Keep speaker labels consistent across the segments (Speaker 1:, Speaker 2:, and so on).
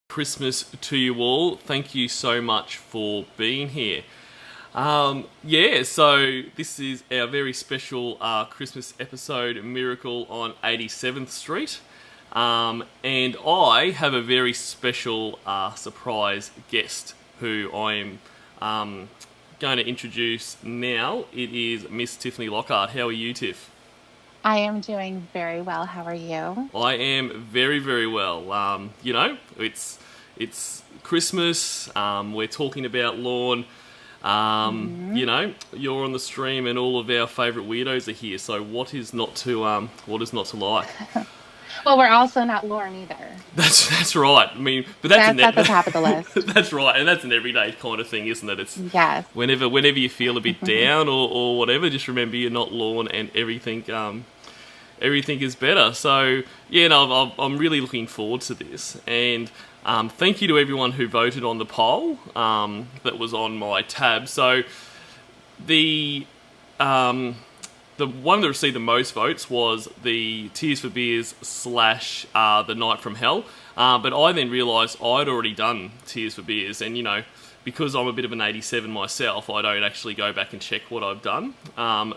Speaker 1: Christmas to you all. Thank you so much for being here. So this is our very special Christmas episode, Miracle on 87th Street. And I have a very special surprise guest who I'm going to introduce now. It is Miss Tiffany Lockhart. How are you, Tiff?
Speaker 2: I am doing very well. How are you?
Speaker 1: I am very, very well. It's Christmas. We're talking about lawn. You're on the stream, and all of our favourite weirdos are here. So what is not to like?
Speaker 2: Well, we're also not Lauren either.
Speaker 1: That's right. I mean, but
Speaker 2: that's at the top of the list.
Speaker 1: That's right, and that's an everyday kind of thing, isn't it? It's
Speaker 2: yes.
Speaker 1: Whenever you feel a bit down or whatever, just remember you're not Lauren, and everything is better. So I'm really looking forward to this, and thank you to everyone who voted on the poll that was on my tab. So the one that received the most votes was the Tears for Beers / The Night from Hell. But I then realised I'd already done Tears for Beers, and because I'm a bit of an 87 myself, I don't actually go back and check what I've done.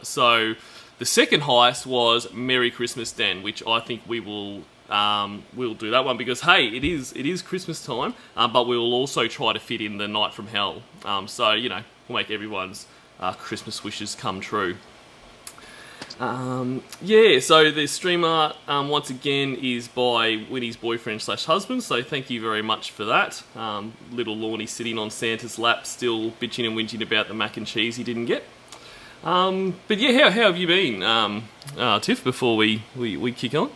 Speaker 1: So the second highest was Merry Christmas Den, which I think we'll do that one because hey, it is Christmas time, but we will also try to fit in the Night from Hell. So we'll make everyone's Christmas wishes come true. So the stream art once again is by Winnie's Boyfriend/Husband, so thank you very much for that. Little Lorny sitting on Santa's lap, still bitching and whinging about the mac and cheese he didn't get. But yeah, how have you been, Tiff, before we kick on?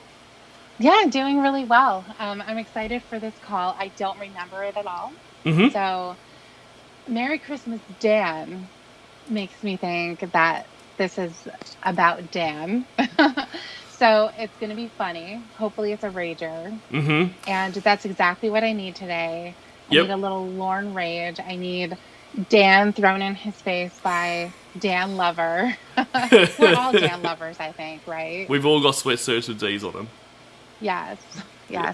Speaker 2: Yeah, I'm doing really well. I'm excited for this call. I don't remember it at all.
Speaker 1: Mm-hmm.
Speaker 2: So Merry Christmas Dan makes me think that this is about Dan. So it's going to be funny. Hopefully it's a rager.
Speaker 1: Mm-hmm.
Speaker 2: And that's exactly what I need today. I
Speaker 1: Yep.
Speaker 2: need a little Lorne rage. I need Dan thrown in his face by Dan Lover. We're all Dan lovers, I think, right?
Speaker 1: We've all got sweatshirts with D's on them.
Speaker 2: Yes,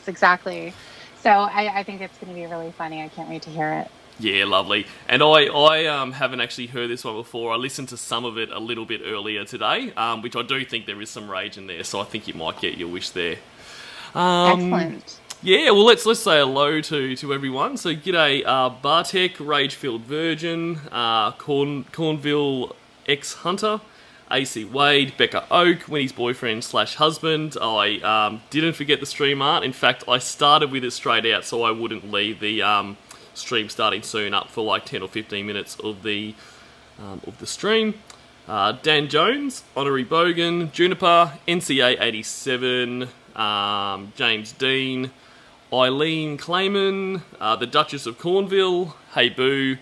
Speaker 2: exactly. So I think it's going to be really funny. I can't wait to hear it.
Speaker 1: Yeah, lovely. And I haven't actually heard this one before. I listened to some of it a little bit earlier today, which I do think there is some rage in there, so I think you might get your wish there.
Speaker 2: Excellent.
Speaker 1: Yeah, well, let's say hello to everyone. So, g'day, Bartek, Rage-Filled Virgin, Cornville Ex-Hunter, AC Wade, Becca Oak, Winnie's Boyfriend/Husband. I didn't forget the stream art. In fact, I started with it straight out so I wouldn't leave the stream starting soon up for like 10 or 15 minutes of the stream. Dan Jones, Honorary Bogan, Juniper, NCA 87, James Dean, Eileen Clayman, the Duchess of Cornville, Hey Boo,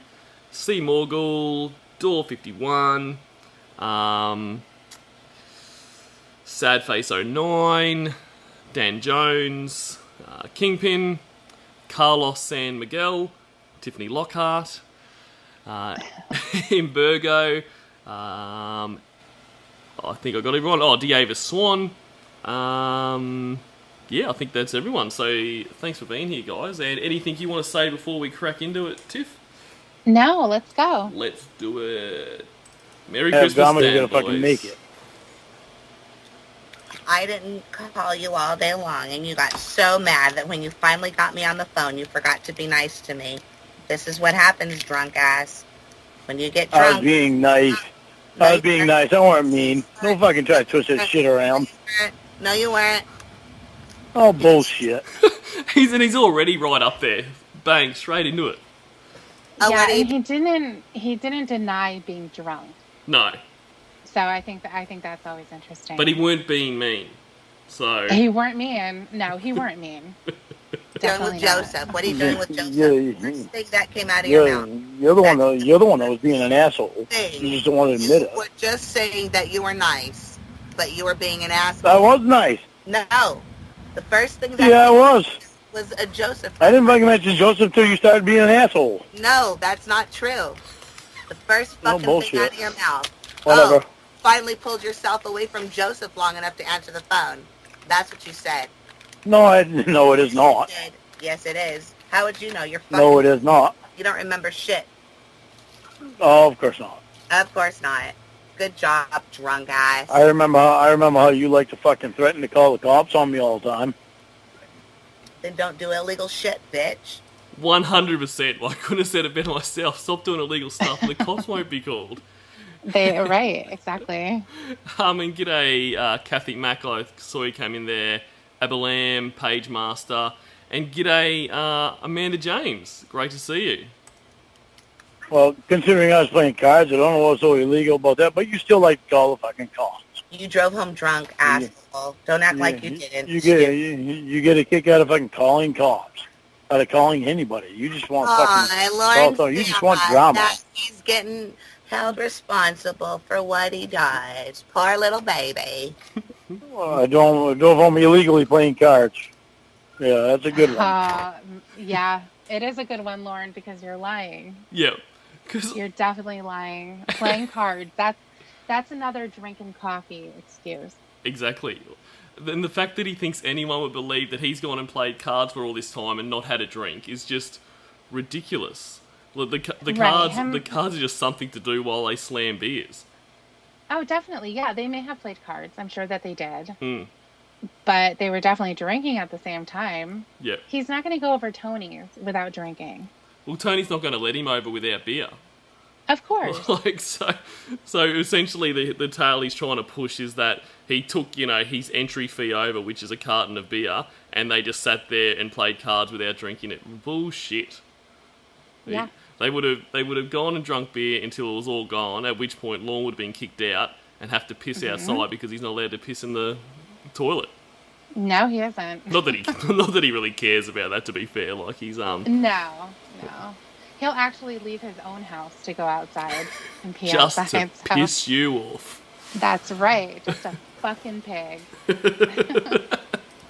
Speaker 1: C Morgul, Door 51, Sadface09, Dan Jones, Kingpin, Carlos San Miguel, Tiffany Lockhart, Imbergo, I think I got everyone. Oh, Diava Swan. Yeah, I think that's everyone. So thanks for being here, guys. And anything you want to say before we crack into it, Tiff?
Speaker 2: No, let's go.
Speaker 1: Let's do it. Merry Christmas, Dan,
Speaker 3: you're gonna
Speaker 1: boys.
Speaker 3: fucking make it.
Speaker 4: I didn't call you all day long, and you got so mad that when you finally got me on the phone, you forgot to be nice to me. This is what happens, drunk ass. When you get drunk...
Speaker 3: I was being nice. I was being nice. I wasn't mean. Don't fucking try to twist that shit around.
Speaker 4: No, you weren't.
Speaker 3: Oh, bullshit.
Speaker 1: He's already right up there. Bang, straight into it.
Speaker 2: Yeah, and he didn't deny being drunk.
Speaker 1: No.
Speaker 2: So I think that's always interesting.
Speaker 1: But he weren't being mean. So
Speaker 2: he weren't mean. No, he weren't mean.
Speaker 4: Doing with Joseph. What are you doing with Joseph? First thing that came out of
Speaker 3: You're,
Speaker 4: your mouth.
Speaker 3: you're the one that was being an asshole. You just don't want to admit it.
Speaker 4: You were just saying that you were nice, but you were being an asshole.
Speaker 3: I was nice.
Speaker 4: No. The first thing that
Speaker 3: Yeah, I was.
Speaker 4: was a Joseph.
Speaker 3: I didn't fucking mention Joseph till you started being an asshole.
Speaker 4: No, that's not true. The first fucking thing out of your mouth.
Speaker 3: Whatever.
Speaker 4: Oh, finally pulled yourself away from Joseph long enough to answer the phone. That's what you said.
Speaker 3: No, it is not.
Speaker 4: Yes, it is. How would you know? You're fucking...
Speaker 3: No, it is not.
Speaker 4: You don't remember shit.
Speaker 3: Oh, of course not.
Speaker 4: Of course not. Good job, drunk ass.
Speaker 3: I remember how you like to fucking threaten to call the cops on me all the time.
Speaker 4: Then don't do illegal shit, bitch.
Speaker 1: 100%. Well, I couldn't have said it better myself. Stop doing illegal stuff and the cops won't be called.
Speaker 2: Right, exactly.
Speaker 1: And g'day, Kathy Mack. I saw you came in there. Abalam, Page Master. And g'day, Amanda James. Great to see you.
Speaker 3: Well, considering I was playing cards, I don't know what's so illegal about that, but you still like to call the fucking cops.
Speaker 4: You drove home drunk, asshole. Don't act like you didn't.
Speaker 3: You get a kick out of fucking calling cops. Out of calling anybody. You just want fucking...
Speaker 4: Lauren,
Speaker 3: you just want drama.
Speaker 4: That he's getting held responsible for what he does. Poor little baby.
Speaker 3: I don't want me illegally playing cards. Yeah, that's a good one.
Speaker 2: Yeah, it is a good one, Lauren, because you're lying.
Speaker 1: Yeah.
Speaker 2: You're definitely lying. Playing cards, that's another drinking coffee excuse.
Speaker 1: Exactly. And the fact that he thinks anyone would believe that he's gone and played cards for all this time and not had a drink is just ridiculous. The cards are just something to do while they slam beers.
Speaker 2: Oh, definitely, yeah. They may have played cards. I'm sure that they did.
Speaker 1: Mm.
Speaker 2: But they were definitely drinking at the same time.
Speaker 1: Yeah.
Speaker 2: He's not going to go over Tony's without drinking.
Speaker 1: Well, Tony's not going to let him over without beer.
Speaker 2: Of course.
Speaker 1: So essentially the tale he's trying to push is that he took, his entry fee over, which is a carton of beer, and they just sat there and played cards without drinking it. Bullshit.
Speaker 2: Yeah.
Speaker 1: They would have gone and drunk beer until it was all gone, at which point Lorne would have been kicked out and have to piss outside because he's not allowed to piss in the toilet.
Speaker 2: No, he isn't.
Speaker 1: Not that he really cares about that, to be fair. Like he's
Speaker 2: No. He'll actually leave his own house to go outside and pee
Speaker 1: just
Speaker 2: outside.
Speaker 1: to piss you off.
Speaker 2: That's right. Just a fucking pig.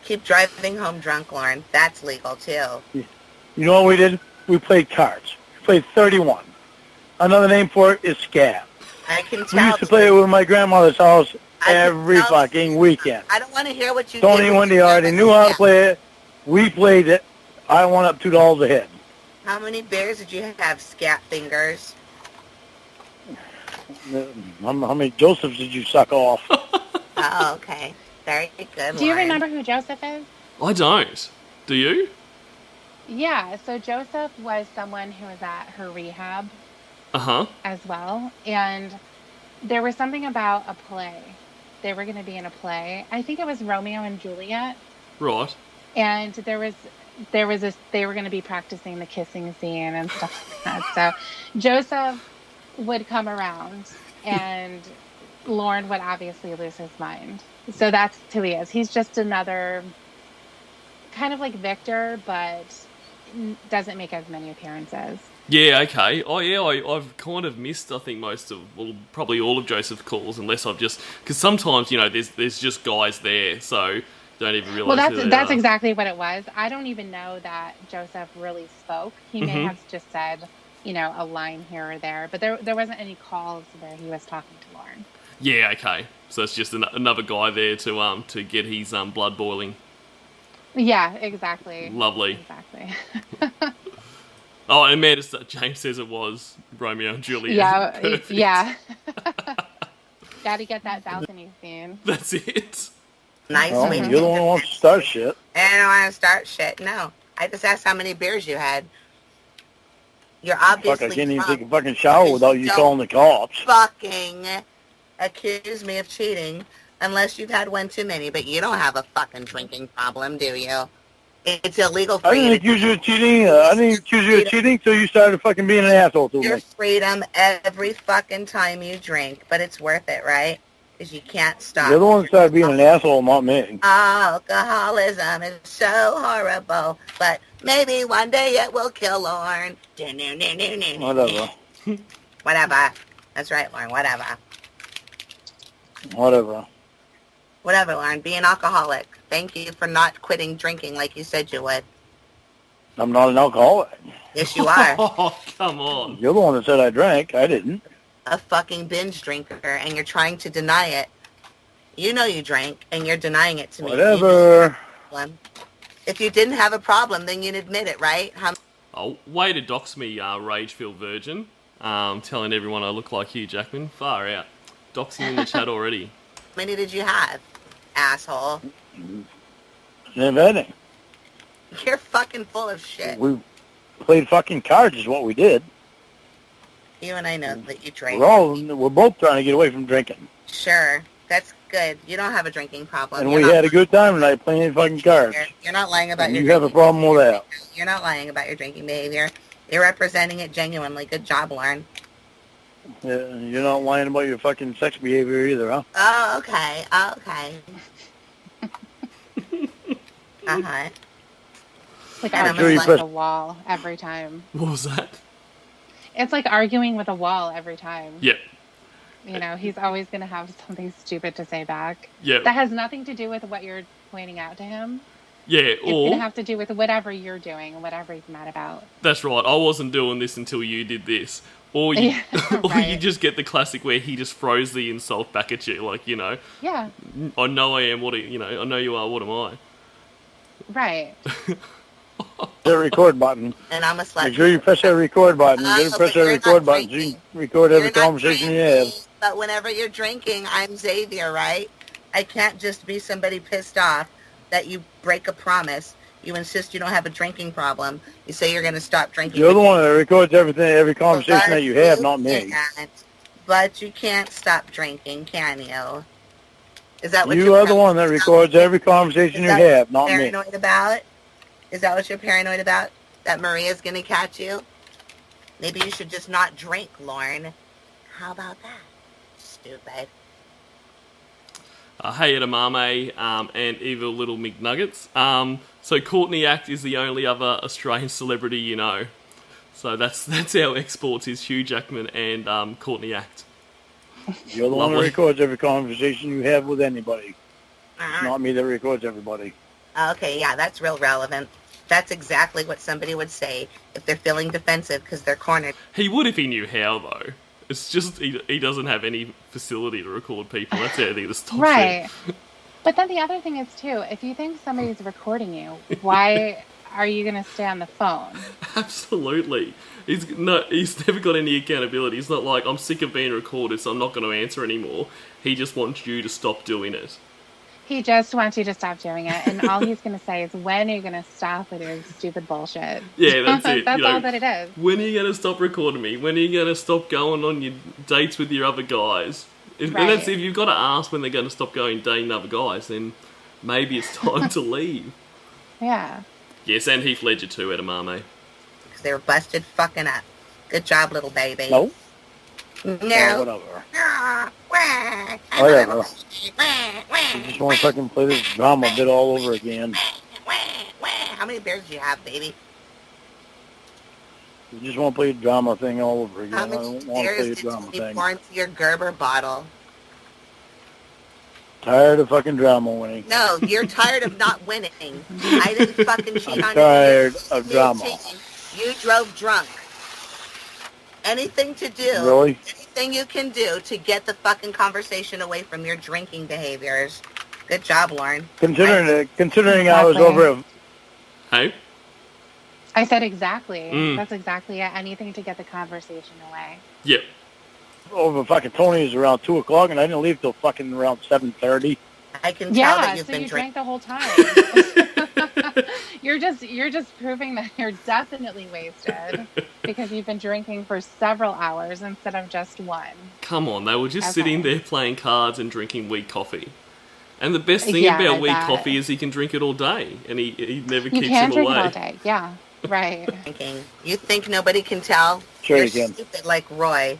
Speaker 4: Keep driving home drunk, Lauren. That's legal, too.
Speaker 3: You know what we did? We played cards. We played 31. Another name for it is scab.
Speaker 4: I can
Speaker 3: We
Speaker 4: tell.
Speaker 3: used to play it with my grandmother's house every fucking weekend.
Speaker 4: I don't want to hear what you
Speaker 3: Tony
Speaker 4: did.
Speaker 3: Wendy already knew how to play it. We played it. I won up $2 a head.
Speaker 4: How many beers did you have, scat fingers?
Speaker 3: How many Josephs did you suck off?
Speaker 4: Oh, okay. Very good,
Speaker 2: Do you
Speaker 4: Lauren.
Speaker 2: remember who Joseph is?
Speaker 1: I don't. Do you?
Speaker 2: Yeah, so Joseph was someone who was at her rehab
Speaker 1: Uh-huh.
Speaker 2: as well. And there was something about a play. They were going to be in a play. I think it was Romeo and Juliet.
Speaker 1: Right.
Speaker 2: And they were going to be practicing the kissing scene and stuff like that. So Joseph would come around and Lauren would obviously lose his mind. So that's who he is. He's just another kind of like Victor, but doesn't make as many appearances.
Speaker 1: Yeah, okay. Oh, yeah, I've kind of missed, I think, probably all of Joseph's calls, unless I've just... Because sometimes, there's just guys there, so don't even realise
Speaker 2: Well, that's exactly what it was. I don't even know that Joseph really spoke. He may have just said, a line here or there, but there wasn't any calls where he was talking to Lauren.
Speaker 1: Yeah, okay. So it's just another guy there to get his blood boiling.
Speaker 2: Yeah, exactly.
Speaker 1: Lovely.
Speaker 2: Exactly.
Speaker 1: Oh, and James says it was Romeo and Juliet.
Speaker 2: Yeah,
Speaker 1: Perfect.
Speaker 2: yeah. Gotta get that balcony scene.
Speaker 1: That's it.
Speaker 4: Nice.
Speaker 3: Well, you're the one who wants to start shit.
Speaker 4: I don't want to start shit. No. I just asked how many beers you had. You're obviously
Speaker 3: Fuck, I can't even
Speaker 4: drunk.
Speaker 3: take a fucking shower without you calling the cops.
Speaker 4: Fucking accuse me of cheating unless you've had one too many, but you don't have a fucking drinking problem, do you? It's illegal for
Speaker 3: I
Speaker 4: you
Speaker 3: didn't accuse you of cheating. I didn't accuse you of cheating until you started fucking being an asshole to
Speaker 4: your
Speaker 3: me.
Speaker 4: freedom every fucking time you drink, but it's worth it, right? Because you can't stop.
Speaker 3: You're the one that started being an asshole, not me.
Speaker 4: Alcoholism is so horrible, but maybe one day it will kill Lauren.
Speaker 3: Whatever.
Speaker 4: Whatever. That's right, Lauren. Whatever. Whatever, Lauren. Be an alcoholic. Thank you for not quitting drinking like you said you would.
Speaker 3: I'm not an alcoholic.
Speaker 4: Yes, you are.
Speaker 1: Oh, come on.
Speaker 3: You're the one that said I drank. I didn't.
Speaker 4: A fucking binge drinker, and you're trying to deny it. You know you drank, and you're denying it to me.
Speaker 3: Whatever.
Speaker 4: If you didn't have a problem, then you'd admit it, right? How
Speaker 1: Oh, way to dox me, rage-filled virgin. Telling everyone I look like Hugh Jackman. Far out. Doxing in the chat already.
Speaker 4: many did you have, asshole?
Speaker 3: Never had any.
Speaker 4: You're fucking full of shit.
Speaker 3: We played fucking cards is what we did.
Speaker 4: You and I know that you drink.
Speaker 3: We're both trying to get away from drinking.
Speaker 4: Sure, that's good. You don't have a drinking problem.
Speaker 3: And we had a good time tonight playing fucking cards.
Speaker 4: You're not lying about
Speaker 3: And
Speaker 4: your
Speaker 3: you have a
Speaker 4: drinking
Speaker 3: problem with that.
Speaker 4: You're not lying about your drinking behavior. You're representing it genuinely. Good job, Lauren.
Speaker 3: You're not lying about your fucking sex behavior either, huh?
Speaker 4: Oh, okay. Uh-huh.
Speaker 2: Like
Speaker 4: And
Speaker 2: arguing
Speaker 3: I'm
Speaker 2: with a wall every time.
Speaker 1: What was that?
Speaker 2: It's like arguing with a wall every time.
Speaker 1: Yep.
Speaker 2: You know, he's always going to have something stupid to say back.
Speaker 1: Yep.
Speaker 2: That has nothing to do with what you're pointing out to him.
Speaker 1: Yeah,
Speaker 2: It's going to
Speaker 1: or...
Speaker 2: have to do with whatever you're doing and whatever he's mad about.
Speaker 1: That's right, I wasn't doing this until you did this. Or you,
Speaker 2: Yeah,
Speaker 1: or you
Speaker 2: right.
Speaker 1: just get the classic where he just throws the insult back at you. Like, you know,
Speaker 2: Yeah,
Speaker 1: I know I am, I know you are, what am I?
Speaker 2: right.
Speaker 3: The record button.
Speaker 4: And I'm a slut.
Speaker 3: Make sure you press that record button. You gotta
Speaker 4: but
Speaker 3: press that
Speaker 4: you're
Speaker 3: record
Speaker 4: not
Speaker 3: button so you
Speaker 4: drinking.
Speaker 3: can record every
Speaker 4: You're not
Speaker 3: conversation you
Speaker 4: drinking,
Speaker 3: have.
Speaker 4: But whenever you're drinking, I'm Xavier, right? I can't just be somebody pissed off that you break a promise. You insist you don't have a drinking problem. You say you're going to stop drinking.
Speaker 3: You're the one that records everything, every conversation that you have, not me.
Speaker 4: But you can't stop drinking, can you? Is that what
Speaker 3: You
Speaker 4: you're
Speaker 3: are the one that records every conversation you
Speaker 4: that
Speaker 3: have, not me.
Speaker 4: paranoid about? Is that what you're paranoid about? That Maria's going to catch you? Maybe you should just not drink, Lauren. How about that? Stupid.
Speaker 1: Hey Edamame, and Evil Little McNuggets. So Courtney Act is the only other Australian celebrity you know. So that's our exports is Hugh Jackman and Courtney Act.
Speaker 3: You're the one that
Speaker 1: Lovely.
Speaker 3: records every conversation you have with anybody.
Speaker 4: Uh-huh.
Speaker 3: Not me that records everybody.
Speaker 4: Okay, yeah, that's real relevant. That's exactly what somebody would say if they're feeling defensive because they're cornered.
Speaker 1: He would if he knew how, though. It's just he doesn't have any facility to record people. That's the thing that stops him.
Speaker 2: Right. But then the other thing is, too, if you think somebody's recording you, why are you going to stay on the phone?
Speaker 1: Absolutely. He's never got any accountability. It's not like, I'm sick of being recorded, so I'm not going to answer anymore. He just wants you to stop doing it.
Speaker 2: He just wants you to stop doing it, and all he's going to say is, when are you going to stop with your stupid bullshit?
Speaker 1: Yeah, that's it.
Speaker 2: That's
Speaker 1: You know,
Speaker 2: all that it is.
Speaker 1: When are you going to stop recording me? When are you going to stop going on your dates with your other guys? And that's
Speaker 2: Right.
Speaker 1: if you've got to ask when they're going to stop going dating other guys, then maybe it's time to leave.
Speaker 2: Yeah.
Speaker 1: Yes, and Heath Ledger too, Edamame.
Speaker 4: Because they were busted fucking up. Good job, little baby.
Speaker 3: No?
Speaker 4: No.
Speaker 3: Whatever.
Speaker 4: Ah, wah.
Speaker 3: Whatever.
Speaker 4: Wah, wah,
Speaker 3: You just want to fucking play this drama bit all over again.
Speaker 4: wah, wah. How many beers do you have, baby?
Speaker 3: You just want to play the drama thing all over again.
Speaker 4: How
Speaker 3: I
Speaker 4: many
Speaker 3: don't want to play
Speaker 4: beers
Speaker 3: the
Speaker 4: did
Speaker 3: drama
Speaker 4: you
Speaker 3: thing.
Speaker 4: pour into your Gerber bottle?
Speaker 3: Tired of fucking drama, Winnie.
Speaker 4: No, you're tired of not winning. I didn't fucking cheat
Speaker 3: I'm
Speaker 4: on
Speaker 3: tired
Speaker 4: you.
Speaker 3: of drama.
Speaker 4: You drove drunk. Anything to do,
Speaker 3: Really?
Speaker 4: anything you can do to get the fucking conversation away from your drinking behaviors. Good job, Lauren.
Speaker 3: Considering I was
Speaker 2: Exactly.
Speaker 3: over at
Speaker 1: Hey?
Speaker 2: I said exactly.
Speaker 1: Mm.
Speaker 2: That's exactly it. Anything to get the conversation away.
Speaker 1: Yep.
Speaker 3: over fucking Tony's around 2 o'clock, and I didn't leave till fucking around 7:30.
Speaker 4: I can tell
Speaker 2: Yeah,
Speaker 4: that you've
Speaker 2: so
Speaker 4: been
Speaker 2: you
Speaker 4: drinking.
Speaker 2: drank the whole time. you're just proving that you're definitely wasted because you've been drinking for several hours instead of just one.
Speaker 1: Come on, they were just
Speaker 2: Okay.
Speaker 1: sitting there playing cards and drinking weak coffee. And the best thing
Speaker 2: Yeah,
Speaker 1: about
Speaker 2: I
Speaker 1: weak
Speaker 2: bet.
Speaker 1: coffee is he can drink it all day, and he never
Speaker 2: You
Speaker 1: keeps
Speaker 2: can
Speaker 1: him
Speaker 2: drink
Speaker 1: away.
Speaker 2: it all day. Yeah, right.
Speaker 4: Drinking. You think nobody can tell?
Speaker 3: Sure
Speaker 4: You're
Speaker 3: you can.
Speaker 4: stupid like Roy.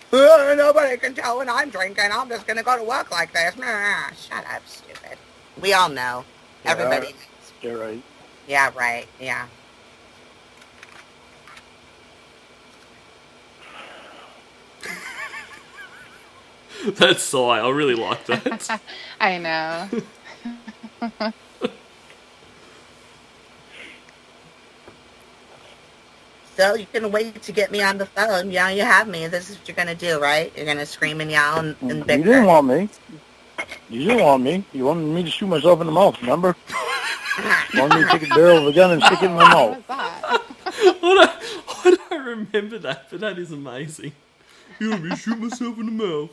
Speaker 4: Nobody can tell when I'm drinking. I'm just going to go to work like this. Nah, shut up, stupid. We all know.
Speaker 3: Yeah.
Speaker 4: Everybody knows.
Speaker 3: You're right.
Speaker 4: Yeah, right. Yeah.
Speaker 1: That sigh, I really like that.
Speaker 2: I know.
Speaker 4: So you can wait to get me on the phone. Yeah, you have me. This is what you're going to do, right? You're going to scream and yell and
Speaker 3: You
Speaker 4: bicker.
Speaker 3: didn't want me. You didn't want me. You wanted me to shoot myself in the mouth, remember? Want me to take a barrel of a gun and stick it in my mouth?
Speaker 2: What's that?
Speaker 1: I don't remember that, but that is amazing. You want me to shoot myself in the mouth?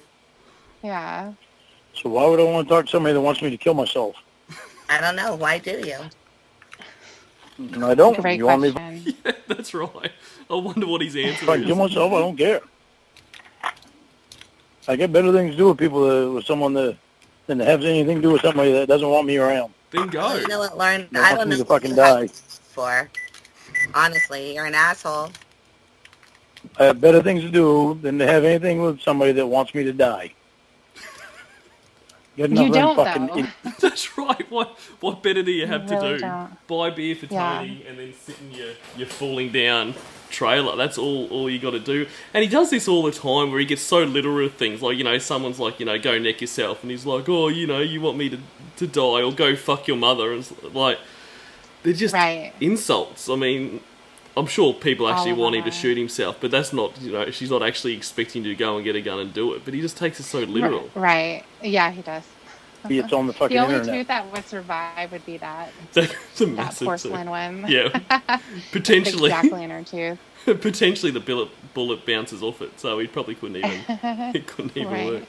Speaker 2: Yeah.
Speaker 3: So why would I want to talk to somebody that wants me to kill myself?
Speaker 4: I don't know. Why do you?
Speaker 3: No, I don't.
Speaker 2: Great
Speaker 3: You want me to
Speaker 2: question.
Speaker 1: Yeah, that's right. I wonder what his answer
Speaker 3: if I kill
Speaker 1: is.
Speaker 3: myself? I don't care. I get better things to do with people with someone that than to have anything to do with somebody that doesn't want me around.
Speaker 1: Then go.
Speaker 4: Well, you know what, Lauren?
Speaker 3: That
Speaker 4: I
Speaker 3: wants
Speaker 4: don't
Speaker 3: me
Speaker 4: know
Speaker 3: to fucking
Speaker 4: what you have
Speaker 3: die.
Speaker 4: for. Honestly, you're an asshole.
Speaker 3: I have better things to do than to have anything with somebody that wants me to die. Get enough
Speaker 2: You
Speaker 3: of them
Speaker 2: don't,
Speaker 3: fucking
Speaker 2: though.
Speaker 3: idiots.
Speaker 1: That's right. What better do you have
Speaker 2: You really
Speaker 1: to do?
Speaker 2: don't.
Speaker 1: Buy beer for
Speaker 2: Yeah.
Speaker 1: Tony and then sit in your falling down trailer. That's all you got to do. And he does this all the time where he gets so literal with things. Like, someone's like, go neck yourself. And he's like, oh, you want me to die or go fuck your mother. And it's like, they're just
Speaker 2: Right.
Speaker 1: insults. I mean, I'm sure people actually
Speaker 2: All of
Speaker 1: want him to
Speaker 2: that.
Speaker 1: shoot himself, but that's not, she's not actually expecting you to go and get a gun and do it. But he just takes it so literal.
Speaker 2: Right. Yeah, he does.
Speaker 3: It's on the fucking
Speaker 2: The only
Speaker 3: internet.
Speaker 2: tooth that would survive would be that
Speaker 1: That's a
Speaker 2: that
Speaker 1: massive
Speaker 2: porcelain one.
Speaker 1: Yeah. Potentially.
Speaker 2: The jack-o'-lantern tooth.
Speaker 1: Potentially the bullet bounces off it, so he probably couldn't even
Speaker 2: Right.
Speaker 1: work.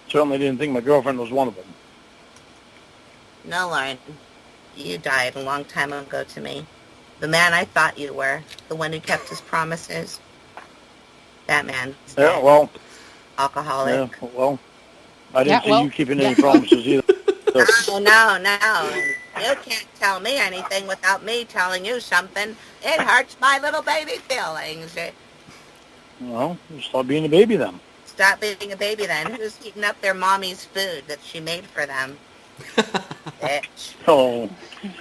Speaker 3: Certainly didn't think my girlfriend was one of them.
Speaker 4: No, Lauren. You died a long time ago to me. The man I thought you were. The one who kept his promises. That man.
Speaker 3: Yeah, well,
Speaker 4: Alcoholic.
Speaker 3: yeah, well, I didn't
Speaker 2: Yeah,
Speaker 3: see
Speaker 2: well,
Speaker 3: you keeping any promises either.
Speaker 4: Oh, no. You can't tell me anything without me telling you something. It hurts my little baby feelings.
Speaker 3: Well, stop being a baby then.
Speaker 4: Stop being a baby then. Who's eating up their mommy's food that she made for them? Bitch.
Speaker 3: Oh,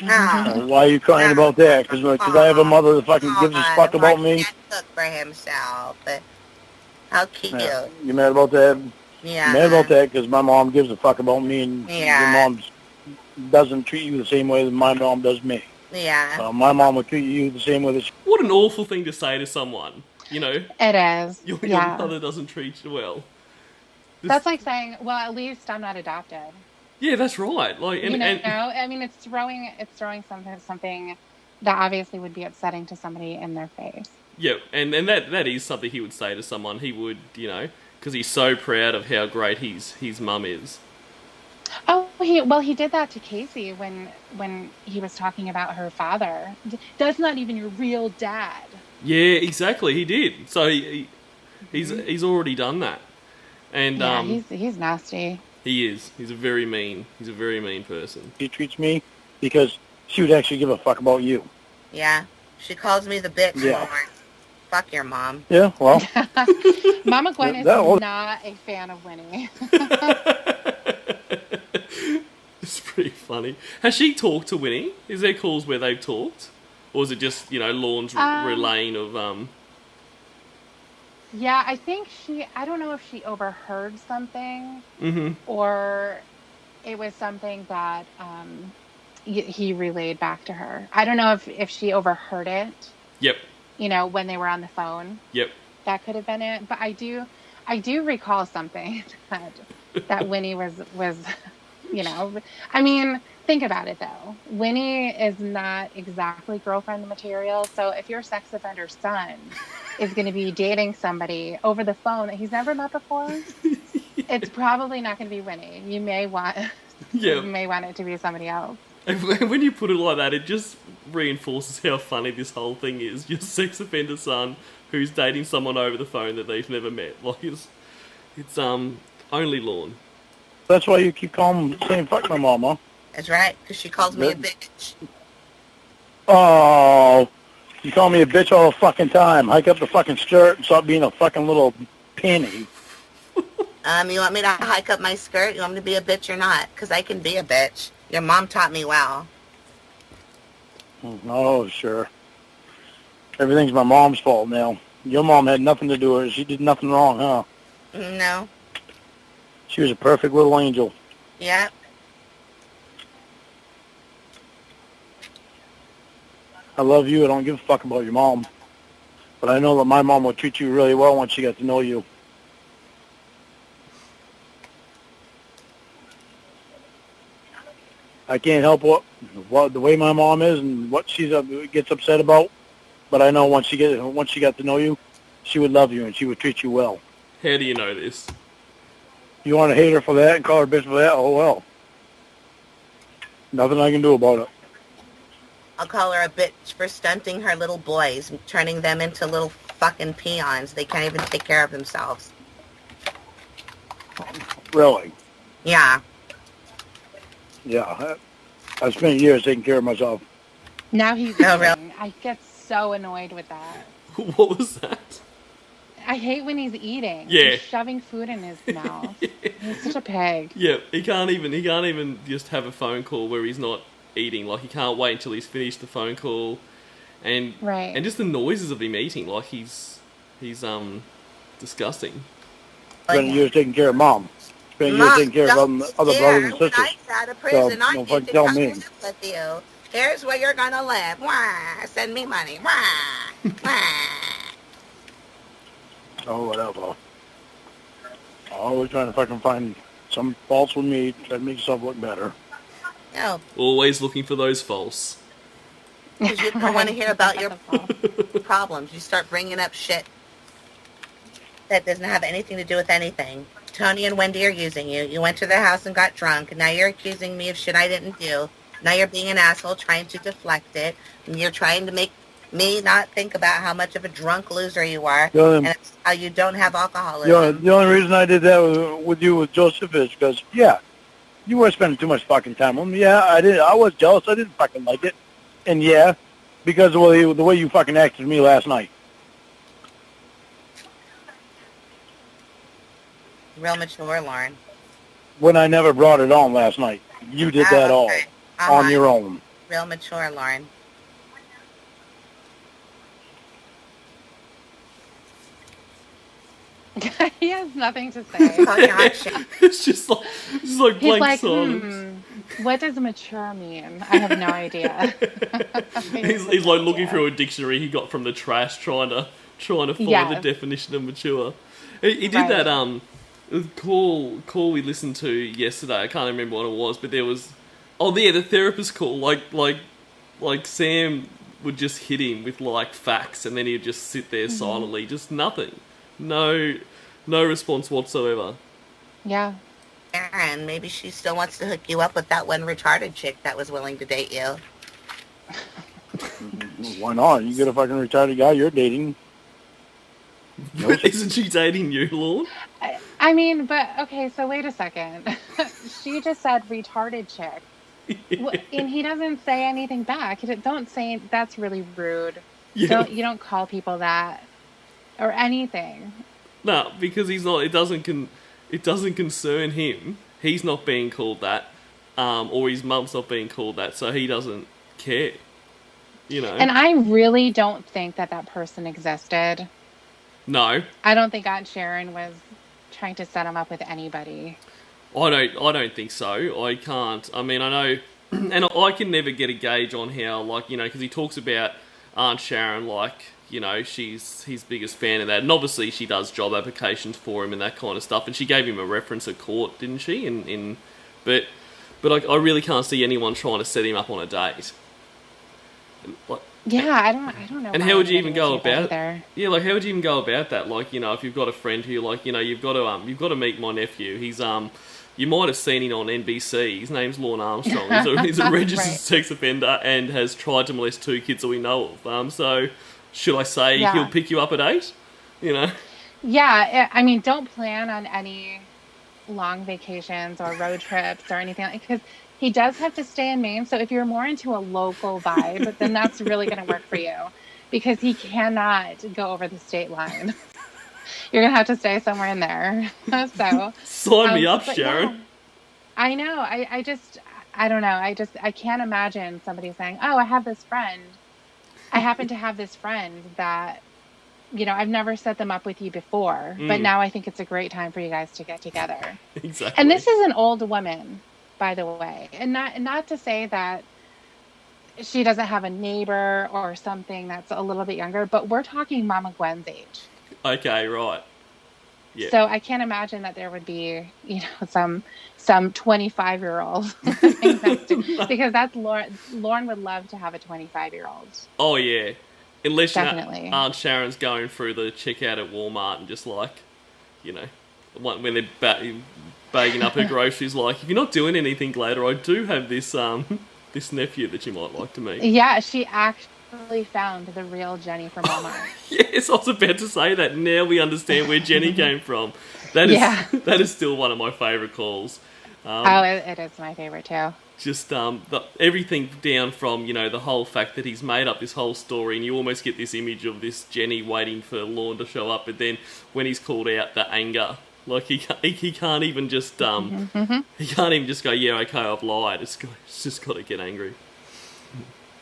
Speaker 4: Oh.
Speaker 3: why are you crying about that? Because I have a mother that fucking gives a fuck about me.
Speaker 4: He can't cook for himself. How cute.
Speaker 3: Yeah. You mad about that?
Speaker 4: Yeah.
Speaker 3: Mad about that because my mom gives a fuck about me and
Speaker 4: Yeah.
Speaker 3: your mom doesn't treat you the same way that my mom does me.
Speaker 4: Yeah.
Speaker 3: My mom would treat you the same way that she...
Speaker 1: What an awful thing to say to someone,
Speaker 2: It is.
Speaker 1: your
Speaker 2: Yeah.
Speaker 1: mother doesn't treat you well.
Speaker 2: That's like saying, well, at least I'm not adopted.
Speaker 1: Yeah, that's right. Like,
Speaker 2: I mean, it's throwing something that obviously would be upsetting to somebody in their face.
Speaker 1: yeah, and that is something he would say to someone. He would, because he's so proud of how great his mum is.
Speaker 2: Oh, he did that to Casey when he was talking about her father. That's not even your real dad.
Speaker 1: Yeah, exactly. He did. So he's already done that, and
Speaker 2: Yeah, he's nasty.
Speaker 1: he is. He's a very mean person.
Speaker 3: She treats me because she would actually give a fuck about you.
Speaker 4: Yeah. She calls me the bitch.
Speaker 3: Yeah.
Speaker 4: Lauren. Fuck your mom.
Speaker 3: Yeah, well,
Speaker 2: Mama Gwen is
Speaker 3: that was-
Speaker 2: not a fan of Winnie.
Speaker 1: It's pretty funny. Has she talked to Winnie? Is there calls where they've talked? Or is it just, Lorne's relaying of...
Speaker 2: Yeah, I think I don't know if she overheard something
Speaker 1: Mm-hmm.
Speaker 2: or it was something that he relayed back to her. I don't know if she overheard it,
Speaker 1: Yep.
Speaker 2: when they were on the phone.
Speaker 1: Yep.
Speaker 2: That could have been it. But I do recall something that Winnie was, I mean, think about it though. Winnie is not exactly girlfriend material. So if your sex offender son is going to be dating somebody over the phone that he's never met before, it's probably not going to be Winnie. You may want it to be somebody else.
Speaker 1: And when you put it like that, it just reinforces how funny this whole thing is. Your sex offender son who's dating someone over the phone that they've never met. Like, it's only Lorne.
Speaker 3: that's why you keep saying fuck my mama.
Speaker 4: That's right. Because she calls me a bitch.
Speaker 3: Oh, you call me a bitch all the fucking time. Hike up the fucking skirt and stop being a fucking little penny.
Speaker 4: You want me to hike up my skirt? You want me to be a bitch or not? Because I can be a bitch. Your mom taught me well.
Speaker 3: Oh, sure. Everything's my mom's fault now. Your mom had nothing to do with it. She did nothing wrong, huh?
Speaker 4: No.
Speaker 3: She was a perfect little angel.
Speaker 4: Yep.
Speaker 3: I love you. I don't give a fuck about your mom. But I know that my mom would treat you really well once she got to know you. I can't help what the way my mom is and what she gets upset about. But I know once she got to know you, she would love you and she would treat you well.
Speaker 1: How do you know this?
Speaker 3: You want to hate her for that and call her bitch for that? Oh well. Nothing I can do about it.
Speaker 4: I'll call her a bitch for stunting her little boys, turning them into little fucking peons. They can't even take care of themselves.
Speaker 3: Really?
Speaker 4: Yeah.
Speaker 3: Yeah. I spent years taking care of myself.
Speaker 2: Now he's
Speaker 4: Oh, really?
Speaker 2: eating. I get so annoyed with that.
Speaker 1: What was that?
Speaker 2: I hate when he's eating.
Speaker 1: Yeah.
Speaker 2: He's shoving food in his mouth. He's such a pig.
Speaker 1: Yeah, he can't even just have a phone call where he's not eating. Like, he can't wait until he's finished the phone call, and
Speaker 2: Right.
Speaker 1: and just the noises of him eating. Like, he's disgusting.
Speaker 3: Spent years taking care of mom. Spent years taking care of other brothers and sisters.
Speaker 4: When I get out of prison,
Speaker 3: So,
Speaker 4: I
Speaker 3: don't
Speaker 4: get
Speaker 3: fucking
Speaker 4: to
Speaker 3: tell
Speaker 4: come
Speaker 3: me.
Speaker 4: live with you. Here's where you're gonna live. Wah! Send me money. Wah! Wah!
Speaker 3: Oh, whatever. Always trying to fucking find some faults with me, try to make yourself look better.
Speaker 4: No,
Speaker 1: Always looking for those faults.
Speaker 4: because you don't want to hear about your
Speaker 2: That's a fault.
Speaker 4: problems. You start bringing up shit that doesn't have anything to do with anything. Tony and Wendy are using you. You went to their house and got drunk, and now you're accusing me of shit I didn't do. Now you're being an asshole trying to deflect it, and you're trying to make me not think about how much of a drunk loser you are, and it's how you don't have alcoholism.
Speaker 3: The only reason I did that with you with Joseph is because, yeah, you were spending too much fucking time with him. Yeah, I did. I was jealous. I didn't fucking like it. And yeah, because of the way you fucking acted to me last night.
Speaker 4: Real mature, Lauren.
Speaker 3: When I never brought it on last night. You did that all
Speaker 4: Okay.
Speaker 3: on your own.
Speaker 4: Real mature, Lauren.
Speaker 2: He has nothing to say.
Speaker 4: Talking hot shit.
Speaker 1: It's just like
Speaker 2: He's
Speaker 1: blank
Speaker 2: like,
Speaker 1: silence.
Speaker 2: what does mature mean? I have no idea.
Speaker 1: He's like looking through a dictionary he got from the trash, trying to find the
Speaker 2: Yes.
Speaker 1: definition of mature. He did
Speaker 2: Right.
Speaker 1: that call we listened to yesterday. I can't remember what it was, but there was the therapist call. Like Sam would just hit him with like facts, and then he'd just sit there silently, just nothing, no response whatsoever.
Speaker 2: Yeah.
Speaker 4: And maybe she still wants to hook you up with that one retarded chick that was willing to date you.
Speaker 3: Why not? You get a fucking retarded guy you're dating.
Speaker 1: Isn't she dating you, Lord?
Speaker 2: I mean, but okay, so wait a second. She just said retarded chick. And he doesn't say anything back. Don't say that's really rude.
Speaker 1: Yeah.
Speaker 2: You don't call people that or anything.
Speaker 1: No, because he's not. It doesn't concern him. He's not being called that, or his mum's not being called that, so he doesn't care. You know.
Speaker 2: And I really don't think that person existed.
Speaker 1: No,
Speaker 2: I don't think Aunt Sharon was trying to set him up with anybody.
Speaker 1: I don't think so. I can't. I mean, I know, and I can never get a gauge on how, like, you know, because he talks about Aunt Sharon, like, you know, she's his biggest fan of that, and obviously she does job applications for him and that kind of stuff, and she gave him a reference at court, didn't she? But I really can't see anyone trying to set him up on a date. Like,
Speaker 2: Yeah, I don't know.
Speaker 1: and
Speaker 2: why
Speaker 1: how would you
Speaker 2: anybody
Speaker 1: even go
Speaker 2: would do that
Speaker 1: about
Speaker 2: either.
Speaker 1: it? Yeah, like, how would you even go about that? Like, you know, if you've got a friend who, like, you know, you've got to meet my nephew. He's you might have seen him on NBC. His name's Lorne Armstrong. He's a registered
Speaker 2: Right.
Speaker 1: sex offender and has tried to molest 2 kids that we know of. So should I say
Speaker 2: Yeah.
Speaker 1: he'll pick you up at 8? You know.
Speaker 2: Yeah, I mean, don't plan on any long vacations or road trips or anything, because he does have to stay in Maine. So if you're more into a local vibe, then that's really going to work for you, because he cannot go over the state line. You're going to have to stay somewhere in there. So
Speaker 1: Sign me up,
Speaker 2: but
Speaker 1: Sharon.
Speaker 2: yeah, I know. I don't know. I can't imagine somebody saying, "Oh, I have this friend. I happen to have this friend that, you know, I've never set them up with you before, but now I think it's a great time for you guys to get together."
Speaker 1: Exactly.
Speaker 2: And this is an old woman, by the way, and not to say that she doesn't have a neighbor or something that's a little bit younger, but we're talking Mama Gwen's age.
Speaker 1: Okay, right. Yeah.
Speaker 2: So I can't imagine that there would be, some 25-year-old because that's Lauren. Lauren would love to have a 25-year-old.
Speaker 1: Oh, yeah. Unless,
Speaker 2: Definitely.
Speaker 1: Aunt Sharon's going through the checkout at Walmart and just like, when they're bagging up her groceries, like, if you're not doing anything later, I do have this this nephew that you might like to meet.
Speaker 2: Yeah, she actually found the real Jenny from Walmart.
Speaker 1: Yes, I was about to say that. Now we understand where Jenny came from. That is still one of my favourite calls.
Speaker 2: It is my favorite too.
Speaker 1: Just everything down from, the whole fact that he's made up this whole story, and you almost get this image of this Jenny waiting for Lorne to show up, but then when he's called out, the anger. Like, he can't even just, he can't even just go, yeah, okay, I've lied. It's just got to get angry.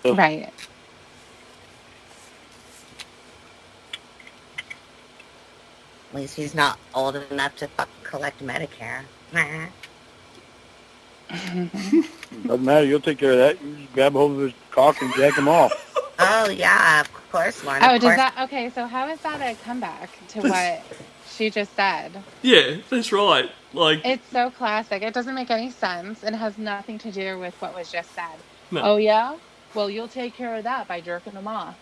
Speaker 2: Right.
Speaker 4: At least he's not old enough to collect Medicare.
Speaker 3: Doesn't matter. You'll take care of that. You just grab hold of his cock and jack him off.
Speaker 4: Oh, yeah, of course, Lauren.
Speaker 2: Okay, so how is that a comeback to what she just said?
Speaker 1: Yeah, that's right. Like,
Speaker 2: it's so classic. It doesn't make any sense and has nothing to do with what was just said.
Speaker 1: No.
Speaker 2: Oh, yeah? Well, you'll take care of that by jerking him off.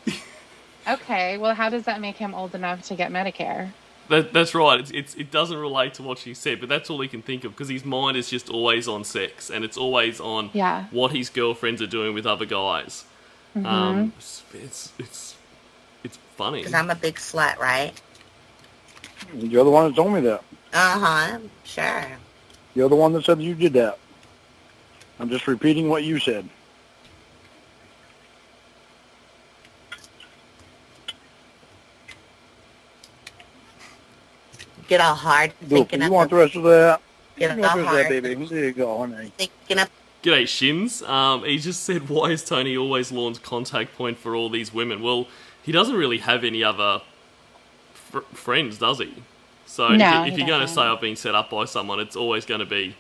Speaker 2: Okay, well, how does that make him old enough to get Medicare?
Speaker 1: That's right. It doesn't relate to what she said, but that's all he can think of because his mind is just always on sex, and it's always on what his girlfriends are doing with other guys.
Speaker 2: Mm-hmm.
Speaker 1: It's funny.
Speaker 4: Because I'm a big slut, right?
Speaker 3: You're the one that told me that.
Speaker 4: Uh-huh, sure.
Speaker 3: You're the one that said you did that. I'm just repeating what you said.
Speaker 4: Get all hard thinking
Speaker 3: you want the rest of that?
Speaker 4: Get all hard.
Speaker 3: Baby. There you go, honey.
Speaker 4: Thinking up.
Speaker 1: G'day, Shins. He just said, why is Tony always Lorne's contact point for all these women? Well, he doesn't really have any other friends, does he? So if you're going to say I've been set up by someone, it's always going to be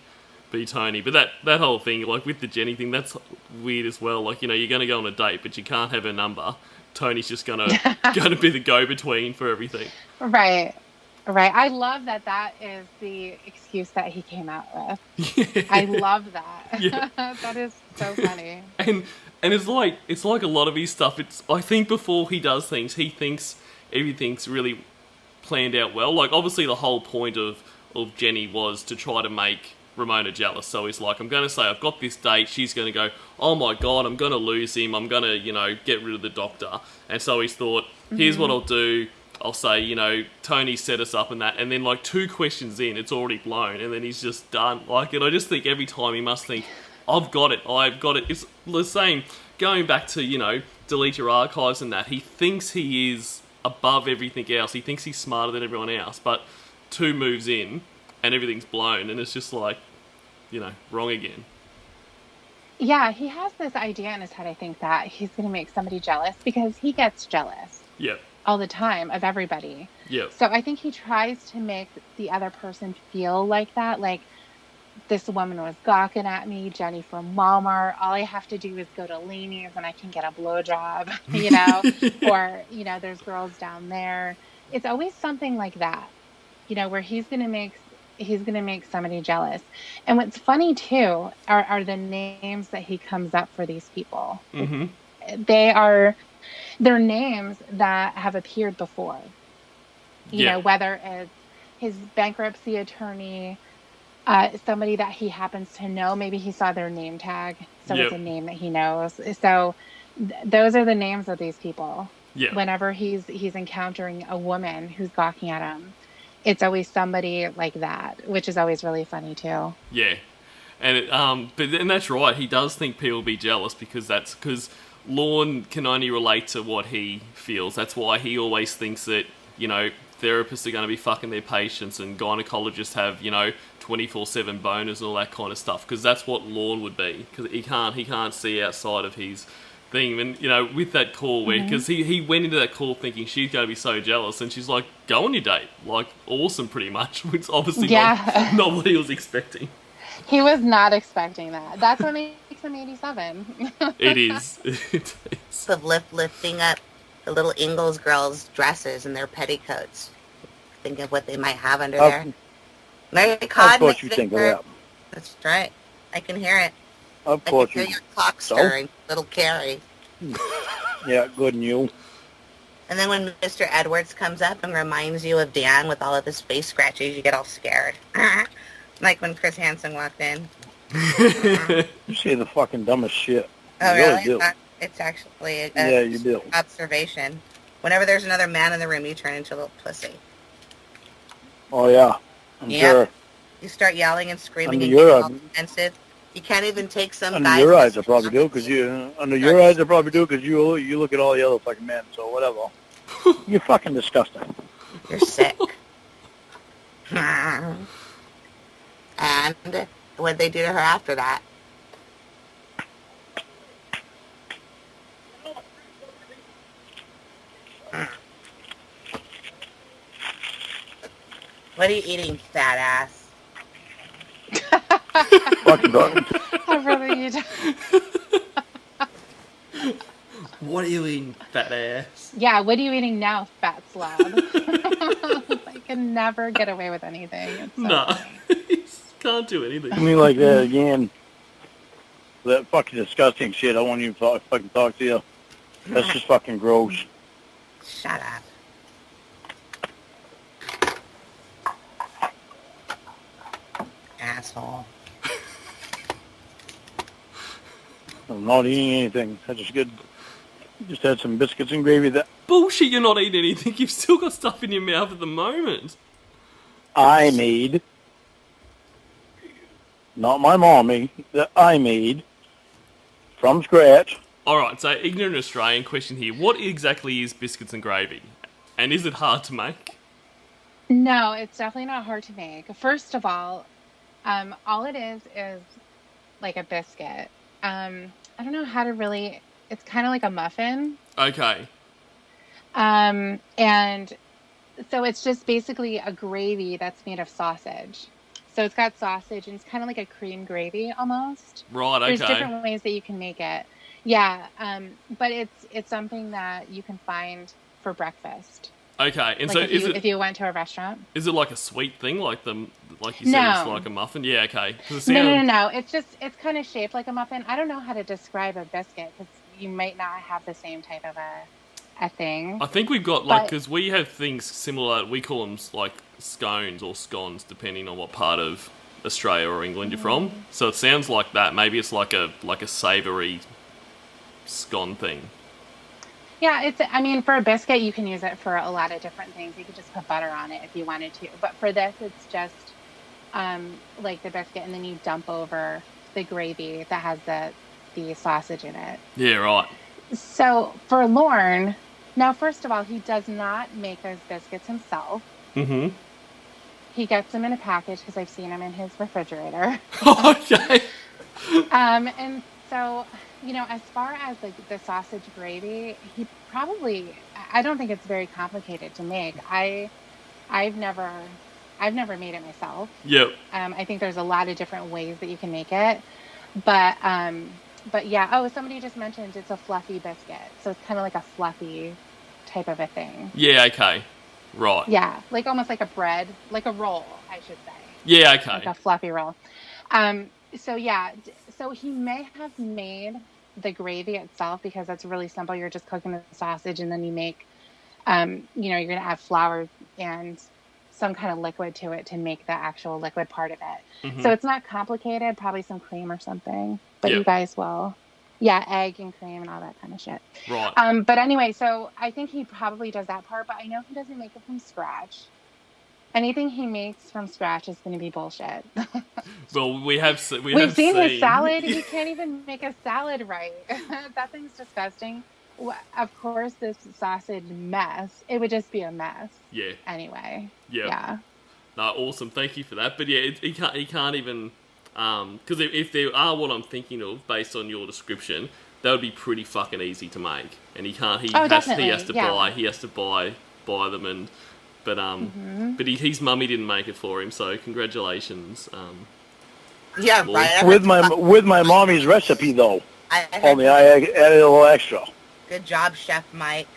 Speaker 1: Tony. But that whole thing, like with the Jenny thing, that's weird as well. Like, you're going to go on a date, but you can't have her number. Tony's just going to be the go-between for everything.
Speaker 2: Right. I love that is the excuse that he came out with.
Speaker 1: Yeah.
Speaker 2: I love that.
Speaker 1: Yeah.
Speaker 2: That is so funny.
Speaker 1: And it's like a lot of his stuff. I think before he does things, he thinks everything's really planned out well. Like, obviously the whole point of Jenny was to try to make Ramona jealous. So he's like, I'm going to say I've got this date. She's going to go, oh my God, I'm going to lose him. I'm going to, get rid of the doctor. And so he's thought, here's what I'll do. I'll say, Tony set us up and that. And then, 2 questions in, it's already blown. And then he's just done. And I just think every time he must think, I've got it. It's the same. Going back to, delete your archives and that. He thinks he is above everything else. He thinks he's smarter than everyone else. But 2 moves in and everything's blown. And it's just wrong again.
Speaker 2: Yeah, he has this idea in his head, I think, that he's going to make somebody jealous because he gets jealous.
Speaker 1: Yeah.
Speaker 2: All the time of everybody.
Speaker 1: Yeah.
Speaker 2: So I think he tries to make the other person feel like that. Like, this woman was gawking at me, Jenny from Walmart. All I have to do is go to Leanie's and I can get a blowjob, Or, there's girls down there. It's always something like that, where he's going to make somebody jealous. And what's funny too are the names that he comes up for these people.
Speaker 1: Mm-hmm.
Speaker 2: They're names that have appeared before. Whether it's his bankruptcy attorney, somebody that he happens to know. Maybe he saw their name tag, so it's a name that he knows. So those are the names of these people.
Speaker 1: Yeah.
Speaker 2: Whenever he's encountering a woman who's gawking at him, it's always somebody like that, which is always really funny too.
Speaker 1: Yeah. And that's right. He does think people will be jealous because Lorne can only relate to what he feels. That's why he always thinks that, therapists are going to be fucking their patients and gynecologists have, 24/7 boners and all that kind of stuff. Because that's what Lorne would be. Because he can't see outside of his thing. And, with that call where, because he went into that call thinking she's going to be so jealous. And she's like, go on your date. Like, awesome pretty much. Which obviously not what he was expecting.
Speaker 2: He was not expecting that. That's what makes him 87.
Speaker 1: It is. It is.
Speaker 4: Of lifting up the little Ingalls girls' dresses and their petticoats. think of what they might have under
Speaker 3: Of-
Speaker 4: there. Mary
Speaker 3: Of
Speaker 4: Cod
Speaker 3: course
Speaker 4: makes
Speaker 3: you
Speaker 4: it
Speaker 3: think of
Speaker 4: for-
Speaker 3: that.
Speaker 4: That's right. I can hear it.
Speaker 3: Of
Speaker 4: I
Speaker 3: course
Speaker 4: can
Speaker 3: you.
Speaker 4: hear your clock
Speaker 3: So?
Speaker 4: stirring, little Carrie.
Speaker 3: Yeah, good and you.
Speaker 4: And then when Mr. Edwards comes up and reminds you of Dan with all of his face scratches, you get all scared. Like when Chris Hansen walked in.
Speaker 3: You say the fucking dumbest shit.
Speaker 4: Oh,
Speaker 3: You
Speaker 4: really?
Speaker 3: do.
Speaker 4: It's actually a
Speaker 3: Yeah, you do.
Speaker 4: observation. Whenever there's another man in the room, you turn into a little pussy.
Speaker 3: Oh, yeah. I'm
Speaker 4: Yep.
Speaker 3: sure.
Speaker 4: You start yelling and screaming
Speaker 3: Under
Speaker 4: and
Speaker 3: your
Speaker 4: getting all
Speaker 3: eyes.
Speaker 4: defensive. You can't even take some
Speaker 3: Under
Speaker 4: guys...
Speaker 3: your eyes,
Speaker 4: that-
Speaker 3: I probably do, because you... Under your eyes, I probably do, because you look at all the other fucking men, so whatever. You're fucking disgusting.
Speaker 4: You're sick. And what'd they do to her after that? What are you eating, fat ass?
Speaker 3: Fucking dog.
Speaker 2: I'd rather you don't.
Speaker 1: What are you eating, fat ass?
Speaker 2: Yeah, what are you eating now, fat slob? I can never get away with anything. It's so
Speaker 1: No.
Speaker 2: funny.
Speaker 1: Can't do anything.
Speaker 3: I mean, like that again. That fucking disgusting shit. I won't even fucking talk to you. That's just fucking gross.
Speaker 4: Shut up. Asshole.
Speaker 3: I'm not eating anything. I just had some biscuits and gravy that
Speaker 1: Bullshit, you're not eating anything. You've still got stuff in your mouth at the moment.
Speaker 3: I made. Not my mommy. That I made from scratch.
Speaker 1: Alright, so ignorant Australian question here. What exactly is biscuits and gravy? And is it hard to make?
Speaker 2: No, it's definitely not hard to make. First of all it is like a biscuit. I don't know how to really... It's kind of like a muffin.
Speaker 1: Okay.
Speaker 2: And so it's just basically a gravy that's made of sausage. So it's got sausage, and it's kind of like a cream gravy almost.
Speaker 1: Right, okay.
Speaker 2: There's different ways that you can make it. Yeah, but it's something that you can find for breakfast.
Speaker 1: Okay, and
Speaker 2: Like
Speaker 1: so
Speaker 2: if you went to a restaurant.
Speaker 1: is it like a sweet thing, like you said,
Speaker 2: No.
Speaker 1: it's like a muffin? Yeah, okay. 'Cause it
Speaker 2: No. It's kind of shaped like a muffin. I don't know how to describe a biscuit because you might not have the same type of a thing.
Speaker 1: I think we've got because we have things similar. We call them like scones or scones, depending on what part of Australia or England you're from. So it sounds like that. Maybe it's like a savoury scone thing.
Speaker 2: Yeah, I mean, for a biscuit, you can use it for a lot of different things. You could just put butter on it if you wanted to. But for this, it's just like the biscuit, and then you dump over the gravy that has the sausage in it.
Speaker 1: Yeah, right.
Speaker 2: So for Lorne, now, first of all, he does not make those biscuits himself.
Speaker 1: Mm-hmm.
Speaker 2: He gets them in a package because I've seen them in his refrigerator.
Speaker 1: Okay.
Speaker 2: And so, as far as the sausage gravy, I don't think it's very complicated to make. I've never made it myself.
Speaker 1: Yep.
Speaker 2: I think there's a lot of different ways that you can make it, but yeah. Oh, somebody just mentioned it's a fluffy biscuit, so it's kind of like a fluffy type of a thing.
Speaker 1: Yeah, okay. Right.
Speaker 2: Yeah, like almost like a bread, like a roll, I should say.
Speaker 1: Yeah, okay.
Speaker 2: Like a fluffy roll. So yeah, so he may have made the gravy itself because that's really simple. You're just cooking the sausage, and then you make, you're gonna add flour and some kind of liquid to it to make the actual liquid part of it.
Speaker 1: Mhm.
Speaker 2: So it's not complicated. Probably some cream or something, but
Speaker 1: Yep.
Speaker 2: you guys will. Yeah, egg and cream and all that kind of shit.
Speaker 1: Right.
Speaker 2: But anyway, so I think he probably does that part, but I know he doesn't make it from scratch. Anything he makes from scratch is going to be bullshit.
Speaker 1: Well, we've
Speaker 2: seen his salad. He can't even make a salad right. That thing's disgusting. Of course, this sausage mess, it would just be a mess.
Speaker 1: Yeah.
Speaker 2: Anyway.
Speaker 1: Yeah.
Speaker 2: Yeah.
Speaker 1: No, awesome. Thank you for that. But yeah, he can't even... Because if there are what I'm thinking of, based on your description, that would be pretty fucking easy to make. And he has to buy them, but his mummy didn't make it for him, so congratulations.
Speaker 4: Yeah,
Speaker 1: Lord.
Speaker 4: right.
Speaker 3: With my mommy's recipe though. Only
Speaker 4: I
Speaker 3: I added a little extra.
Speaker 4: Good job, Chef Mike.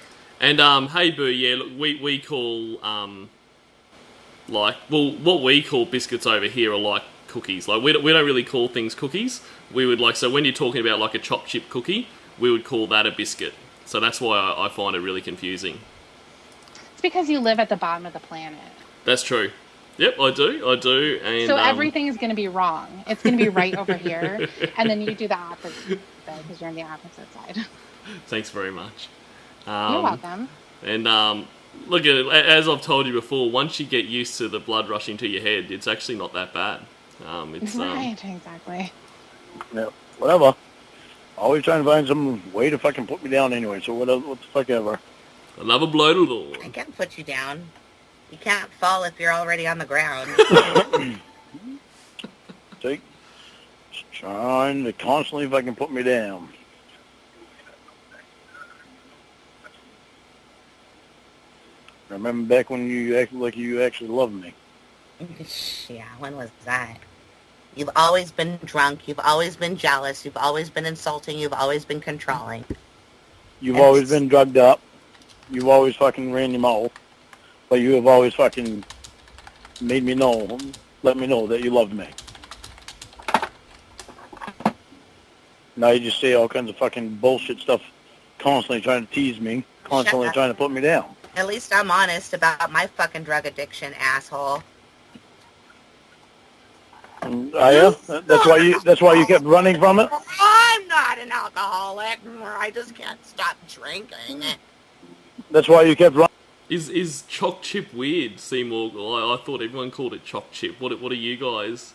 Speaker 1: And hey Boo, yeah, look, we call like, well, what we call biscuits over here are like cookies. Like, we don't really call things cookies. We would like, so when you're talking about like a chopped chip cookie, we would call that a biscuit. So that's why I find it really confusing.
Speaker 2: It's because you live at the bottom of the planet.
Speaker 1: That's true. Yep, I do. And
Speaker 2: so everything is going to be wrong. It's going to be right over here. And then you do the opposite because you're on the opposite side.
Speaker 1: Thanks very much.
Speaker 2: You're welcome.
Speaker 1: And look, as I've told you before, once you get used to the blood rushing to your head, it's actually not that bad. It's
Speaker 2: right, exactly.
Speaker 3: Yeah, whatever. Always trying to find some way to fucking put me down anyway, so what the fuck ever.
Speaker 1: Another blow to Lord.
Speaker 4: I can't put you down. You can't fall if you're already on the ground.
Speaker 3: See? Just trying to constantly fucking put me down. Remember back when you acted like you actually loved me.
Speaker 4: Yeah, when was that? You've always been drunk. You've always been jealous. You've always been insulting. You've always been controlling.
Speaker 3: You've always been drugged up. You've always fucking ran your mouth. But you have always fucking made me know, let me know that you loved me. Now you just say all kinds of fucking bullshit stuff, constantly trying to tease me, constantly trying to put me down.
Speaker 4: At least I'm honest about my fucking drug addiction, asshole.
Speaker 3: Yeah? That's why you kept running from it?
Speaker 4: I'm not an alcoholic. I just can't stop drinking.
Speaker 3: That's why you kept running?
Speaker 1: Is choc chip weird, Seymour? I thought everyone called it choc chip. What do you guys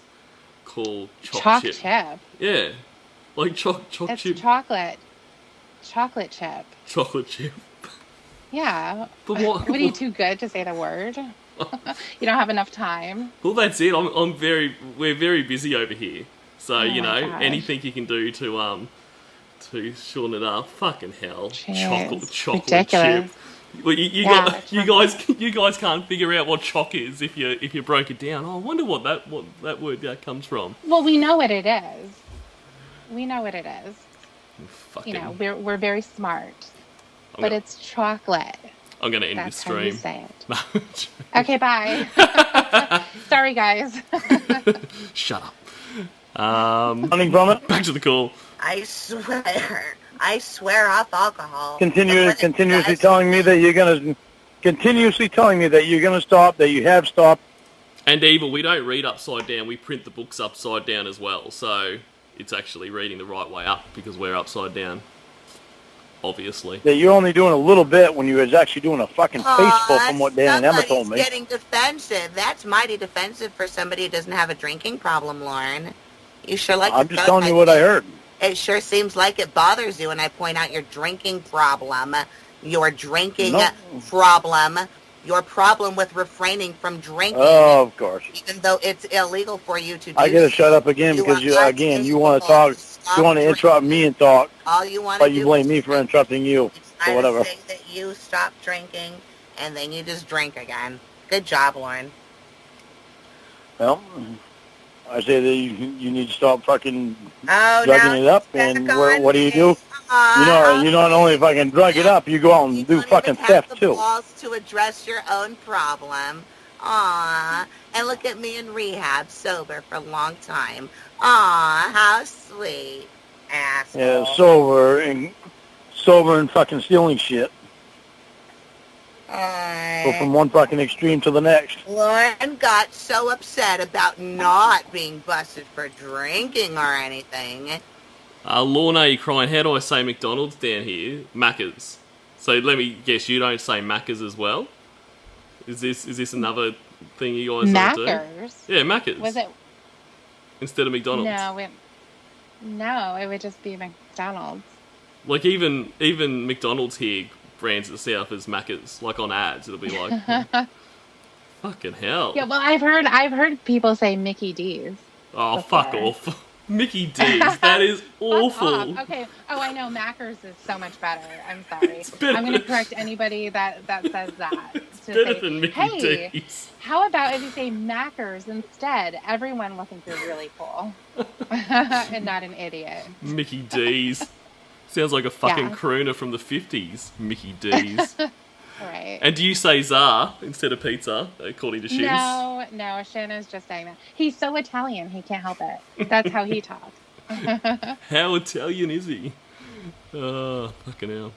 Speaker 1: call choc chip?
Speaker 2: Chip?
Speaker 1: Yeah. Like choc
Speaker 2: it's
Speaker 1: chip.
Speaker 2: Chocolate chip.
Speaker 1: Chocolate chip.
Speaker 2: Yeah.
Speaker 1: But what
Speaker 2: are you, too good to say the word? You don't have enough time?
Speaker 1: Well, that's it. We're very busy over here. So, you know,
Speaker 2: gosh.
Speaker 1: anything you can do to shorten it up. Fucking hell.
Speaker 2: Jeez,
Speaker 1: Chocolate
Speaker 2: ridiculous.
Speaker 1: chip. Well, you guys can't figure out what choc is if you broke it down. Oh, I wonder what that word comes from.
Speaker 2: Well, we know what it is.
Speaker 1: Fucking,
Speaker 2: You know, we're very smart. But it's chocolate.
Speaker 1: I'm going to end this stream.
Speaker 2: That's how you say it. Okay, bye. Sorry, guys.
Speaker 1: Shut up.
Speaker 3: Running from it?
Speaker 1: Back to the call.
Speaker 4: I swear off alcohol.
Speaker 3: Continuously telling me that you're gonna stop, that you have stopped.
Speaker 1: And Evil, we don't read upside down, we print the books upside down as well, so it's actually reading the right way up because we're upside down. Obviously.
Speaker 3: That you're only doing a little bit when you was actually doing a fucking faceful from what Dan and Emma told me.
Speaker 4: Getting defensive. That's mighty defensive for somebody who doesn't have a drinking problem, Lauren. You sure like
Speaker 3: I'm just telling you what I heard.
Speaker 4: It sure seems like it bothers you when I point out your drinking problem, your drinking problem, your problem with refraining from drinking.
Speaker 3: Oh, of course.
Speaker 4: Even though it's illegal for you to do.
Speaker 3: I gotta shut up again because you want to talk. You want to interrupt me and talk.
Speaker 4: All you want to
Speaker 3: but you blame me for interrupting you.
Speaker 4: I
Speaker 3: or whatever.
Speaker 4: say that you stop drinking and then you just drink again. Good job, Lauren.
Speaker 3: Well, I say that you need to stop fucking
Speaker 4: drugging
Speaker 3: it up, and what do? You not only fucking drug it up, you go out and do fucking theft too.
Speaker 4: Balls to address your own problem. Aww. And look at me in rehab, sober for a long time. Aww, how sweet. Asshole.
Speaker 3: Yeah, sober and fucking stealing shit. Go from one fucking extreme to the next.
Speaker 4: Lauren got so upset about not being busted for drinking or anything.
Speaker 1: Lorna, you crying, how do I say McDonald's down here? Macca's. So let me guess, you don't say Macca's as well? Is this another thing you guys don't do?
Speaker 2: Macca's?
Speaker 1: Yeah, Macca's.
Speaker 2: Was it?
Speaker 1: Instead of McDonald's?
Speaker 2: No, it would just be McDonald's.
Speaker 1: Like even McDonald's here brands itself as Macca's. Like on ads, it'll be like, fucking hell.
Speaker 2: Yeah, well, I've heard people say Mickey D's.
Speaker 1: Oh,
Speaker 2: before.
Speaker 1: Fuck off. Mickey D's. That is awful.
Speaker 2: Okay. Oh, I know. Macca's is so much better. I'm sorry. I'm going to correct anybody that says that.
Speaker 1: It's better than Mickey D's.
Speaker 2: How about if you say Macca's instead? Everyone will think you're really cool and not an idiot.
Speaker 1: Mickey D's. Sounds like a fucking crooner from the 50s. Mickey D's.
Speaker 2: Right.
Speaker 1: And do you say za instead of pizza, according to Shims?
Speaker 2: No, Shin is just saying that. He's so Italian, he can't help it. That's how he talks.
Speaker 1: How Italian is he? Oh, fucking hell.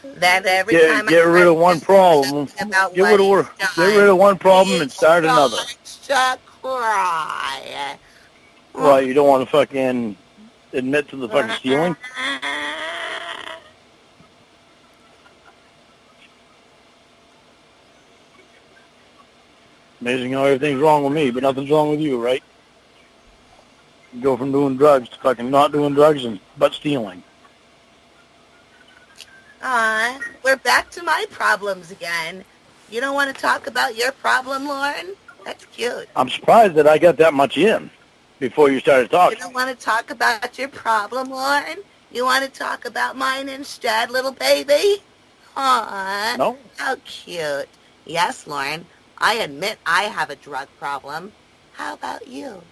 Speaker 4: That every time
Speaker 3: Get rid of one problem.
Speaker 4: About
Speaker 3: Get rid of one problem and start another.
Speaker 4: To cry.
Speaker 3: Well, you don't want to fucking admit to the fucking stealing? Amazing how everything's wrong with me, but nothing's wrong with you, right? You go from doing drugs to fucking not doing drugs but stealing.
Speaker 4: We're back to my problems again. You don't want to talk about your problem, Lauren? That's cute.
Speaker 3: I'm surprised that I got that much in before you started
Speaker 4: You
Speaker 3: talking.
Speaker 4: don't want to talk about your problem, Lauren? You want to talk about mine instead, little baby? Aw,
Speaker 3: No?
Speaker 4: how cute. Yes, Lauren, I admit I have a drug problem. How about you?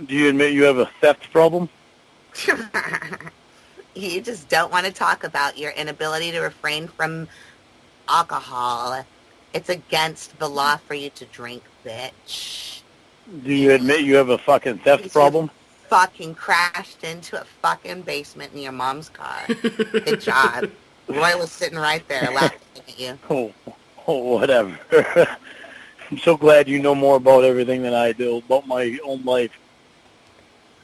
Speaker 3: Do you admit you have a theft problem?
Speaker 4: You just don't want to talk about your inability to refrain from alcohol. It's against the law for you to drink, bitch.
Speaker 3: Do you admit you have a fucking theft problem?
Speaker 4: Fucking crashed into a fucking basement in your mom's car. Good job. Roy was sitting right there laughing at you.
Speaker 3: Oh, whatever. I'm so glad you know more about everything than I do, about my own life.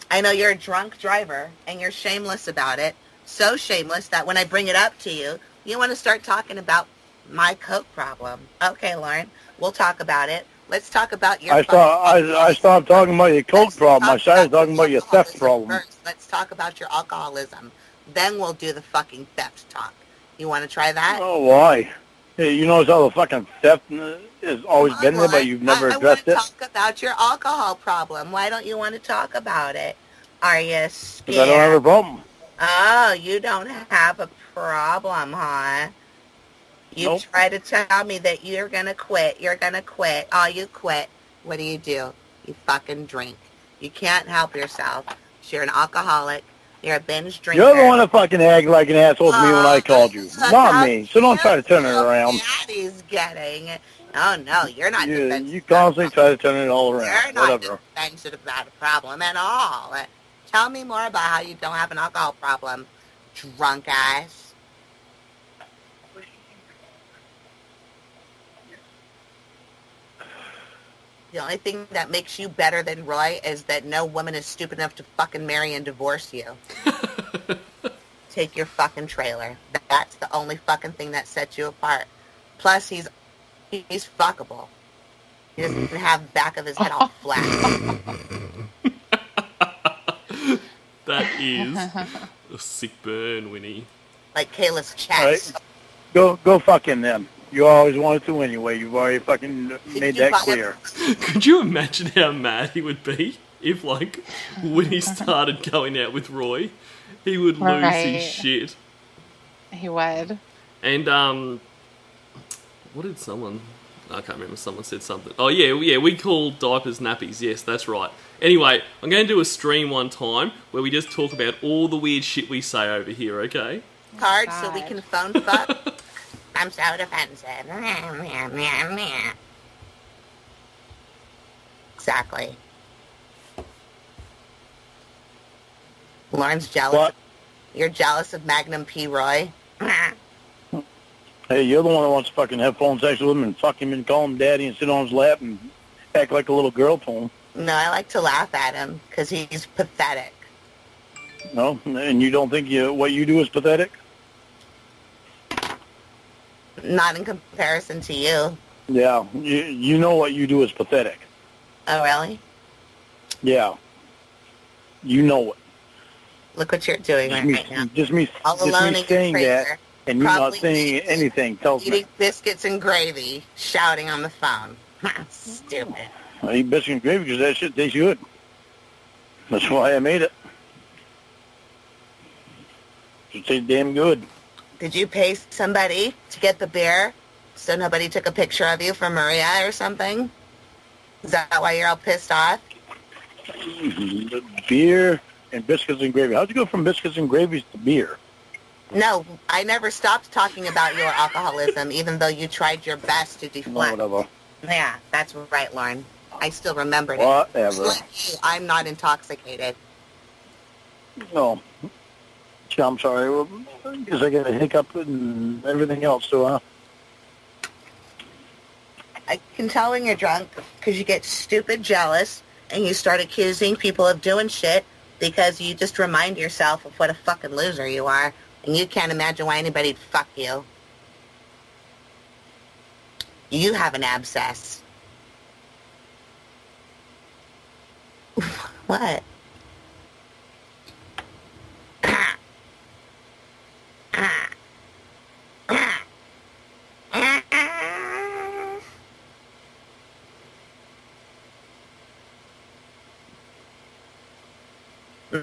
Speaker 4: I know you're a drunk driver, and you're shameless about it. So shameless that when I bring it up to you, you want to start talking about my coke problem. Okay, Lauren, we'll talk about it. Let's talk about your...
Speaker 3: I stopped talking about your coke problem. I started talking about your theft problem.
Speaker 4: First. Let's talk about your alcoholism. Then we'll do the fucking theft talk. You want to try that?
Speaker 3: Oh, why? Hey, you notice how the fucking theft has always been there, but you've never addressed it?
Speaker 4: I want to talk about your alcohol problem. Why don't you want to talk about it? Are you scared?
Speaker 3: Because I don't have a problem.
Speaker 4: Oh, you don't have a problem, huh? You
Speaker 3: Nope.
Speaker 4: try to tell me that you're going to quit. You're going to quit. Oh, you quit. What do? You fucking drink. You can't help yourself. You're an alcoholic. You're a binge drinker.
Speaker 3: You're the one that fucking acted like an asshole to me when I called you. Not me. So don't try to turn it around.
Speaker 4: Daddy's getting. Oh, no, you're not defensive.
Speaker 3: You constantly try to turn it all
Speaker 4: You're
Speaker 3: around.
Speaker 4: not
Speaker 3: Whatever.
Speaker 4: defensive about a problem at all. Tell me more about how you don't have an alcohol problem, drunk ass. The only thing that makes you better than Roy is that no woman is stupid enough to fucking marry and divorce you. Take your fucking trailer. That's the only fucking thing that sets you apart. Plus, he's fuckable. He doesn't have the back of his head all flat.
Speaker 1: That is a sick burn, Winnie.
Speaker 4: Like Kayla's chest.
Speaker 3: Right. Go fuck him then. You always wanted to anyway. You've already fucking made that clear.
Speaker 1: Could you imagine how mad he would be if, like, when he started going out with Roy, he would lose his shit.
Speaker 2: He would.
Speaker 1: And, what did someone... I can't remember. Someone said something. Oh, yeah, we call diapers nappies. Yes, that's right. Anyway, I'm going to do a stream one time where we just talk about all the weird shit we say over here, okay?
Speaker 4: Cards so we can phone fuck. I'm so defensive. Exactly. Lauren's jealous.
Speaker 3: What?
Speaker 4: You're jealous of Magnum P. Roy?
Speaker 3: Hey, you're the one that wants to fucking have phone sex with him and fuck him and call him daddy and sit on his lap and act like a little girl to him.
Speaker 4: No, I like to laugh at him because he's pathetic.
Speaker 3: No? And you don't think what you do is pathetic?
Speaker 4: Not in comparison to you.
Speaker 3: Yeah. You know what you do is pathetic.
Speaker 4: Oh, really?
Speaker 3: Yeah. You know it.
Speaker 4: Look what you're doing right now.
Speaker 3: Just me
Speaker 4: All alone in your
Speaker 3: saying that
Speaker 4: trailer,
Speaker 3: and you not
Speaker 4: probably
Speaker 3: saying anything tells me.
Speaker 4: eating biscuits and gravy, shouting on the phone. Stupid.
Speaker 3: I eat biscuits and gravy because that shit tastes good. That's why I made it. It tastes damn good.
Speaker 4: Did you pay somebody to get the beer so nobody took a picture of you for Maria or something? Is that why you're all pissed off?
Speaker 3: Beer and biscuits and gravy. How'd you go from biscuits and gravies to beer?
Speaker 4: No, I never stopped talking about your alcoholism, even though you tried your best to deflect.
Speaker 3: Whatever.
Speaker 4: Yeah, that's right, Lauren. I still remembered it.
Speaker 3: Whatever.
Speaker 4: Just like you, I'm not intoxicated.
Speaker 3: No. Gee, I'm sorry. Well, I guess I got a hiccup and everything else, too, huh?
Speaker 4: I can tell when you're drunk because you get stupid jealous and you start accusing people of doing shit because you just remind yourself of what a fucking loser you are and you can't imagine why anybody'd fuck you. You have an abscess. What?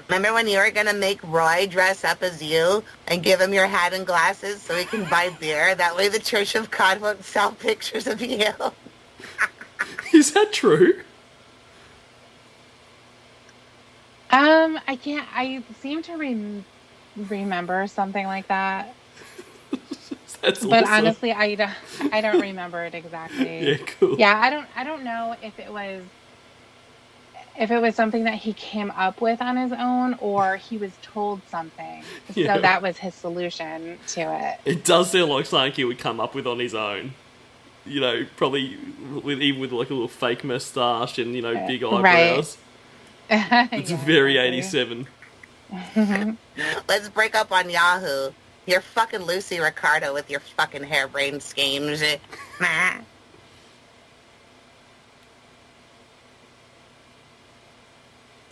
Speaker 4: Remember when you were going to make Roy dress up as you and give him your hat and glasses so he can buy beer? That way the Church of God won't sell pictures of you.
Speaker 1: Is that true?
Speaker 2: I seem to remember something like that.
Speaker 1: That's
Speaker 2: But
Speaker 1: awesome.
Speaker 2: honestly, I don't remember it exactly.
Speaker 1: Yeah, cool.
Speaker 2: Yeah, I don't know if it was something that he came up with on his own or he was told something.
Speaker 1: Yeah.
Speaker 2: So that was his solution to it.
Speaker 1: It does sound like something he would come up with on his own. You know, probably even with like a little fake moustache and, you know, big eyebrows.
Speaker 2: Right.
Speaker 1: It's
Speaker 2: Yeah,
Speaker 1: very
Speaker 2: exactly.
Speaker 1: 87.
Speaker 4: Let's break up on Yahoo. You're fucking Lucy Ricardo with your fucking harebrained schemes.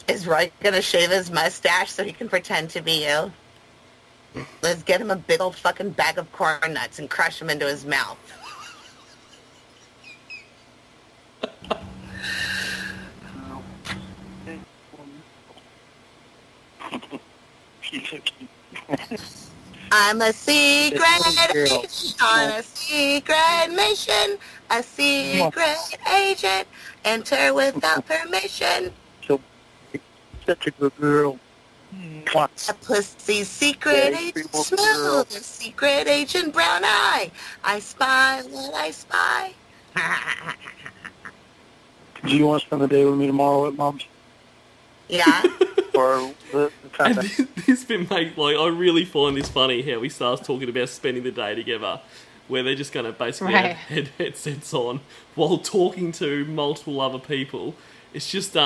Speaker 4: Is Roy gonna shave his mustache so he can pretend to be you? Let's get him a big old fucking bag of corn nuts and crush them into his mouth. I'm a secret agent on a secret mission. A secret agent. Enter without permission.
Speaker 3: So, such a good girl.
Speaker 4: A pussy secret agent smooth. A secret agent brown eye. I spy what I spy.
Speaker 3: Do you want to spend the day with me tomorrow at Mom's?
Speaker 4: Yeah.
Speaker 3: Or the time
Speaker 1: And this been made, like, I really find this funny how he starts talking about spending the day together, where they're just going to basically
Speaker 2: Right.
Speaker 1: have headsets on while talking to multiple other people. It's just,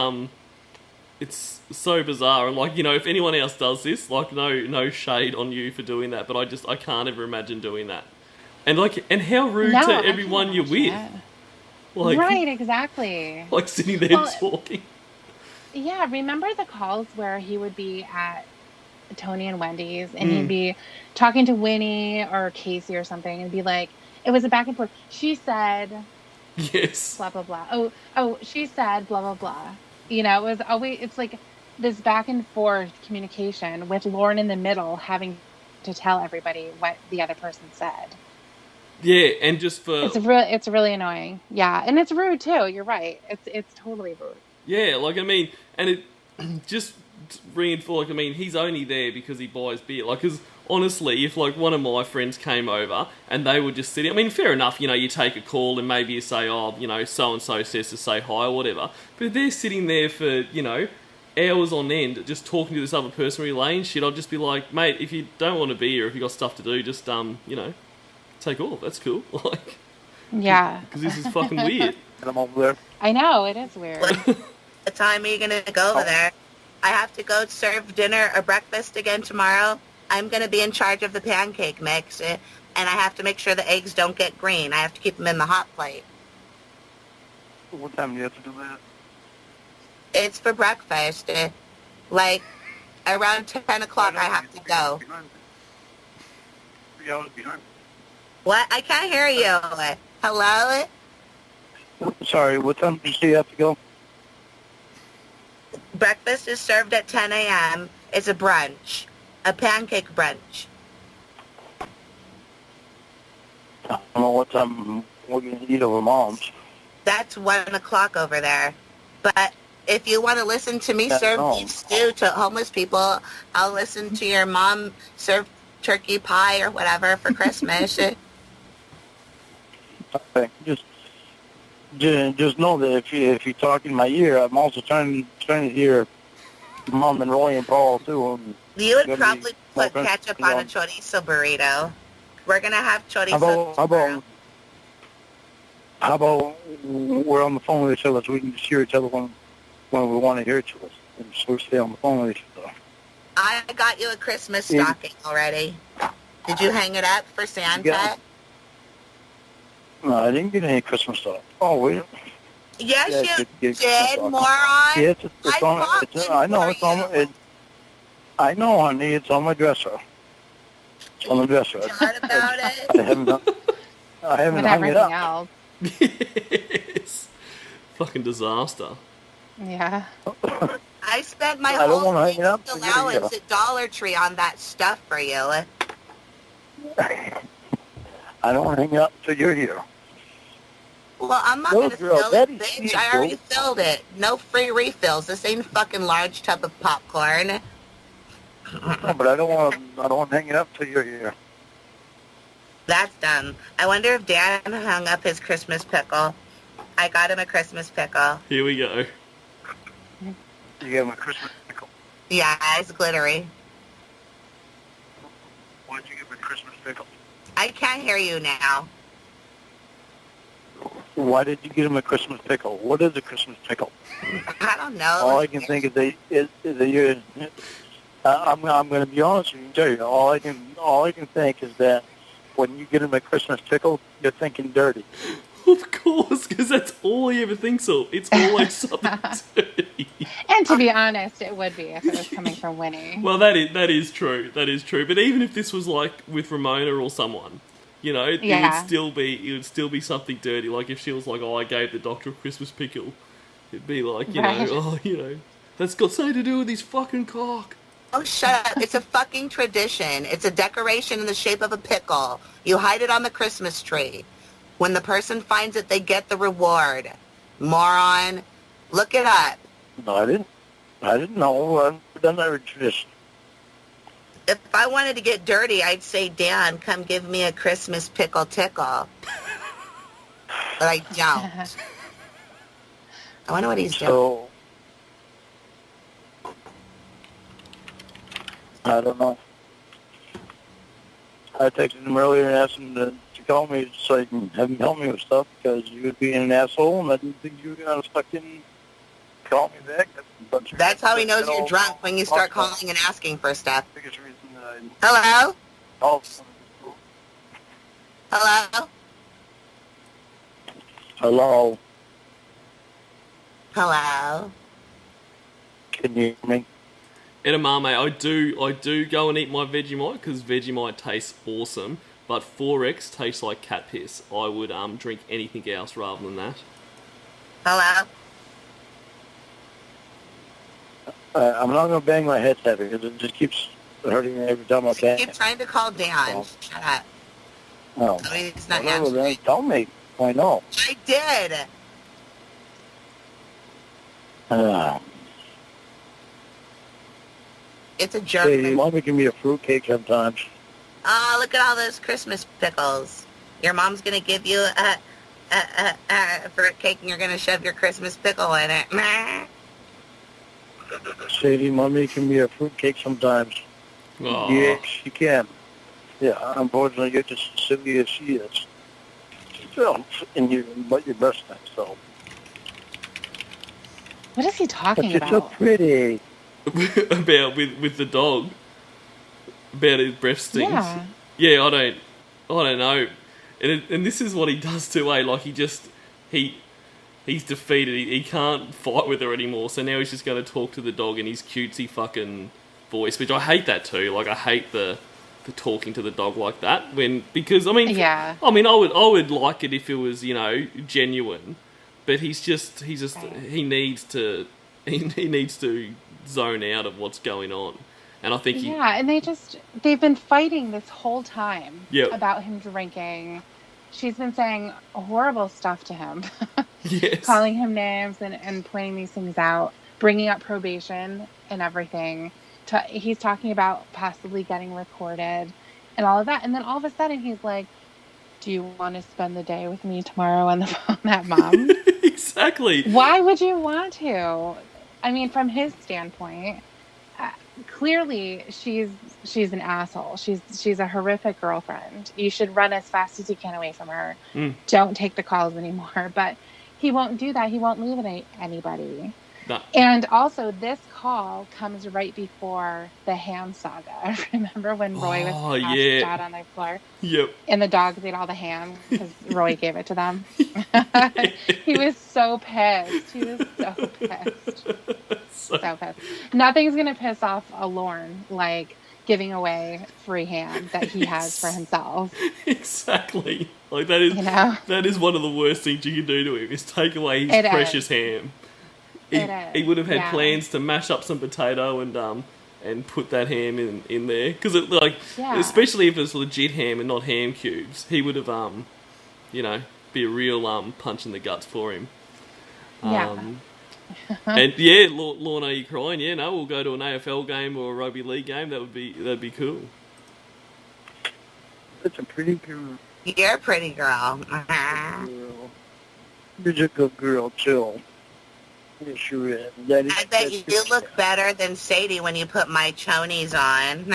Speaker 1: it's so bizarre. And, like, you know, if anyone else does this, like, no shade on you for doing that, but I can't ever imagine doing that. And, like, and how rude
Speaker 2: No,
Speaker 1: to
Speaker 2: I
Speaker 1: everyone
Speaker 2: can't
Speaker 1: you're with.
Speaker 2: imagine it.
Speaker 1: Like,
Speaker 2: Right, exactly.
Speaker 1: like sitting there
Speaker 2: Well,
Speaker 1: talking.
Speaker 2: Yeah, remember the calls where he would be at Tony and Wendy's and he'd be talking to Winnie or Casey or something and be like, it was a back and forth. She said,
Speaker 1: Yes.
Speaker 2: blah, blah, blah. Oh, she said, blah, blah, blah. You know, it was always, it's like this back and forth communication with Lauren in the middle having to tell everybody what the other person said.
Speaker 1: Yeah, and just for...
Speaker 2: It's really annoying. Yeah, and it's rude too. You're right. It's totally rude.
Speaker 1: Yeah, like, I mean, and it just reinforced, like, I mean, he's only there because he buys beer. Like, because, honestly, if, like, one of my friends came over and they were just sitting, I mean, fair enough, you know, you take a call and maybe you say, oh, you know, so-and-so says to say hi or whatever. But if they're sitting there for, you know, hours on end just talking to this other person relaying shit, I'd just be like, mate, if you don't want to be here, if you got stuff to do, just, you know, take off. That's cool. Like,
Speaker 2: Yeah.
Speaker 1: because this is fucking weird.
Speaker 3: And I'm over there.
Speaker 2: I know, it is weird.
Speaker 4: What time are you going to go over there? I have to go serve dinner or breakfast again tomorrow. I'm going to be in charge of the pancake mix, and I have to make sure the eggs don't get green. I have to keep them in the hot plate.
Speaker 3: What time do you have to do that?
Speaker 4: It's for breakfast. Like, around 10 o'clock I have to go.
Speaker 3: 3 hours behind.
Speaker 4: What? I can't hear you. Hello?
Speaker 3: Sorry, what time did you say you have to go?
Speaker 4: Breakfast is served at 10 a.m. It's a brunch. A pancake brunch.
Speaker 3: I don't know what time we're going to eat over Mom's.
Speaker 4: That's 1 o'clock over there. But if you want to listen to me
Speaker 3: Yeah,
Speaker 4: serve
Speaker 3: no.
Speaker 4: beef stew to homeless people, I'll listen to your mom serve turkey pie or whatever for Christmas.
Speaker 3: Okay. Just know that if you talk in my ear, I'm also trying to hear Mom and Roy and Paul too. And
Speaker 4: You would
Speaker 3: gonna
Speaker 4: probably
Speaker 3: be
Speaker 4: put
Speaker 3: smoking,
Speaker 4: ketchup on a chorizo burrito. We're going to have chorizo
Speaker 3: How about we're on the phone with each other so we can just hear each other when we want to hear each other, and so we stay on the phone with each other.
Speaker 4: I got you a Christmas stocking already. Did you hang it up for Santa?
Speaker 3: No, I didn't get any Christmas stuff. Oh, wait.
Speaker 4: Yes, you did, moron.
Speaker 3: Yeah, I know, honey. It's on my dresser. It's on the dresser.
Speaker 4: What about it?
Speaker 3: I haven't
Speaker 2: With
Speaker 3: hung it
Speaker 2: everything
Speaker 3: up.
Speaker 2: else.
Speaker 1: Yes. Fucking disaster.
Speaker 2: Yeah.
Speaker 4: I spent my
Speaker 3: I don't
Speaker 4: whole
Speaker 3: wanna hang it up, so
Speaker 4: allowance at Dollar Tree on that stuff for you.
Speaker 3: I don't want to hang it up until you're here.
Speaker 4: Well, I'm not going to fill it, bitch. I already filled it. No free refills. This ain't a fucking large tub of popcorn.
Speaker 3: No, but I don't want to hang it up until you're here.
Speaker 4: That's dumb. I wonder if Dan hung up his Christmas pickle. I got him a Christmas pickle.
Speaker 1: Here we go.
Speaker 3: You gave him a Christmas pickle.
Speaker 4: Yeah, it's glittery.
Speaker 3: Why did you give him a Christmas pickle?
Speaker 4: I can't hear you now.
Speaker 3: Why did you get him a Christmas pickle? What is a Christmas pickle?
Speaker 4: I don't know.
Speaker 3: All I can think is that you're. I'm going to be honest with you and tell you. All I can think is that when you get him a Christmas pickle, you're thinking dirty.
Speaker 1: Of course, because that's all he ever thinks of. It's always something dirty.
Speaker 2: And to be honest, it would be if it was coming from Winnie.
Speaker 1: Well, that is true. That is true. But even if this was like with Ramona or someone, you know, it would still be something dirty. Like if she was like, "Oh, I gave the doctor a Christmas pickle," it'd be like, that's got something to do with his fucking cock.
Speaker 4: Oh, shut up. It's a fucking tradition. It's a decoration in the shape of a pickle. You hide it on the Christmas tree. When the person finds it, they get the reward. Moron. Look it up.
Speaker 3: No, I didn't know. I've done that tradition.
Speaker 4: If I wanted to get dirty, I'd say, Dan, come give me a Christmas pickle tickle. But I don't. I wonder what he's doing.
Speaker 3: So, I don't know. I texted him earlier and asked him to call me so he can have him help me with stuff because you would be an asshole and I didn't think you were going to fucking call me back.
Speaker 4: That's how he knows you're drunk, when you start calling and asking for stuff.
Speaker 3: Biggest reason that
Speaker 4: Hello?
Speaker 3: Hello? Hello?
Speaker 4: Hello?
Speaker 3: Can you hear me?
Speaker 1: Edamame, I do go and eat my Vegemite because Vegemite tastes awesome, but 4X tastes like cat piss. I would drink anything else rather than that.
Speaker 4: Hello?
Speaker 3: I'm not going to bang my head heavy because it just keeps hurting me every time I can.
Speaker 4: Keep trying to call Dan. Shut up.
Speaker 3: No.
Speaker 4: I mean, it's not
Speaker 3: Whatever,
Speaker 4: answering.
Speaker 3: then tell me. I know.
Speaker 4: I did. It's a jerk.
Speaker 3: Hey, Mommy give me a fruitcake sometimes.
Speaker 4: Oh, look at all those Christmas pickles. Your mom's going to give you a fruitcake and you're going to shove your Christmas pickle in it.
Speaker 3: Sadie, Mommy give me a fruitcake sometimes.
Speaker 1: Aww.
Speaker 3: Yes, she can. Yeah, unfortunately, you're just as silly as she is. Still, but your best thing, so.
Speaker 2: What is he talking
Speaker 3: But you're
Speaker 2: about?
Speaker 3: so pretty.
Speaker 1: About with the dog. About his breath stinks.
Speaker 2: Yeah.
Speaker 1: I don't know. And this is what he does too, eh? Like he's defeated. He can't fight with her anymore. So now he's just going to talk to the dog in his cutesy fucking voice, which I hate that too. Like I hate the talking to the dog like that because I mean I would like it if it was, genuine, but he needs to zone out of what's going on. And I think
Speaker 2: and they've been fighting this whole time
Speaker 1: Yep.
Speaker 2: about him drinking. She's been saying horrible stuff to him.
Speaker 1: Yes.
Speaker 2: Calling him names and pointing these things out, bringing up probation and everything. He's talking about possibly getting recorded. and all of that. And then all of a sudden he's like, do you want to spend the day with me tomorrow on the phone at Mom?
Speaker 1: Exactly.
Speaker 2: Why would you want to? I mean, from his standpoint, uh, clearly she's an asshole. She's a horrific girlfriend. You should run as fast as you can away from her. Don't take the calls anymore. But he won't do that. He won't leave it anybody.
Speaker 1: No.
Speaker 2: And also, this call comes right before the ham saga. Remember when Roy was passed out on their floor?
Speaker 1: Yep.
Speaker 2: And the dogs ate all the ham because Roy gave it to them. He was so pissed. He was so pissed. So pissed. Nothing's going to piss off a Lorne like giving away free ham that he has for himself.
Speaker 1: Exactly. Like that is one of the worst things you can do to him is take away his precious ham. He would have had plans to mash up some potato and put that ham in there because especially if it's legit ham and not ham cubes, he would have be a real punch in the guts for him. And Lorne, are you crying? Yeah, no, we'll go to an AFL game or a rugby league game. That'd be cool.
Speaker 3: That's a pretty girl.
Speaker 4: You're a pretty girl.
Speaker 3: You're a good girl too. Yes, you is.
Speaker 4: I bet you look better than Sadie when you put my chonies on.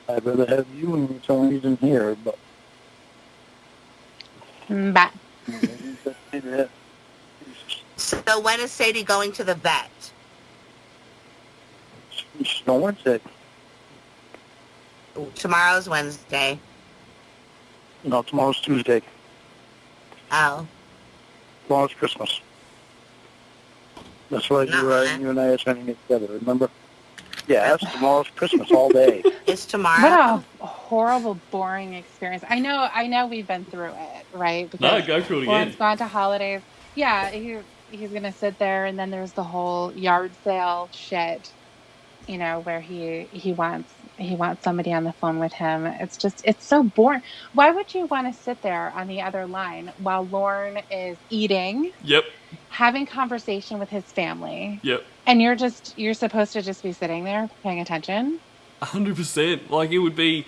Speaker 3: I'd rather have you and your chonies in here, but...
Speaker 2: Bye.
Speaker 4: So when is Sadie going to the vet?
Speaker 3: No one said.
Speaker 4: Tomorrow's Wednesday.
Speaker 3: No, tomorrow's Tuesday.
Speaker 4: Oh.
Speaker 3: Tomorrow's Christmas. That's why you and I are spending it together, remember? Yeah, tomorrow's Christmas all day.
Speaker 4: It's tomorrow.
Speaker 2: What a horrible, boring experience. I know we've been through it, right?
Speaker 1: Because go through it again.
Speaker 2: It's gone to holidays. Yeah, he's going to sit there, and then there's the whole yard sale shit, where he wants somebody on the phone with him. It's so boring. Why would you want to sit there on the other line while Lorne is eating?
Speaker 1: Yep.
Speaker 2: Having conversation with his family.
Speaker 1: Yep.
Speaker 2: And you're supposed to just be sitting there paying attention?
Speaker 1: 100%. Like, it would be...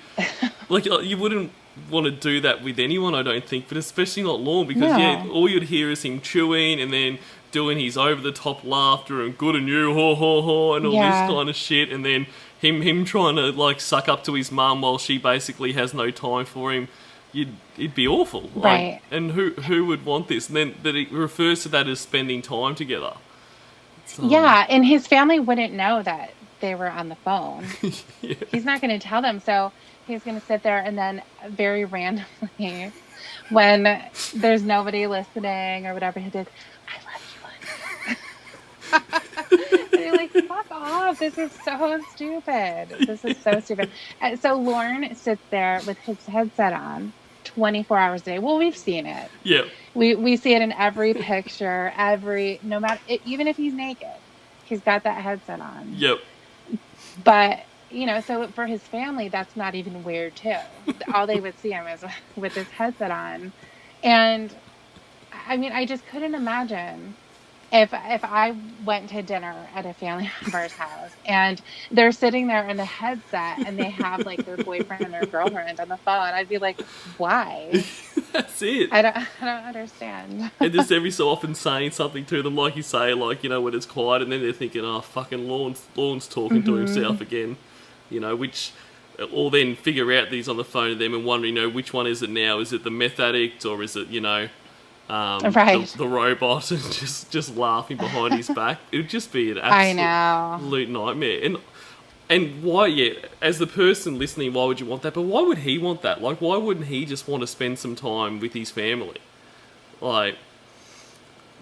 Speaker 1: like, you wouldn't want to do that with anyone, I don't think, but especially not Lorne, because, all you'd hear is him chewing and then doing his over-the-top laughter and good on you, ho, ho, ho, and all this kind of shit, and then him trying to, like, suck up to his mum while she basically has no time for him. It'd be awful. Like,
Speaker 2: right.
Speaker 1: And who would want this? And then that it refers to that as spending time together.
Speaker 2: Yeah, and his family wouldn't know that they were on the phone.
Speaker 1: Yeah.
Speaker 2: He's not going to tell them, so he's going to sit there and then very randomly, when there's nobody listening or whatever, he did, I love you. And you're like, fuck off, this is so stupid. This is so stupid. And so Lorne sits there with his headset on 24 hours a day. Well, we've seen it.
Speaker 1: Yeah.
Speaker 2: We see it in every picture, no matter, even if he's naked, he's got that headset on.
Speaker 1: Yep.
Speaker 2: But, so for his family, that's not even weird, too. All they would see him is with his headset on. And, I mean, I just couldn't imagine if I went to dinner at a family member's house and they're sitting there in the headset and they have, like, their boyfriend or girlfriend on the phone, I'd be like, why?
Speaker 1: That's it.
Speaker 2: I don't understand.
Speaker 1: And just every so often saying something to them, like you say, like, when it's quiet, and then they're thinking, oh, fucking Lorne's talking to himself again, which, or then figure out that he's on the phone to them and wondering, which one is it now? Is it the meth addict, or is it,
Speaker 2: right.
Speaker 1: the robot, and just laughing behind his back? It would just be an absolute nightmare. And why, as the person listening, why would you want that? But why would he want that? Like, why wouldn't he just want to spend some time with his family? Like,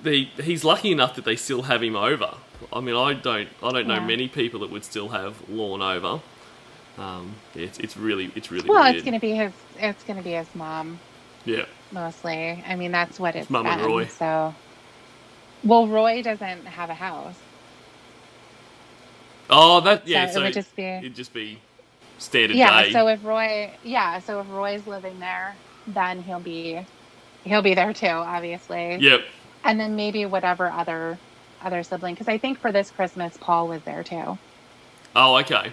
Speaker 1: he's lucky enough that they still have him over. I mean, I don't know many people that would still have Lorne over. It's really
Speaker 2: well,
Speaker 1: weird.
Speaker 2: it's gonna be his mom.
Speaker 1: Yeah.
Speaker 2: Mostly. I mean, that's what it's
Speaker 1: Mum and Roy.
Speaker 2: So, well, Roy doesn't have a house.
Speaker 1: Oh, so
Speaker 2: it would just be...
Speaker 1: it'd just be standard day.
Speaker 2: Yeah, so if Roy's living there, then he'll be there too, obviously.
Speaker 1: Yep.
Speaker 2: And then maybe whatever other sibling, because I think for this Christmas, Paul was there too.
Speaker 1: Oh, okay.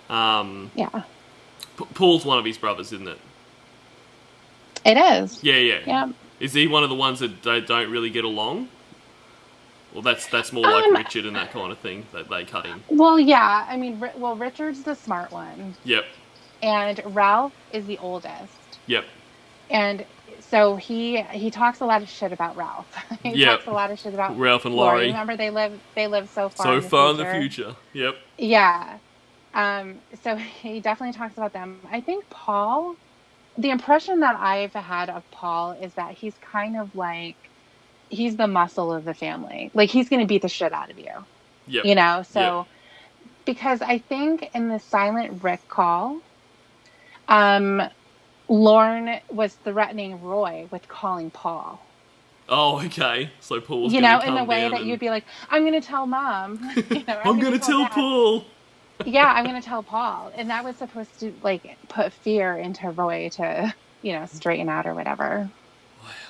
Speaker 2: Yeah,
Speaker 1: Paul's one of his brothers, isn't it?
Speaker 2: it is.
Speaker 1: Yeah.
Speaker 2: Yeah.
Speaker 1: Is he one of the ones that don't really get along? Well, that's more like Richard and that kind of thing that they cut in.
Speaker 2: Well, yeah. I mean, Richard's the smart one,
Speaker 1: Yep.
Speaker 2: and Ralph is the oldest.
Speaker 1: Yep.
Speaker 2: And so he talks a lot of shit about Ralph. He
Speaker 1: Yep.
Speaker 2: talks a lot of shit about
Speaker 1: Ralph and
Speaker 2: Lori.
Speaker 1: Laurie.
Speaker 2: Remember, they live so far.
Speaker 1: So far in the future. Yep.
Speaker 2: Yeah. So he definitely talks about them. I think Paul. The impression that I've had of Paul is that he's kind of like he's the muscle of the family. Like he's going to beat the shit out of you.
Speaker 1: Yep.
Speaker 2: You know. So
Speaker 1: Yep.
Speaker 2: because I think in the Silent Rick call, Lorne was threatening Roy with calling Paul.
Speaker 1: Oh, okay. So Paul's
Speaker 2: you
Speaker 1: gonna
Speaker 2: know, in the
Speaker 1: come
Speaker 2: way
Speaker 1: down
Speaker 2: that
Speaker 1: and...
Speaker 2: you'd be like, I'm going to tell Mom. You know,
Speaker 1: I'm gonna tell
Speaker 2: Dad.
Speaker 1: Paul.
Speaker 2: Yeah, I'm going to tell Paul. And that was supposed to, like, put fear into Roy to, you know, straighten out or whatever.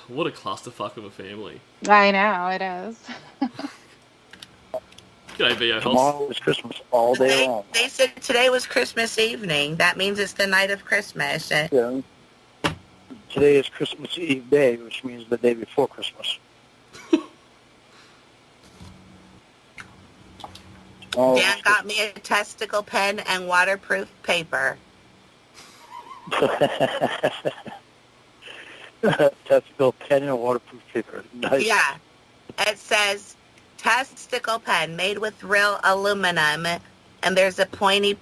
Speaker 1: What a clusterfuck of a family.
Speaker 2: I know, it is.
Speaker 1: G'day, VO House.
Speaker 3: Tomorrow is Christmas all day long.
Speaker 4: They said today was Christmas evening. That means it's the night of Christmas.
Speaker 3: Yeah. Today is Christmas Eve day, which means the day before Christmas.
Speaker 4: Dan got me a testicle pen and waterproof paper.
Speaker 3: Testicle pen and waterproof paper. Nice.
Speaker 4: Yeah. It says testicle pen made with real aluminum, and there's a pointy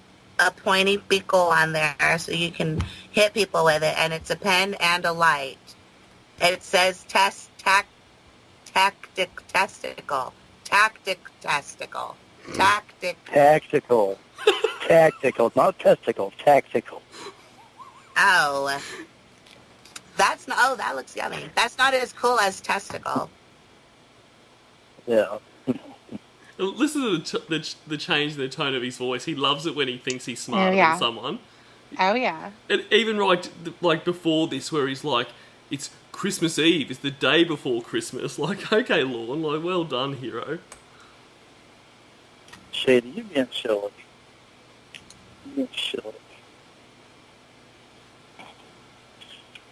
Speaker 4: beagle on there so you can hit people with it, and it's a pen and a light. It says tactic testicle.
Speaker 3: Tactical, not testicle, tactical.
Speaker 4: Oh. That looks yummy. That's not as cool as testicle.
Speaker 3: Yeah.
Speaker 1: Listen to the change in the tone of his voice. He loves it when he thinks he's smarter than someone.
Speaker 2: Oh, yeah.
Speaker 1: And even like before this, where he's like, it's Christmas Eve, it's the day before Christmas. Like, okay, Lorne, like, well done, hero.
Speaker 3: Shady, you're being silly. You're being silly.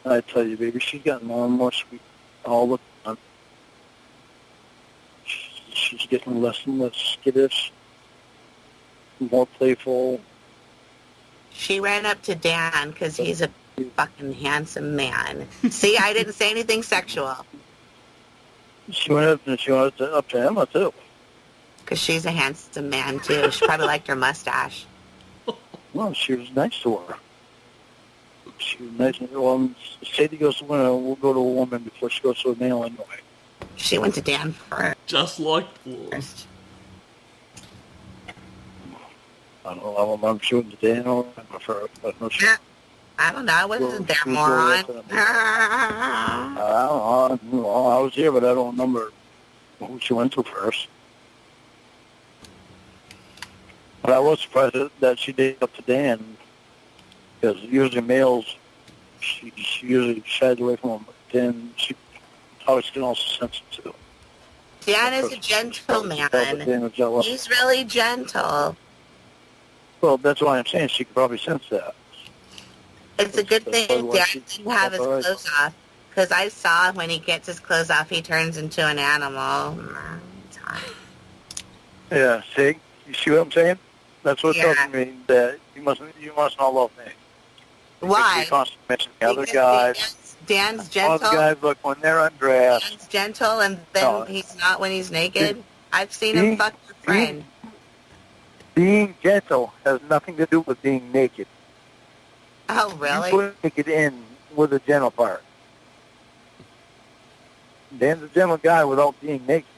Speaker 3: I tell you, baby, she's gotten more and more sweet all the time. She's getting less and less skittish, more playful.
Speaker 4: She ran up to Dan because he's a fucking handsome man. See, I didn't say anything sexual.
Speaker 3: She went up to Emma, too.
Speaker 4: Because she's a handsome man, too. She probably liked her mustache.
Speaker 3: Well, she was nice to her. She was nice. Well, Sadie goes to we'll go to a woman before she goes to a male anyway.
Speaker 4: She went to Dan first.
Speaker 1: Just like Lorne.
Speaker 3: I don't know. I'm sure the day I don't remember first, but no sure.
Speaker 4: I don't know. I wasn't there, moron.
Speaker 3: I don't know. I was here, but I don't remember who she went to first. But I was surprised that she did up to Dan, because usually males, she usually shies away from them, but then she always can also sense it too.
Speaker 4: Dan is a gentleman. He's really gentle.
Speaker 3: Well, that's why I'm saying she could probably sense that.
Speaker 4: It's a good thing Dan didn't have his clothes off, because I saw when he gets his clothes off, he turns into an animal. It's hot.
Speaker 3: Yeah, see? You see what I'm saying? That's what tells me that you must not love me.
Speaker 4: Why?
Speaker 3: You constantly mention the other guys.
Speaker 4: Dan's gentle.
Speaker 3: All the guys look when they're undressed.
Speaker 4: Dan's gentle, and then he's not when he's naked. I've seen him fuck your friend.
Speaker 3: Being gentle has nothing to do with being naked.
Speaker 4: Oh, really?
Speaker 3: You put naked in with the gentle part. Dan's a gentle guy without being naked.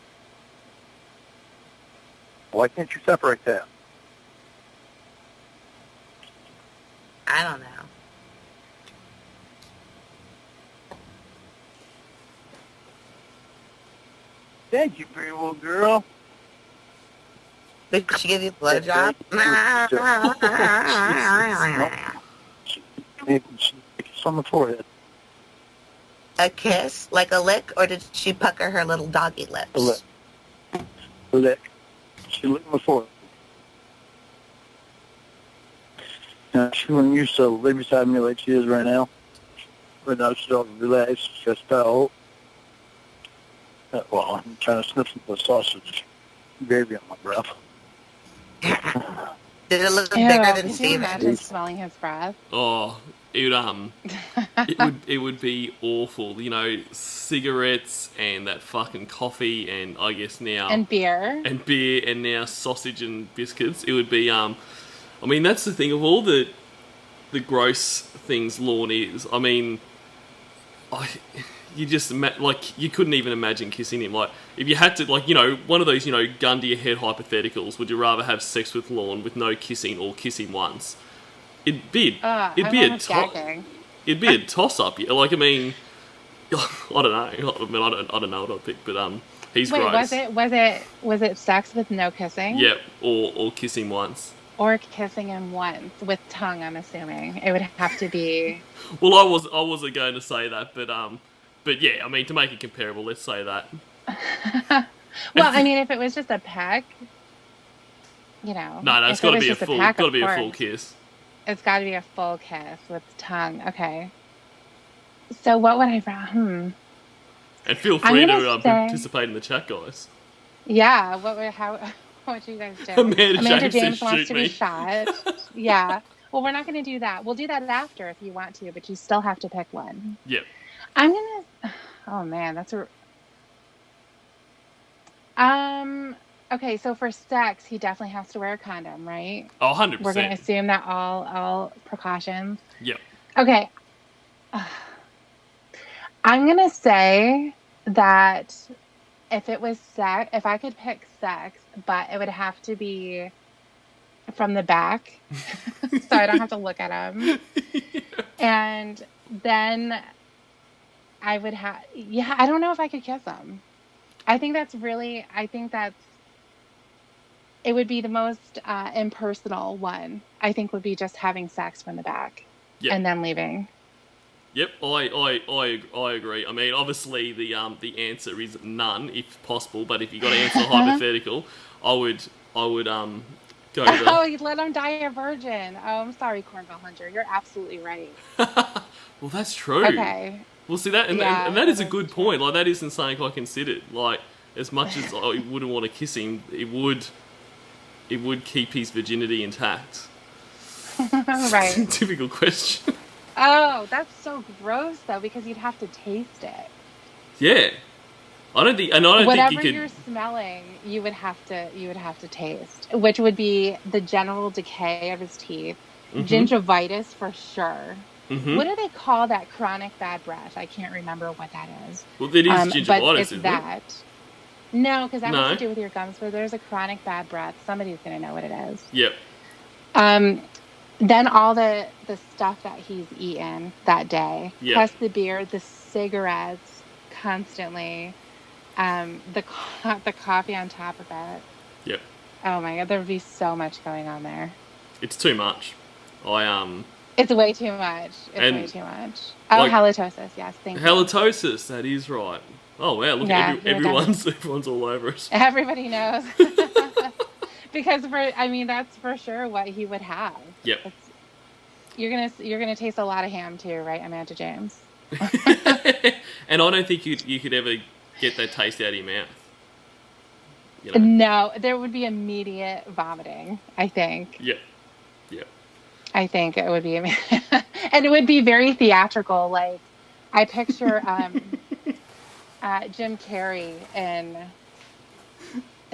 Speaker 3: Why can't you separate that?
Speaker 4: I don't know.
Speaker 3: Thank you, pretty little girl.
Speaker 4: Did she give you a blowjob?
Speaker 3: Maybe she kiss on the forehead.
Speaker 4: A kiss? Like a lick? Or did she pucker her little doggy lips?
Speaker 3: A lick. A lick. She licked my forehead. She wasn't used to live beside me like she is right now. But now she's all relaxed, stressed out. Well, I'm trying to sniff some of the sausage gravy on my breath.
Speaker 4: Did it look
Speaker 2: Ew,
Speaker 4: bigger than
Speaker 2: could you
Speaker 4: Steven?
Speaker 2: imagine smelling his breath?
Speaker 1: Oh, it would be awful. You know, cigarettes and that fucking coffee, and I guess now
Speaker 2: And beer.
Speaker 1: and beer, and now sausage and biscuits. It would be I mean, that's the thing of all the gross things Lorne is. I mean, you just like you couldn't even imagine kissing him. Like if you had to, like, you know, one of those, you know, gun to your head hypotheticals. Would you rather have sex with Lorne with no kissing or kiss him once? It'd be a toss up. Like, I mean, I don't know. I mean, I don't know what I'd pick, but he's
Speaker 2: Wait,
Speaker 1: gross.
Speaker 2: was it sex with no kissing?
Speaker 1: Yep, or kissing once.
Speaker 2: Or kissing him once with tongue, I'm assuming. It would have to be.
Speaker 1: Well, I wasn't going to say that, but yeah, I mean, to make it comparable, let's say that.
Speaker 2: Well, I mean, if it was just a peck, you know.
Speaker 1: No, it's got to be a full kiss.
Speaker 2: It's got to be a full kiss with tongue. Okay. So what would I?
Speaker 1: And feel free to participate in the chat, guys.
Speaker 2: Yeah. What do you guys do? Amanda James wants to be shot. Yeah. Well, we're not going to do that. We'll do that after if you want to, but you still have to pick one.
Speaker 1: Yep.
Speaker 2: I'm gonna. Oh man, that's a. Okay, so for sex, he definitely has to wear a condom, right?
Speaker 1: Oh, 100%.
Speaker 2: We're gonna assume that all precautions.
Speaker 1: Yep.
Speaker 2: Okay. I'm gonna say that if it was sex, if I could pick sex, but it would have to be from the back, so I don't have to look at him. And then I would have, I don't know if I could kiss him. I think it would be the most impersonal one. I think would be just having sex from the back and then leaving.
Speaker 1: Yep, I agree. I mean, obviously the answer is none, if possible. But if you got to answer hypothetical, I would go to.
Speaker 2: Oh, you'd let him die a virgin. Oh, I'm sorry, Cornville Hunter. You're absolutely right.
Speaker 1: Well, that's true.
Speaker 2: Okay.
Speaker 1: Well, see that, and that is a good point. Like, that isn't something I considered. Like, as much as I wouldn't want to kiss him, it would keep his virginity intact.
Speaker 2: Right.
Speaker 1: Typical question.
Speaker 2: Oh, that's so gross though, because you'd have to taste it.
Speaker 1: Yeah, I don't think you could.
Speaker 2: Whatever you're smelling, you would have to taste, which would be the general decay of his teeth, gingivitis for sure. Mm-hmm. What do they call that chronic bad breath? I can't remember what that is.
Speaker 1: Well, it is gingivitis,
Speaker 2: but it's
Speaker 1: isn't
Speaker 2: that. It? No, because that has
Speaker 1: No.
Speaker 2: to do with your gums. But there's a chronic bad breath. Somebody's gonna know what it is.
Speaker 1: Yep.
Speaker 2: Then all the stuff that he's eaten that day, plus the beer, the cigarettes, constantly, the coffee on top of it.
Speaker 1: Yep.
Speaker 2: Oh my God, there would be so much going on there.
Speaker 1: It's too much.
Speaker 2: It's way too much. Way too much. Oh, like, halitosis. Yes, thank you.
Speaker 1: Halitosis. That is right. Oh wow! Look, everyone's all over it.
Speaker 2: Everybody knows. Because that's for sure what he would have.
Speaker 1: Yep.
Speaker 2: You're gonna taste a lot of ham too, right, Amanda James?
Speaker 1: And I don't think you could ever get that taste out of your mouth. You know?
Speaker 2: No, there would be immediate vomiting, I think.
Speaker 1: Yep.
Speaker 2: I think it would be, and it would be very theatrical. Like, I picture Jim Carrey in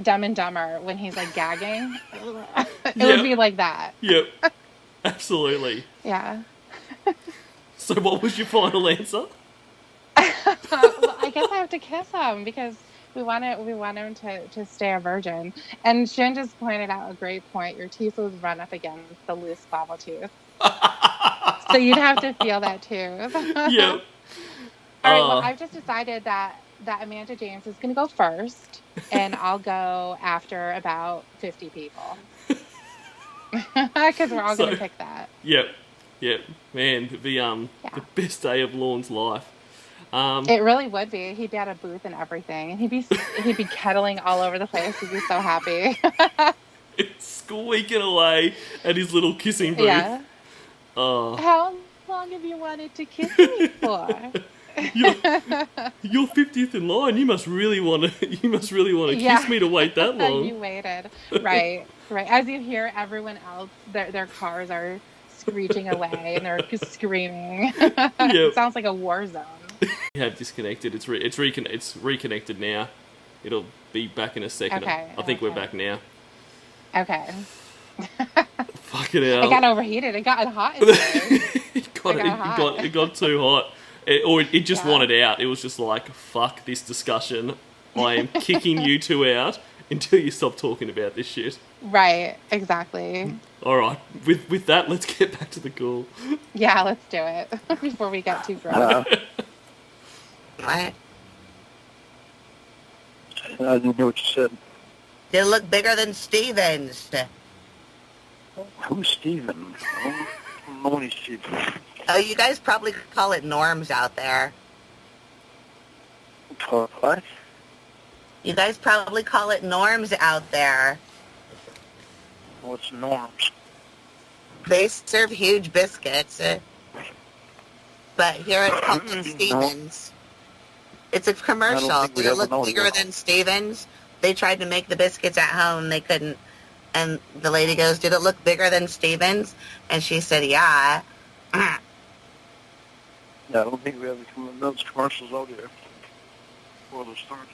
Speaker 2: Dumb and Dumber when he's like gagging. It would be like that.
Speaker 1: Yep. Absolutely.
Speaker 2: Yeah.
Speaker 1: So what was your final answer?
Speaker 2: Well, I guess I have to kiss him because we want him to stay a virgin. And Shin just pointed out a great point. Your teeth would run up against the loose bobble tooth. So you'd have to feel that too.
Speaker 1: Yep.
Speaker 2: All right, well, I've just decided that Amanda James is going to go first, and I'll go after about 50 people. Because we're all going to pick that.
Speaker 1: Yep. Man, it'd be the best day of Lorne's life.
Speaker 2: It really would be. He'd be at a booth and everything, and he'd be kettling all over the place. He'd be so happy.
Speaker 1: It's squeaking away at his little kissing booth.
Speaker 2: Yeah.
Speaker 1: Oh,
Speaker 2: How long have you wanted to kiss me for?
Speaker 1: you're 50th in line. You must really want to. You must really want to kiss
Speaker 2: Yeah.
Speaker 1: me to wait that long.
Speaker 2: You waited. Right. Right. As you hear everyone else, their cars are screeching away and they're screaming. It
Speaker 1: Yep.
Speaker 2: sounds like a war zone.
Speaker 1: We have disconnected. It's reconnected now. It'll be back in a second.
Speaker 2: Okay.
Speaker 1: I think we're
Speaker 2: Okay.
Speaker 1: back now.
Speaker 2: Okay.
Speaker 1: Fucking
Speaker 2: It
Speaker 1: hell.
Speaker 2: got overheated. It got hot in here.
Speaker 1: It got too hot. It just
Speaker 2: Yeah.
Speaker 1: wanted out. It was just like, fuck this discussion. I am kicking you two out until you stop talking about this shit.
Speaker 2: Right. Exactly.
Speaker 1: All right. With that, let's get back to the call.
Speaker 2: Yeah, let's do it before we get too gross.
Speaker 4: What?
Speaker 3: I didn't hear what you said.
Speaker 4: Did it look bigger than Steven's?
Speaker 3: Who's Steven? I don't know any Steven.
Speaker 4: Oh, you guys probably call it norms out there.
Speaker 3: What?
Speaker 4: You guys probably call it norms out there.
Speaker 3: What's norms?
Speaker 4: They serve huge biscuits. But here it's called Steven's. It's a commercial.
Speaker 3: think we
Speaker 4: Did it
Speaker 3: ever
Speaker 4: look
Speaker 3: know
Speaker 4: bigger
Speaker 3: that.
Speaker 4: than Steven's? They tried to make the biscuits at home. They couldn't. And the lady goes, did it look bigger than Steven's? And she said, yeah.
Speaker 3: Yeah, I don't think we have those commercials out here. Before they started.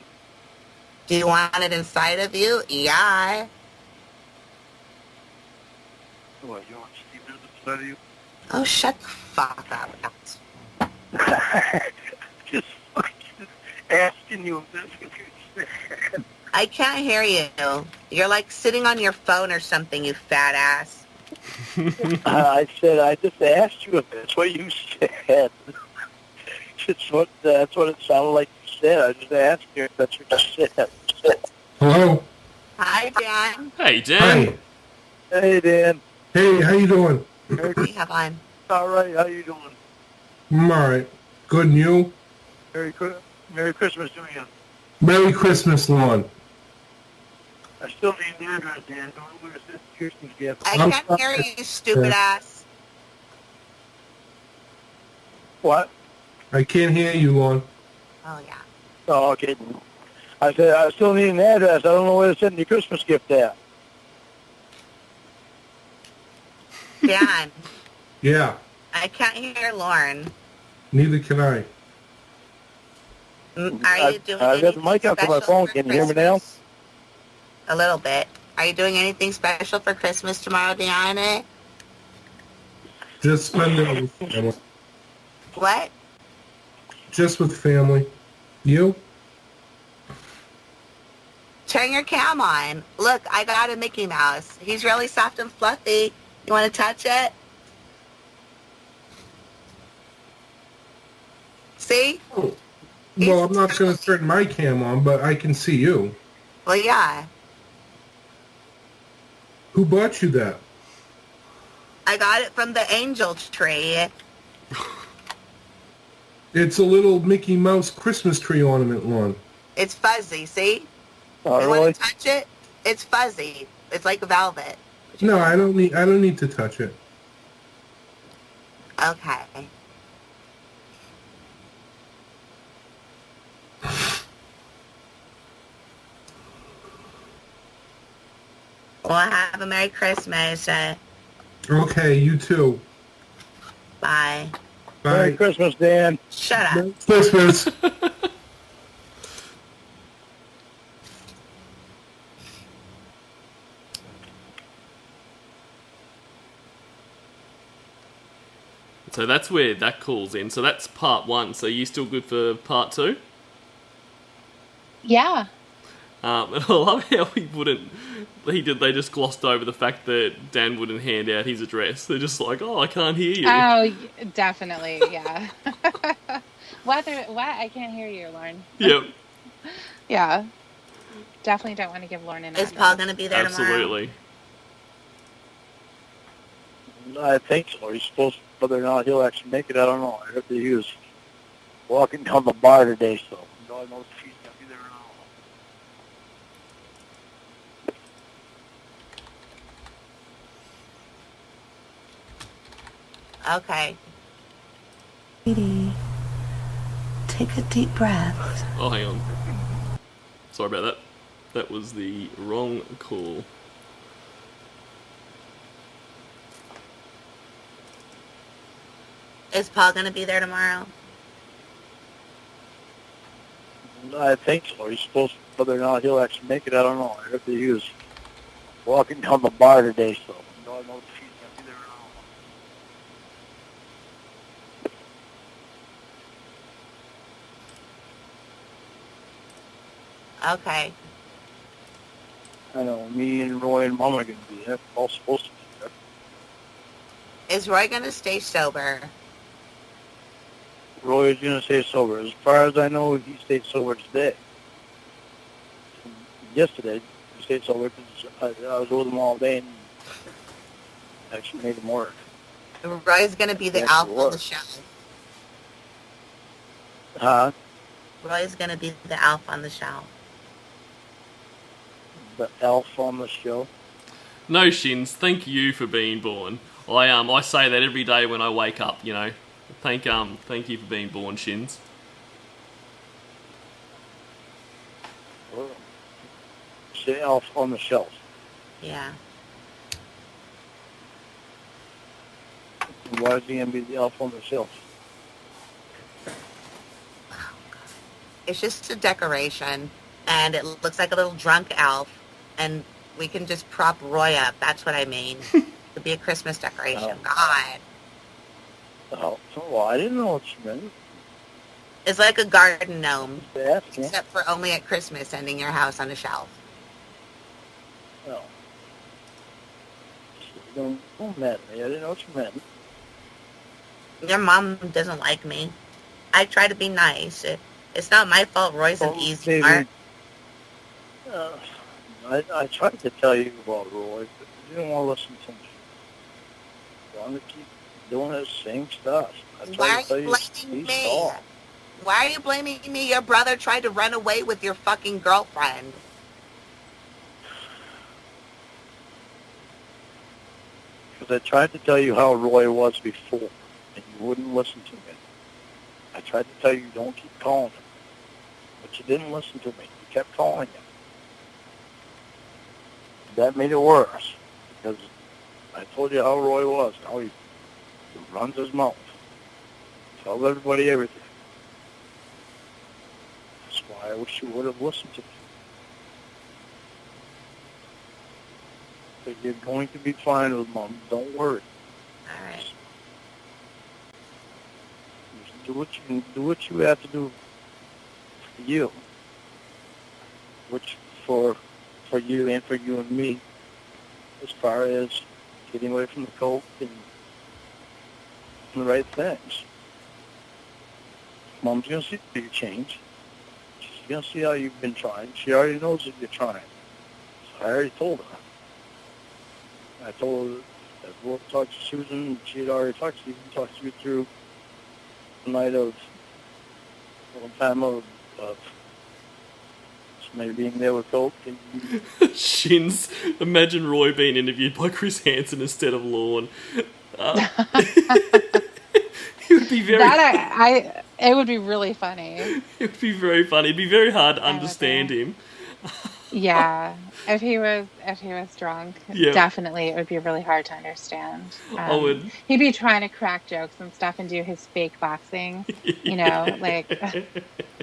Speaker 4: Do you want it inside of you? Yeah.
Speaker 3: What, you want Steven inside of you?
Speaker 4: Oh, shut the fuck up.
Speaker 3: Just fucking asking you if that's what you said.
Speaker 4: I can't hear you. You're like sitting on your phone or something, you fat ass.
Speaker 3: I just asked you if that's what you said. That's what it sounded like you said. I just asked you if that's what you said.
Speaker 5: Hello?
Speaker 4: Hi, Dan.
Speaker 1: Hey, Dan.
Speaker 5: Hi.
Speaker 3: Hey, Dan.
Speaker 5: Hey, how you doing?
Speaker 4: What do you have on?
Speaker 3: All right, how you doing?
Speaker 5: I'm alright. Good, and you?
Speaker 3: Merry Christmas to you.
Speaker 5: Merry Christmas, Lon.
Speaker 3: I still need the address, Dan. Don't lose this Christmas gift.
Speaker 4: I
Speaker 5: I'm
Speaker 4: can't hear you, stupid ass.
Speaker 3: What?
Speaker 5: I can't hear you, Lon.
Speaker 4: Oh, yeah.
Speaker 3: Oh, okay. I said I still need an address. I don't know where to send your Christmas gift at.
Speaker 4: Dan,
Speaker 5: Yeah,
Speaker 4: I can't hear Lauren.
Speaker 5: neither can I.
Speaker 4: Are you doing
Speaker 3: I've got the
Speaker 4: anything
Speaker 3: mic up to my
Speaker 4: special
Speaker 3: phone.
Speaker 4: for
Speaker 3: Can you hear me now?
Speaker 4: Christmas? A little bit. Are you doing anything special for Christmas tomorrow, Deanna?
Speaker 5: Just spend it with family.
Speaker 4: What?
Speaker 5: Just with family. You?
Speaker 4: Turn your cam on. Look, I got a Mickey Mouse. He's really soft and fluffy. You want to touch it? See?
Speaker 5: Well, I'm not going to turn my cam on, but I can see you.
Speaker 4: Well, yeah.
Speaker 5: Who bought you that?
Speaker 4: I got it from the angel tree.
Speaker 5: It's a little Mickey Mouse Christmas tree ornament, Lon.
Speaker 4: It's fuzzy, see?
Speaker 3: Oh,
Speaker 4: You
Speaker 3: really?
Speaker 4: want to touch it? It's fuzzy. It's like velvet.
Speaker 5: No, I don't need to touch it.
Speaker 4: Okay. Well, have a Merry Christmas.
Speaker 5: Okay, you too.
Speaker 4: Bye.
Speaker 3: Merry
Speaker 5: Bye.
Speaker 3: Christmas, Dan.
Speaker 4: Shut up.
Speaker 5: Merry Christmas.
Speaker 1: So that's where that calls in. So that's part one. So you still good for part two?
Speaker 2: Yeah.
Speaker 1: And I love how they just glossed over the fact that Dan wouldn't hand out his address. They're just like, oh, I can't hear you.
Speaker 2: Oh, definitely. Yeah. What? I can't hear you, Lauren.
Speaker 1: Yep,
Speaker 2: Yeah. Definitely don't want to give Lauren an
Speaker 4: Is
Speaker 2: address.
Speaker 4: Paul going to be there tomorrow?
Speaker 1: absolutely.
Speaker 3: I think so. He's supposed to, whether or not he'll actually make it, I don't know. I heard that he was walking down the bar today, so God knows if he's going to be there or not.
Speaker 4: Okay. Sweetie, take a deep breath.
Speaker 1: Oh, hang on. Sorry about that. That was the wrong call.
Speaker 4: Is Paul going to be there tomorrow?
Speaker 3: I think so. He's supposed to, whether or not he'll actually make it, I don't know. I heard that he was walking down the bar today, so God knows if he's going to be there or not.
Speaker 4: Okay.
Speaker 3: I know, me and Roy and Mom are going to be there. All supposed to be there.
Speaker 4: Is Roy going to stay sober?
Speaker 3: Roy is going to stay sober. As far as I know, he stayed sober today. Yesterday, he stayed sober because I was with him all day and actually made him work.
Speaker 4: Roy's going to be the alpha on the shelf.
Speaker 3: Huh?
Speaker 4: Roy's going to be the alpha on the shelf.
Speaker 3: The elf on the show.
Speaker 1: No, Shins, thank you for being born. I say that every day when I wake up, you know. Thank you for being born, Shins.
Speaker 3: Well, say elf on the shelf.
Speaker 4: Yeah.
Speaker 3: Why is he going to be the elf on the shelf?
Speaker 4: It's just a decoration, and it looks like a little drunk elf, and we can just prop Roy up. That's what I mean. To be a Christmas decoration.
Speaker 3: Oh.
Speaker 4: God.
Speaker 3: Oh, well, I didn't know what you meant.
Speaker 4: It's like a garden gnome,
Speaker 3: Yeah.
Speaker 4: except for only at Christmas, ending your house on a shelf.
Speaker 3: No. Don't mad at me. I didn't know what you meant.
Speaker 4: Your mom doesn't like me. I try to be nice. It's not my fault Roy's an easy mark.
Speaker 3: I tried to tell you about Roy, but you didn't want to listen to me. You want to keep doing the same stuff.
Speaker 4: Why are you blaming me? Why are you blaming me? Your brother tried to run away with your fucking girlfriend.
Speaker 3: Because I tried to tell you how Roy was before, and you wouldn't listen to me. I tried to tell you don't keep calling him, but you didn't listen to me. You kept calling him. That made it worse, because I told you how Roy was, how he runs his mouth. Tells everybody everything. That's why I wish you would have listened to me. But you're going to be fine with Mom. Don't worry.
Speaker 4: All right.
Speaker 3: Just do what you have to do for you. Which for you and for you and me, as far as getting away from the coke and the right things. Mom's going to see you change. She's going to see how you've been trying. She already knows that you're trying. So I already told her. I told her that we'll talk to Susan, and she had already talked to you. Talked you through the night of, one time of maybe being there with coke. And
Speaker 1: Shins, imagine Roy being interviewed by Chris Hansen instead of Lorne. It would be very...
Speaker 2: It would be really funny.
Speaker 1: It would be very funny. It'd be very hard to understand him.
Speaker 2: Yeah. If he was drunk, definitely it would be really hard to understand. He'd be trying to crack jokes and stuff and do his fake boxing. You know, like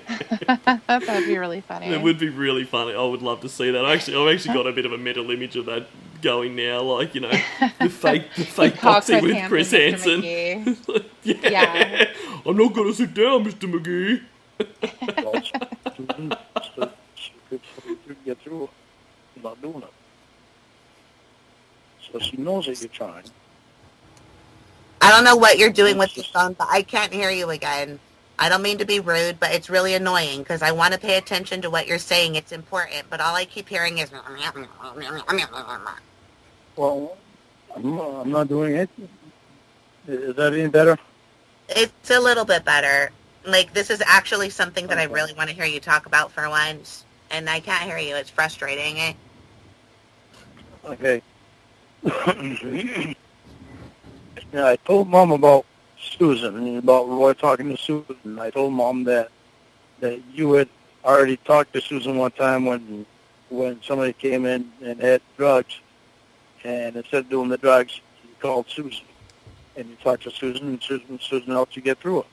Speaker 2: that'd be really funny.
Speaker 1: It would be really funny. I would love to see that. I've actually got a bit of a mental image of that going now. Like, you know, the fake boxing with Chris Hansen. Yeah. I'm not gonna sit down, Mr. McGee.
Speaker 3: Get through not doing it. So she knows that you're trying.
Speaker 4: I don't know what you're doing with the phone, but I can't hear you again. I don't mean to be rude, but it's really annoying because I want to pay attention to what you're saying. It's important, but all I keep hearing is...
Speaker 3: Well, I'm not doing it. Is that any better?
Speaker 4: It's a little bit better. Like, this is actually something that I really want to hear you talk about for once. And I can't hear you. It's frustrating.
Speaker 3: Okay. I told Mom about Susan and about Roy talking to Susan. I told Mom that you had already talked to Susan one time when somebody came in and had drugs, and instead of doing the drugs, you called Susan. And you talked to Susan, and Susan helped you get through it.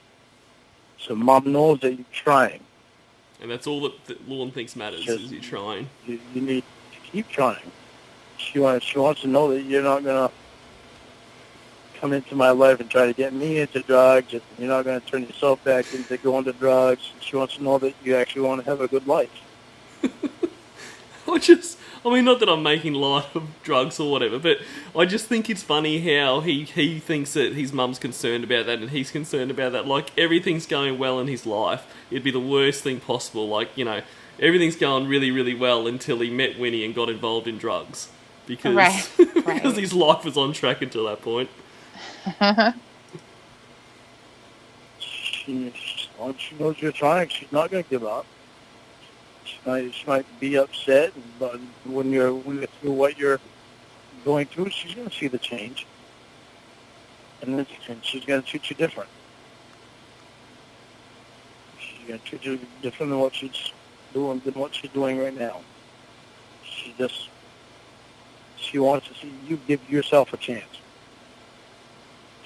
Speaker 3: So Mom knows that you're trying.
Speaker 1: And that's all that Lorne thinks matters, is you're trying.
Speaker 3: You need to keep trying. She wants to know that you're not going to come into my life and try to get me into drugs, and you're not going to turn yourself back into going to drugs. She wants to know that you actually want to have a good life.
Speaker 1: I mean, not that I'm making light of drugs or whatever, but I just think it's funny how he thinks that his mum's concerned about that and he's concerned about that. Like, everything's going well in his life. It'd be the worst thing possible. Like, you know, everything's going really, really well until he met Winnie and got involved in drugs. Because, because his life was on track until that point.
Speaker 3: She knows you're trying. She's not going to give up. She might be upset, but when you're through what you're going through, she's going to see the change, and then she's going to treat you different. She's going to treat you different than what she's doing right now. She wants to see you give yourself a chance.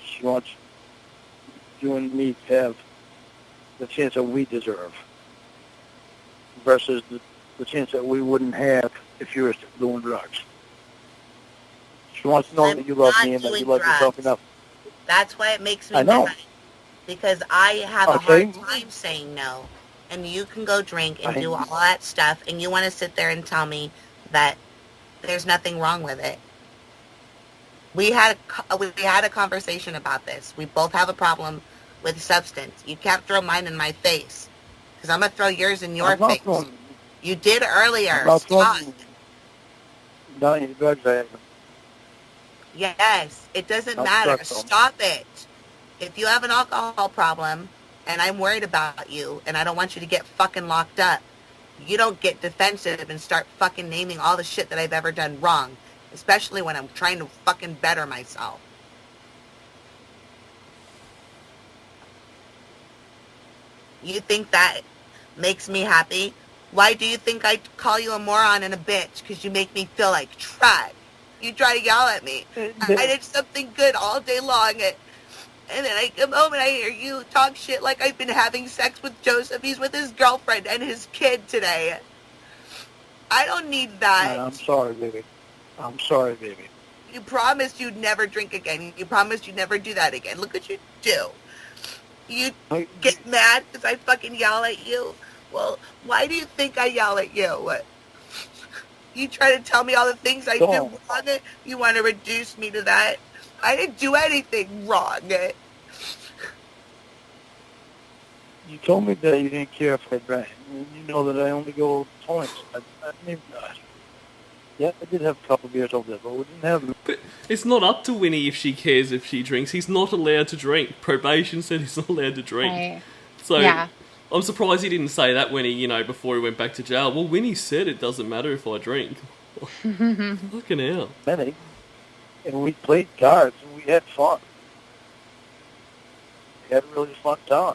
Speaker 3: She wants you and me to have the chance that we deserve versus the chance that we wouldn't have if you were still doing drugs. She wants to know that you love me and that you love yourself enough.
Speaker 4: That's why it makes me mad. Because I have a hard time saying no. And you can go drink and do all that stuff, and you want to sit there and tell me that there's nothing wrong with it. We had a conversation about this. We both have a problem with substance. You can't throw mine in my face, because I'm going to throw yours in your face. You did earlier. Stop.
Speaker 3: Not any drugs, I haven't.
Speaker 4: Yes, it doesn't matter. Stop it. If you have an alcohol problem, and I'm worried about you, and I don't want you to get fucking locked up, you don't get defensive and start fucking naming all the shit that I've ever done wrong, especially when I'm trying to fucking better myself. You think that makes me happy? Why do you think I call you a moron and a bitch? Because you make me feel like trash. You try to yell at me. I did something good all day long, and then I come home and I hear you talk shit like I've been having sex with Joseph. He's with his girlfriend and his kid today. I don't need that.
Speaker 3: I'm sorry, baby. I'm sorry, baby.
Speaker 4: You promised you'd never drink again. You promised you'd never do that again. Look what you do. You get mad because I fucking yell at you. Well, why do you think I yell at you? You try to tell me all the things I do wrong. You want to reduce me to that. I didn't do anything wrong.
Speaker 3: You told me that you didn't care if I drank. You know that I only go twice. Yeah, I did have a couple of beers over there, but we didn't have...
Speaker 1: But it's not up to Winnie if she cares if she drinks. He's not allowed to drink. Probation said he's not allowed to drink. Right. So yeah. I'm surprised he didn't say that when he, before he went back to jail. Well, Winnie said it doesn't matter if I drink. Fucking hell.
Speaker 3: And we played cards and we had fun. We had a really fun time.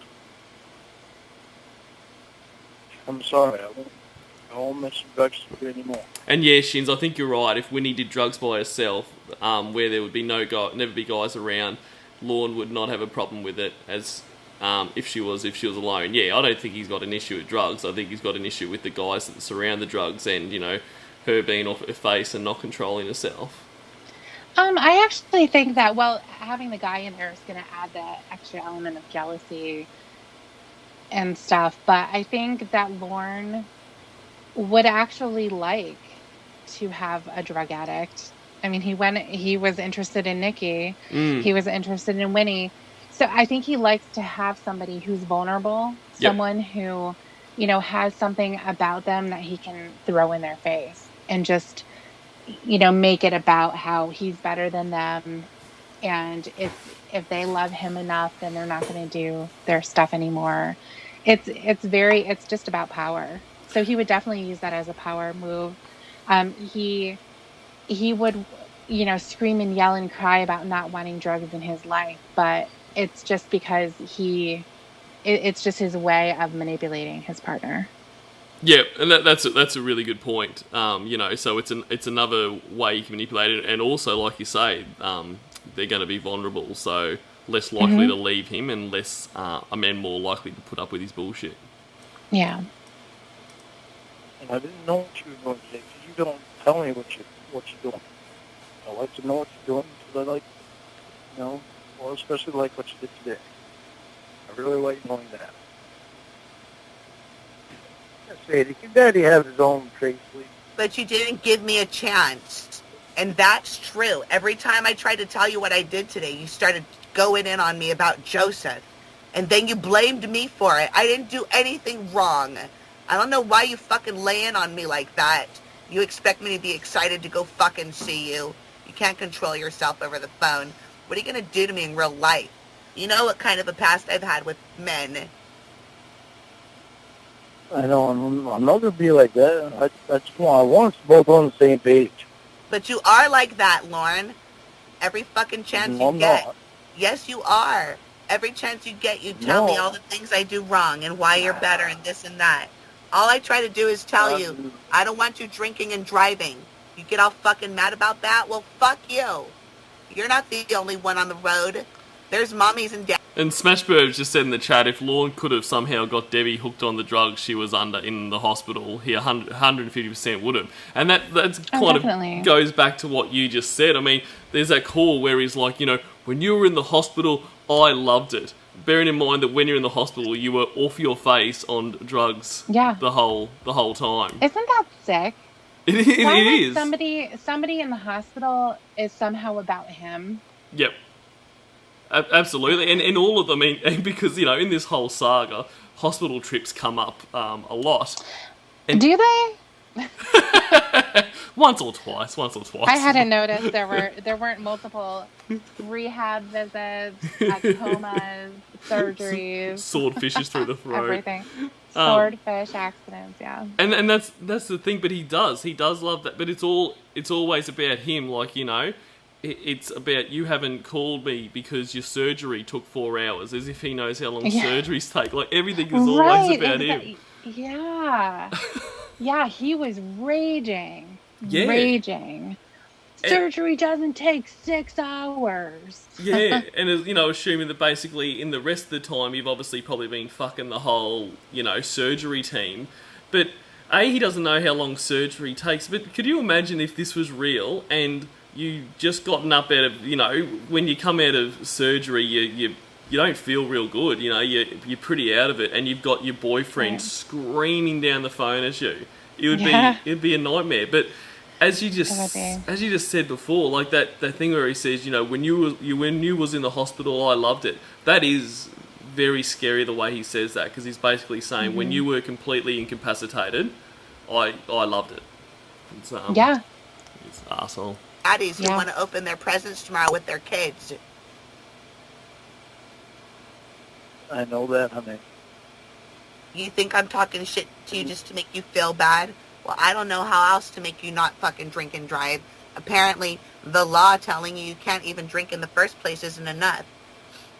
Speaker 3: I'm sorry, I won't mention drugs to you anymore.
Speaker 1: And yeah, Shins, I think you're right. If Winnie did drugs by herself, where there would be never be guys around, Lorne would not have a problem with it as if she was alone. Yeah, I don't think he's got an issue with drugs. I think he's got an issue with the guys that surround the drugs and, her being off her face and not controlling herself.
Speaker 2: I actually think that, having the guy in there is going to add that extra element of jealousy and stuff, but I think that Lorne would actually like to have a drug addict. I mean, he was interested in Nikki. He was interested in Winnie. So I think he likes to have somebody who's vulnerable, someone who, has something about them that he can throw in their face and just, make it about how he's better than them. And if they love him enough, then they're not going to do their stuff anymore. It's just about power. So he would definitely use that as a power move. He would scream and yell and cry about not wanting drugs in his life, but it's just because it's just his way of manipulating his partner.
Speaker 1: Yeah, and that's a really good point. So it's another way you can manipulate it, and also, like you say, they're going to be vulnerable, so less likely to leave him, and less a man more likely to put up with his bullshit.
Speaker 2: Yeah.
Speaker 3: And I didn't know what you were going to say. You don't tell me what you're doing. I like to know what you're doing because I like, or especially like what you did today. I really like knowing that. Sadie, can Daddy have his own traits, please?
Speaker 4: But you didn't give me a chance. And that's true. Every time I tried to tell you what I did today, you started going in on me about Joseph. And then you blamed me for it. I didn't do anything wrong. I don't know why you fucking lay in on me like that. You expect me to be excited to go fucking see you. You can't control yourself over the phone. What are you going to do to me in real life? You know what kind of a past I've had with men.
Speaker 3: I know, I'm not going to be like that. I want us both on the same page.
Speaker 4: But you are like that, Lauren. Every fucking chance you get. Not. Yes, you are. Every chance you get, you tell me all the things I do wrong and why you're better and this and that. All I try to do is tell you, I don't want you drinking and driving. You get all fucking mad about that? Well, fuck you. You're not the only one on the road. There's mommies and dads.
Speaker 1: And Smashburg just said in the chat, if Lorne could have somehow got Debbie hooked on the drugs she was under in the hospital, he 150% would have. And that's kind of goes back to what you just said. I mean, there's that call where he's like, when you were in the hospital, I loved it. Bearing in mind that when you're in the hospital, you were off your face on drugs the whole time.
Speaker 2: Isn't that sick?
Speaker 1: It is.
Speaker 2: Somebody in the hospital is somehow about him.
Speaker 1: Yep. Absolutely, and all of them, and because, in this whole saga, hospital trips come up a lot. And
Speaker 2: do they?
Speaker 1: Once or twice.
Speaker 2: I hadn't noticed there weren't multiple rehab visits, comas, surgeries,
Speaker 1: swordfishes through the throat,
Speaker 2: everything, swordfish accidents, yeah.
Speaker 1: And that's the thing, but he does love that, but it's always about him, like, It's about you haven't called me because your surgery took 4 hours, as if he knows how long surgeries take. Like, everything is always about him.
Speaker 2: Yeah. Yeah, he was raging.
Speaker 1: Yeah.
Speaker 2: Raging. Surgery doesn't take 6 hours.
Speaker 1: Yeah, and assuming that basically in the rest of the time you've obviously probably been fucking the whole, surgery team. But, he doesn't know how long surgery takes. But could you imagine if this was real and you just gotten up out of, when you come out of surgery, you don't feel real good, you're pretty out of it, and you've got your boyfriend screaming down the phone at you. It'd be a nightmare. But as you just said before, like that thing where he says, when you was in the hospital, I loved it. That is very scary the way he says that, because he's basically saying when you were completely incapacitated, I loved it. It's, It's an arsehole.
Speaker 4: Daddies who want to open their presents tomorrow with their kids.
Speaker 3: I know that, honey.
Speaker 4: You think I'm talking shit to you just to make you feel bad? Well, I don't know how else to make you not fucking drink and drive. Apparently, the law telling you can't even drink in the first place isn't enough.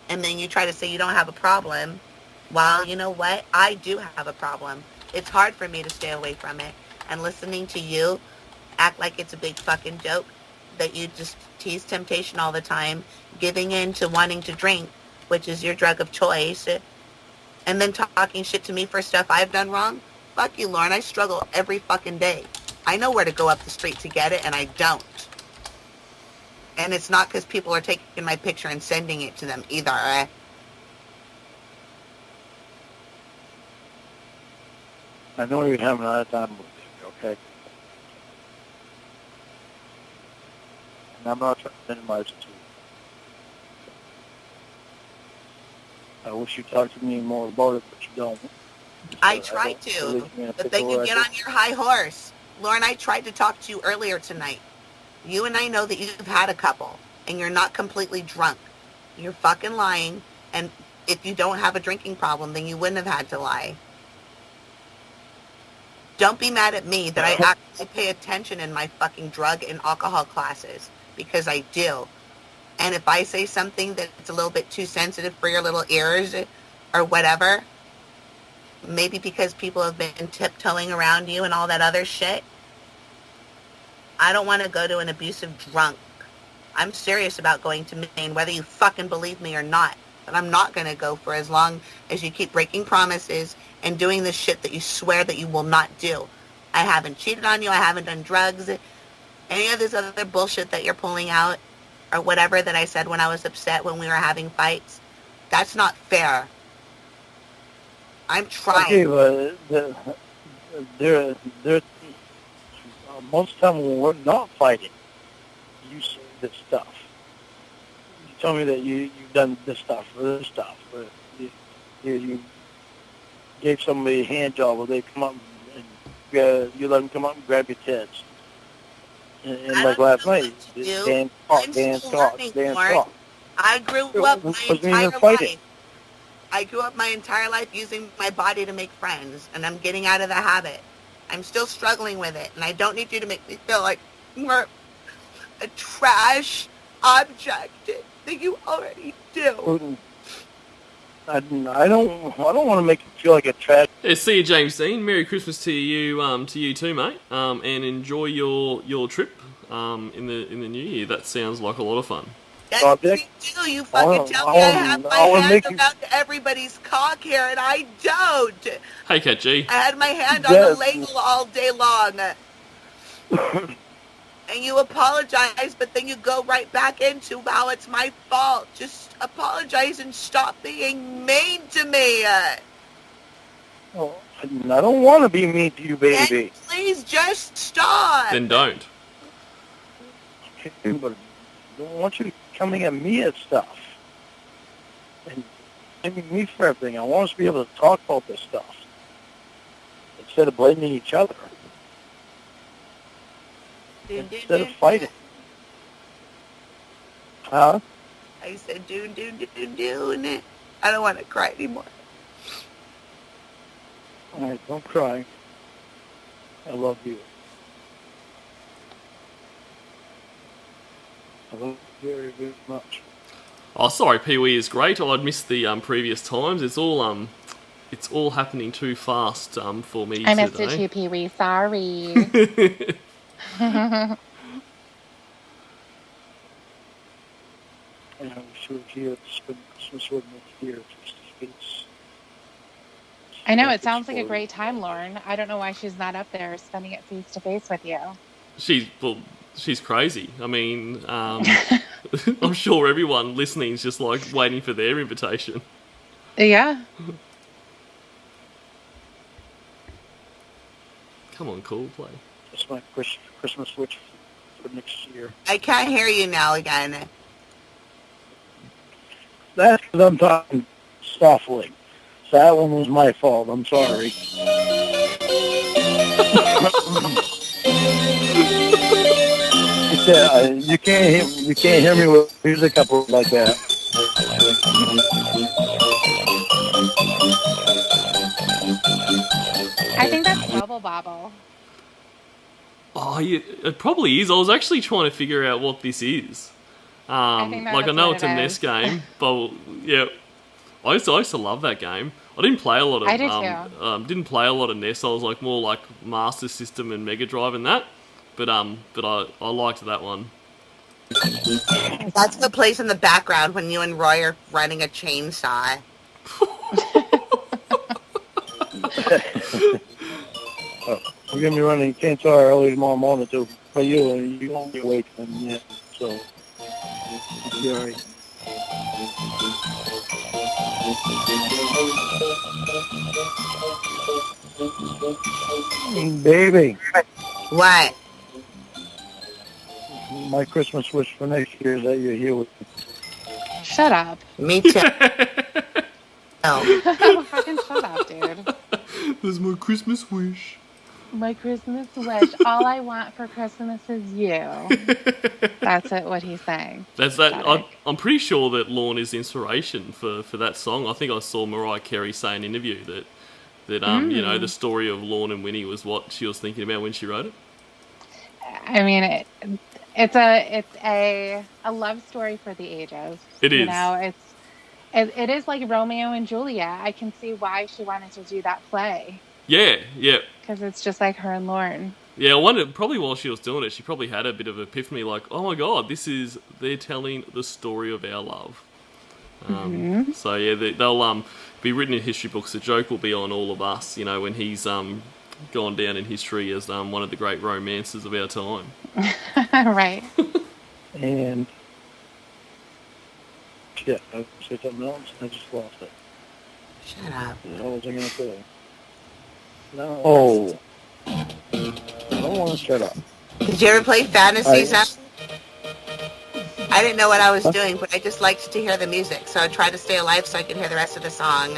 Speaker 4: And then you try to say you don't have a problem. Well, you know what? I do have a problem. It's hard for me to stay away from it. And listening to you act like it's a big fucking joke, that you just tease temptation all the time, giving in to wanting to drink, which is your drug of choice, and then talking shit to me for stuff I've done wrong. Fuck you, Lauren. I struggle every fucking day. I know where to go up the street to get it, and I don't. And it's not because people are taking my picture and sending it to them either.
Speaker 3: I know you're having a hard time with me, okay? And I'm not trying to minimize it too. I wish you talked to me more about it, but you don't.
Speaker 4: I try to, but then you get on your high horse. Lauren, I tried to talk to you earlier tonight. You and I know that you've had a couple, and you're not completely drunk. You're fucking lying, and if you don't have a drinking problem, then you wouldn't have had to lie. Don't be mad at me that I actually pay attention in my fucking drug and alcohol classes. because I do. And if I say something that's a little bit too sensitive for your little ears or whatever, maybe because people have been tiptoeing around you and all that other shit, I don't want to go to an abusive drunk. I'm serious about going to Maine, whether you fucking believe me or not. But I'm not going to go for as long as you keep breaking promises and doing the shit that you swear that you will not do. I haven't cheated on you. I haven't done drugs. Any of this other bullshit that you're pulling out or whatever that I said when I was upset when we were having fights, that's not fair. I'm trying.
Speaker 3: Okay, but most of the time when we're not fighting, you say this stuff. You tell me that you've done this stuff or this stuff. Or you gave somebody a hand job, or they come up and you let them come up and grab your tits. And like last night, Dan talk.
Speaker 4: I grew up my entire life. I grew up my entire life using my body to make friends, and I'm getting out of the habit. I'm still struggling with it, and I don't need you to make me feel like we're a trash object that you already do.
Speaker 3: I don't want to make you feel like a trash.
Speaker 1: Yeah, see you, James Dean. Merry Christmas to you too, mate. And enjoy your trip in the new year. That sounds like a lot of fun.
Speaker 4: Yes, you do. You fucking tell me I have my hand around everybody's cock here, and I don't.
Speaker 1: Hey, Cat G.
Speaker 4: I had my hand on the ladle all day long. And you apologize, but then you go right back into, wow, it's my fault. Just apologize and stop being mean to me.
Speaker 3: Oh, I don't want to be mean to you, baby.
Speaker 4: And please just stop.
Speaker 1: Then don't.
Speaker 3: Okay, but I don't want you coming at me at stuff and blaming me for everything. I want us to be able to talk about this stuff instead of blaming each other. Instead of fighting. Huh?
Speaker 4: I said, do. I don't want to cry anymore.
Speaker 3: All right, don't cry. I love you. I love you very, very much.
Speaker 1: Oh, sorry, Pee Wee is great. I'd missed the previous times. It's all happening too fast for me.
Speaker 2: I missed it too, Pee Wee. Sorry.
Speaker 3: And I'm sure here spend Christmas with me here face to face.
Speaker 2: I know, it sounds like a great time, Lauren. I don't know why she's not up there spending it face to face with you.
Speaker 1: She's crazy. I mean, I'm sure everyone listening is just like waiting for their invitation.
Speaker 2: Yeah.
Speaker 1: Come on, Coldplay.
Speaker 3: That's my Christmas wish for next year.
Speaker 4: I can't hear you now again.
Speaker 3: That's because I'm talking softly. So that one was my fault. I'm sorry. You can't hear me with music up like that.
Speaker 2: I think that's Bubble Bobble.
Speaker 1: Oh, yeah, it probably is. I was actually trying to figure out what this is. I know it's a NES game, but yeah, I used to love that game. I didn't play a lot of.
Speaker 2: I did too.
Speaker 1: Didn't play a lot of NES. I was like more like Master System and Mega Drive and that. But I liked that one.
Speaker 4: That's the place in the background when you and Roy are running a chainsaw.
Speaker 3: We're going to be running chainsaw early tomorrow morning, too. But you won't be awake then yet, so you'll be all right. Baby.
Speaker 4: What?
Speaker 3: My Christmas wish for next year is that you're here with me.
Speaker 2: Shut up.
Speaker 4: Me too.
Speaker 2: Oh, fucking shut up, dude.
Speaker 1: That's my Christmas wish.
Speaker 2: My Christmas wish. All I want for Christmas is you. That's what he's saying.
Speaker 1: That's that. I'm pretty sure that Lorne is inspiration for that song. I think I saw Mariah Carey say in an interview that you know, the story of Lorne and Winnie was what she was thinking about when she wrote it.
Speaker 2: I mean, it's a love story for the ages.
Speaker 1: It is.
Speaker 2: You know, it is like Romeo and Juliet. I can see why she wanted to do that play
Speaker 1: Yeah, yeah.
Speaker 2: because it's just like her and Lauren.
Speaker 1: Yeah, I wonder, probably while she was doing it, she probably had a bit of epiphany, like, oh my god, they're telling the story of our love. So yeah, they'll be written in history books. The joke will be on all of us, you know, when he's gone down in history as one of the great romances of our time.
Speaker 2: Right.
Speaker 3: And shit, I was gonna say something else. I just lost it.
Speaker 4: Shut up.
Speaker 3: What the hell was I gonna say? No. Oh. I don't want to shut up.
Speaker 4: Did you ever play Fantasy Zone? I didn't know what I was doing, but I just liked to hear the music, so I tried to stay alive so I could hear the rest of the song.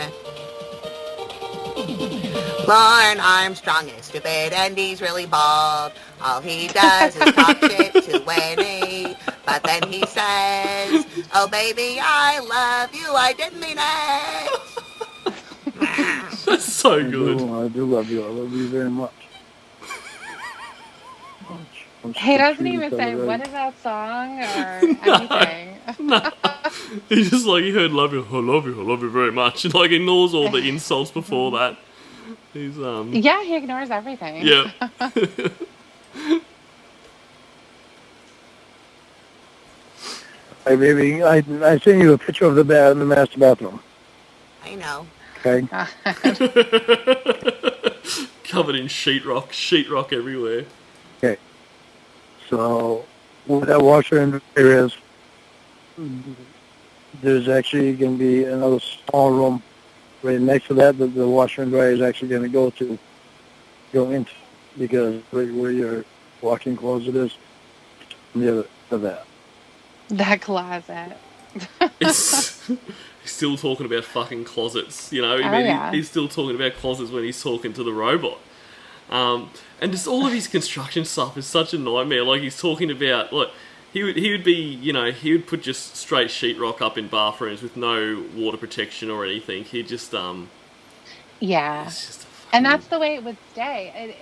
Speaker 4: Lauren Armstrong is stupid and he's really bald. All he does is talk shit to Winnie. But then he says, oh baby, I love you, I didn't mean it.
Speaker 1: That's so good.
Speaker 3: I do love you. I love you very much.
Speaker 2: He doesn't even say what is that song or anything.
Speaker 1: No. He's just like, he heard love you, I love you very much. And like ignores all the insults before that. He's
Speaker 2: Yeah, he ignores everything.
Speaker 1: Yeah.
Speaker 3: Hey baby, I sent you a picture of the master bathroom.
Speaker 4: I know.
Speaker 3: Okay.
Speaker 1: Covered in sheetrock everywhere.
Speaker 3: Okay. So where that washer and dryer is, there's actually going to be another small room right next to that the washer and dryer is actually going to go into, because right where your walk-in closet is, near to that.
Speaker 2: That closet.
Speaker 1: He's still talking about fucking closets, you know? He's still talking about closets when he's talking to the robot. And just all of his construction stuff is such a nightmare. Like, he's talking about, like, he would be, you know, he would put just straight sheetrock up in bathrooms with no water protection or anything. He'd just,
Speaker 2: Yeah.
Speaker 1: It's just a fucking...
Speaker 2: And that's the way it would stay.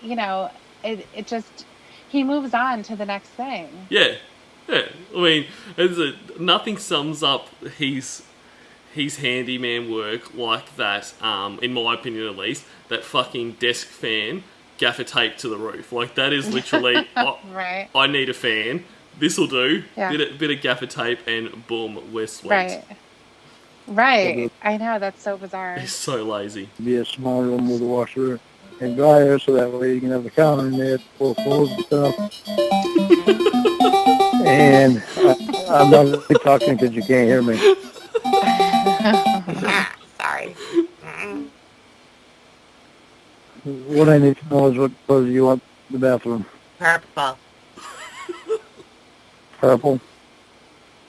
Speaker 2: You know, it just, he moves on to the next thing.
Speaker 1: Yeah. Yeah. I mean, nothing sums up his handyman work like that, in my opinion at least, that fucking desk fan gaffer tape to the roof. Like, that is literally,
Speaker 2: Right.
Speaker 1: I need a fan. This'll do.
Speaker 2: Yeah.
Speaker 1: Bit of gaffer tape and boom, we're sweet.
Speaker 2: Right. I know, that's so bizarre.
Speaker 1: He's so lazy.
Speaker 3: Be a small room with a washer and dryer, so that way you can have the counter in there full of clothes and stuff. And I'm not really talking because you can't hear me.
Speaker 4: Sorry.
Speaker 3: What I need to know is what color you want the bathroom.
Speaker 4: Purple.
Speaker 3: Purple?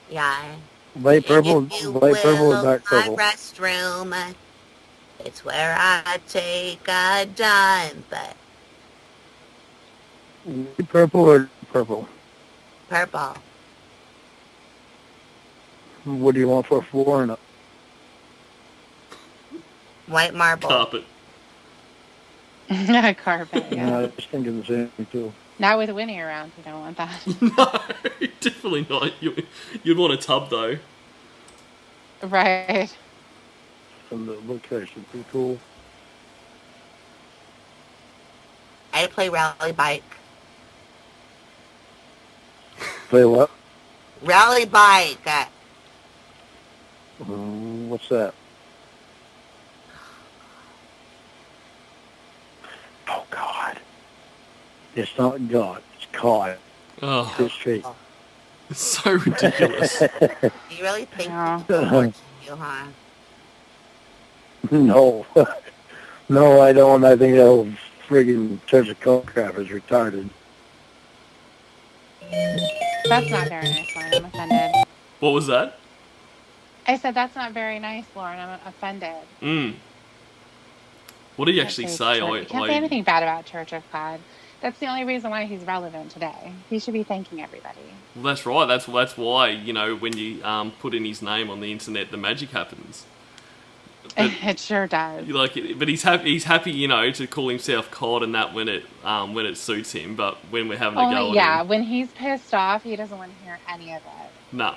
Speaker 4: Yeah.
Speaker 3: Light purple?
Speaker 4: If you
Speaker 3: Light purple
Speaker 4: will,
Speaker 3: or dark purple?
Speaker 4: my restroom. It's where I take a dump.
Speaker 3: Light purple or purple?
Speaker 4: Purple.
Speaker 3: What do you want for a floor and a
Speaker 4: White marble.
Speaker 1: Carpet.
Speaker 2: Carpet, yeah.
Speaker 3: I was thinking the same thing too.
Speaker 2: Not with Winnie around, you don't want that.
Speaker 1: No, definitely not. You'd want a tub, though.
Speaker 2: Right.
Speaker 3: And the location, pretty cool.
Speaker 4: I play rally bike.
Speaker 3: Play what?
Speaker 4: Rally bike.
Speaker 3: What's that? Oh, God. It's not God. It's God.
Speaker 1: Oh,
Speaker 3: It's straight.
Speaker 1: it's so ridiculous.
Speaker 4: Do you really think
Speaker 2: No.
Speaker 4: you, huh?
Speaker 3: No. No, I don't. I think that whole friggin' Church of Coke crap is retarded.
Speaker 2: That's not very nice, Lauren. I'm offended.
Speaker 1: What was that?
Speaker 2: I said, that's not very nice, Lauren. I'm offended.
Speaker 1: What did you actually say?
Speaker 2: You can't say anything bad about Church of God. That's the only reason why he's relevant today. He should be thanking everybody.
Speaker 1: Well, that's right. That's why, you know, when you put in his name on the internet, the magic happens. But,
Speaker 2: It sure does.
Speaker 1: like, but he's happy. He's happy, you know, to call himself COD and that when it suits him. But when we're having a go
Speaker 2: Yeah,
Speaker 1: at him,
Speaker 2: when he's pissed off, he doesn't want to hear any of it.
Speaker 1: nah.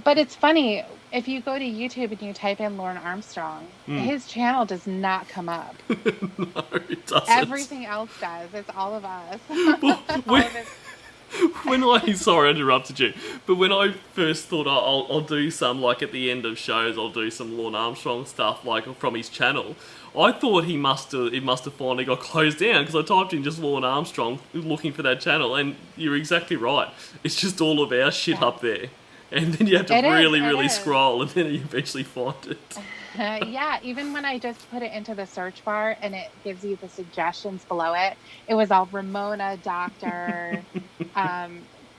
Speaker 2: But it's funny, if you go to YouTube and you type in Lauren Armstrong, his channel does not come up.
Speaker 1: No, it doesn't.
Speaker 2: Everything else does. It's all of us.
Speaker 1: Well,
Speaker 2: All of it.
Speaker 1: sorry I interrupted you, but when I first thought I'll do some, like at the end of shows, I'll do some Lauren Armstrong stuff, like from his channel, I thought it must have finally got closed down, because I typed in just Lauren Armstrong looking for that channel, and you're exactly right. It's just all of our shit up there. And then you have to really scroll, and then you eventually find it.
Speaker 2: Yeah, even when I just put it into the search bar and it gives you the suggestions below it, it was all Ramona, doctor,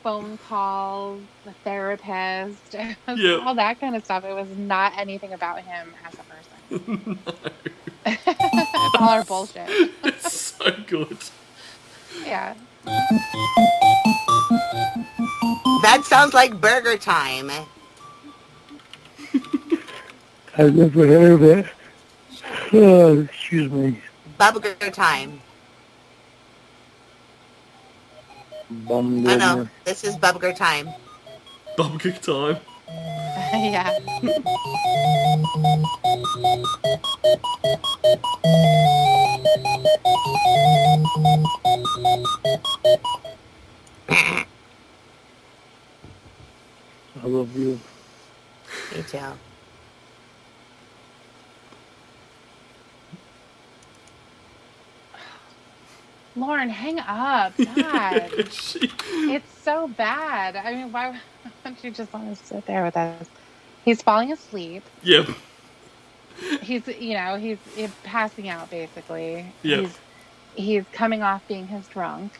Speaker 2: phone calls, the therapist, it was all that kind of stuff. It was not anything about him as a person.
Speaker 1: No.
Speaker 2: It's all our bullshit.
Speaker 1: It's so good.
Speaker 2: Yeah.
Speaker 4: That sounds like burger time.
Speaker 3: I've never heard of it. Excuse me.
Speaker 4: Burger time.
Speaker 3: Bum
Speaker 4: Oh no, this is burger time.
Speaker 1: Burger time.
Speaker 2: Yeah.
Speaker 3: I love you.
Speaker 4: Me too.
Speaker 2: Lauren, hang up. God. It's so bad. I mean, why don't you just want to sit there with us? He's falling asleep.
Speaker 1: Yep.
Speaker 2: He's passing out, basically.
Speaker 1: Yep.
Speaker 2: He's coming off being his drunk.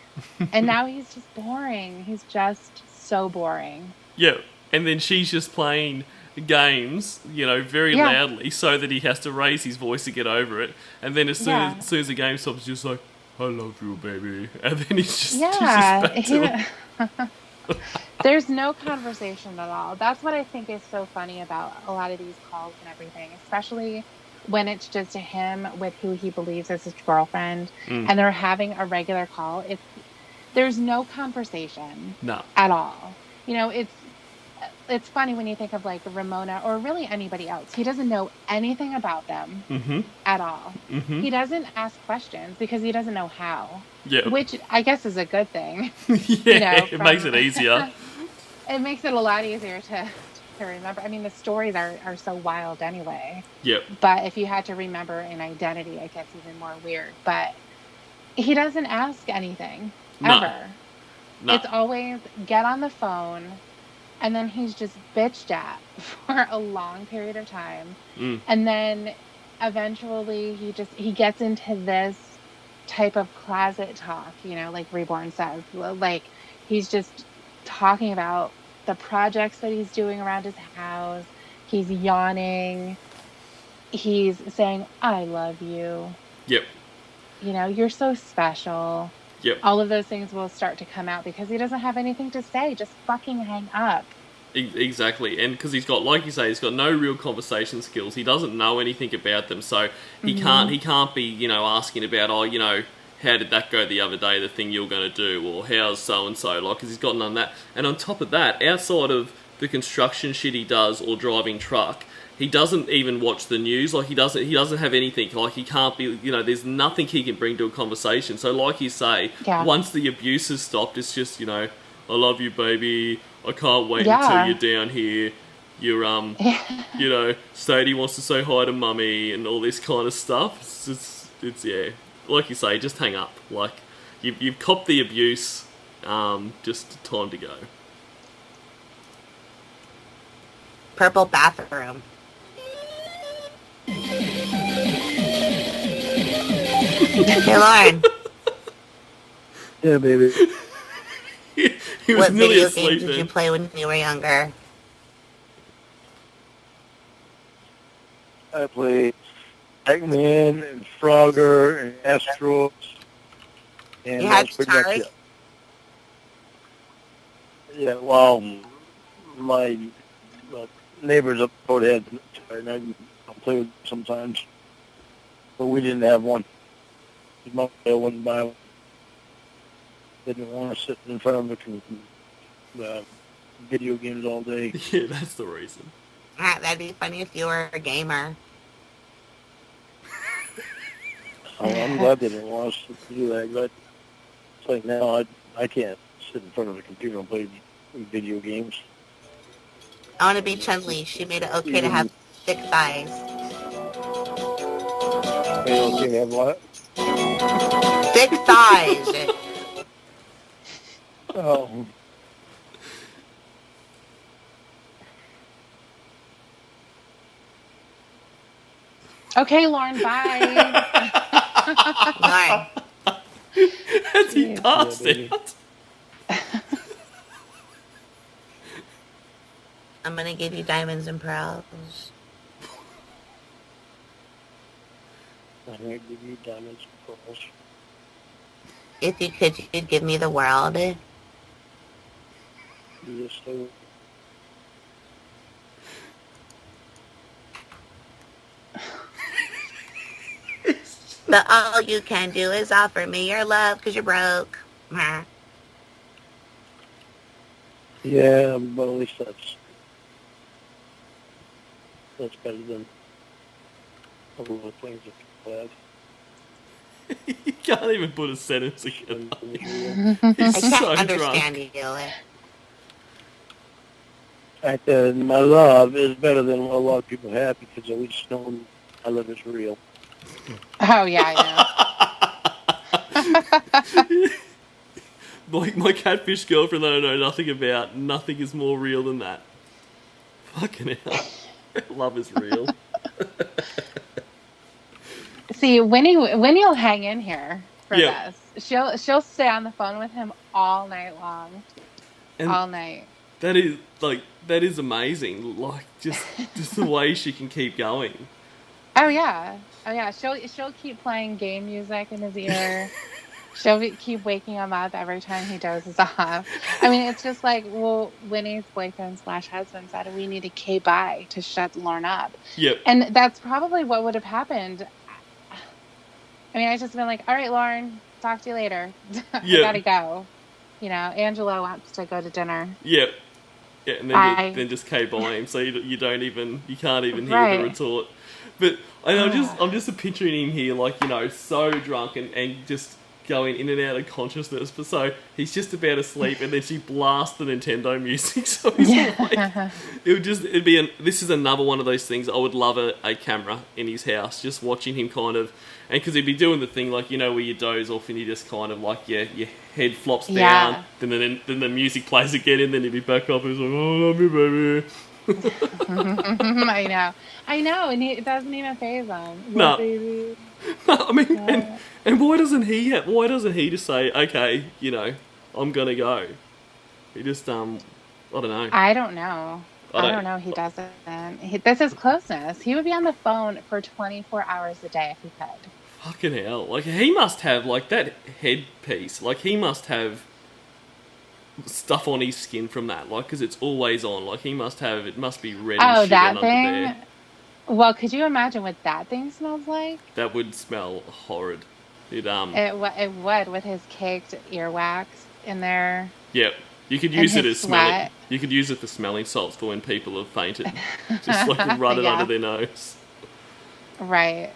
Speaker 2: And now he's just boring. He's just so boring.
Speaker 1: Yeah, and then she's just playing games, very loudly, so that he has to raise his voice to get over it. And then as soon as the game stops, he's just like, I love you, baby. And then he's just back to it.
Speaker 2: There's no conversation at all. That's what I think is so funny about a lot of these calls and everything, especially when it's just him with who he believes is his girlfriend, and they're having a regular call. There's no conversation at all. It's funny when you think of like Ramona or really anybody else. He doesn't know anything about them at all. He doesn't ask questions because he doesn't know how. Yeah. Which I guess is a good thing.
Speaker 1: It makes it easier.
Speaker 2: It makes it a lot easier to remember. I mean, the stories are so wild anyway.
Speaker 1: Yep.
Speaker 2: But if you had to remember an identity, I guess even more weird. But he doesn't ask anything ever. No. It's always get on the phone. And then he's just bitched at for a long period of time. And then eventually he gets into this type of closet talk, like Reborn says. Like he's just talking about the projects that he's doing around his house. He's yawning. He's saying, I love you.
Speaker 1: Yep.
Speaker 2: You're so special.
Speaker 1: Yep.
Speaker 2: All of those things will start to come out because he doesn't have anything to say. Just fucking hang up.
Speaker 1: Exactly. And because he's got, like you say, he's got no real conversation skills. He doesn't know anything about them. So he can't be, asking about, how did that go the other day, the thing you're going to do, or how's so-and-so, because he's got none of that. And on top of that, outside of the construction shit he does or driving truck, he doesn't even watch the news. Like he doesn't have anything. Like he can't be. There's nothing he can bring to a conversation. So like you say, once the abuse has stopped, it's just I love you, baby. I can't wait until you're down here. You're Sadie wants to say hi to mummy and all this kind of stuff. It's like you say, just hang up. Like you've copped the abuse. Just time to go.
Speaker 4: Purple bathroom. Hey, Lauren.
Speaker 3: Yeah, baby.
Speaker 1: he was
Speaker 4: what
Speaker 1: nearly
Speaker 4: video
Speaker 1: asleep
Speaker 4: games did you play when you were younger?
Speaker 3: I played Pac-Man and Frogger and Astros. And
Speaker 4: you had
Speaker 3: that's pretty much
Speaker 4: guitars?
Speaker 3: it. Yeah, well, my neighbors up the road had, and I didn't play with sometimes. But we didn't have one. My mother wouldn't buy one. They didn't want to sit in front of the video games all day.
Speaker 1: Yeah, that's the reason.
Speaker 4: That'd be funny if you were a gamer.
Speaker 3: I'm glad they didn't want us to do that, but it's like now I can't sit in front of a computer and play video games.
Speaker 4: I want to be Chun-Li. She made it okay to have thick thighs.
Speaker 3: They okay to have what?
Speaker 4: Thick thighs.
Speaker 3: Oh.
Speaker 2: Okay, Lauren, bye.
Speaker 4: Lauren.
Speaker 1: As he passed
Speaker 3: baby.
Speaker 1: out.
Speaker 4: I'm going to give you diamonds and pearls.
Speaker 3: I'm going to give you diamonds and pearls.
Speaker 4: If you could, you'd give me the world.
Speaker 3: Yes, so.
Speaker 4: But all you can do is offer me your love because you're broke.
Speaker 3: Yeah, but at least that's better than a lot of things that people have.
Speaker 1: You can't even put a sentence together.
Speaker 4: I
Speaker 1: He's
Speaker 4: can't
Speaker 1: so
Speaker 4: understand
Speaker 1: drunk.
Speaker 4: you.
Speaker 3: I said my love is better than what a lot of people have because at least knowing my love is real.
Speaker 2: Oh, yeah, I know.
Speaker 1: Like my catfish girlfriend that I know nothing about, nothing is more real than that. Fucking hell. Love is real.
Speaker 2: See, Winnie will hang in here for
Speaker 1: Yeah.
Speaker 2: this. She'll stay on the phone with him all night long.
Speaker 1: And
Speaker 2: All night.
Speaker 1: that is amazing. Like just the way she can keep going.
Speaker 2: Oh yeah. She'll keep playing game music in his ear. Keep waking him up every time he dozes off. I mean, it's just like, well, Winnie's boyfriend/husband said we need a K-bye to shut Lauren up.
Speaker 1: Yep.
Speaker 2: And that's probably what would have happened. I mean, I just been like, all right, Lauren, talk to you later. I
Speaker 1: Yeah.
Speaker 2: gotta go. You know, Angela wants to go to dinner.
Speaker 1: Yep. Yeah, and
Speaker 2: Bye.
Speaker 1: then just K-by him, so you can't even hear
Speaker 2: Right.
Speaker 1: the retort. But I'm just picturing him here, like, you know, so drunk and just going in and out of consciousness. But so he's just about to sleep, and then she blasts the Nintendo music. So he's like, this is another one of those things. I would love a camera in his house, just watching him kind of, and because he'd be doing the thing like, you know, where you doze off and you just kind of like your head flops down,
Speaker 2: Yeah.
Speaker 1: then the music plays again, and then he'd be back up and he's like, oh, love you, baby.
Speaker 2: I know, and it doesn't even faze him.
Speaker 1: No.
Speaker 2: Baby.
Speaker 1: I mean,
Speaker 2: Yeah.
Speaker 1: and why doesn't he just say, okay, you know, I'm gonna go? He just I don't know.
Speaker 2: I don't know. I don't know. He doesn't. This is closeness. He would be on the phone for 24 hours a day if he could.
Speaker 1: Fucking hell! Like he must have like that headpiece. Like he must have stuff on his skin from that. Like because it's always on. Like he must have. It must be red.
Speaker 2: Oh,
Speaker 1: and
Speaker 2: that
Speaker 1: under
Speaker 2: thing.
Speaker 1: there.
Speaker 2: Well, could you imagine what that thing smells like?
Speaker 1: That would smell horrid. It
Speaker 2: It would with his caked earwax in there.
Speaker 1: Yep. You could
Speaker 2: And
Speaker 1: use it
Speaker 2: his
Speaker 1: as smelling.
Speaker 2: sweat.
Speaker 1: You could use it for smelling salts for when people have fainted. Just like run it
Speaker 2: Yeah.
Speaker 1: under their nose.
Speaker 2: Right.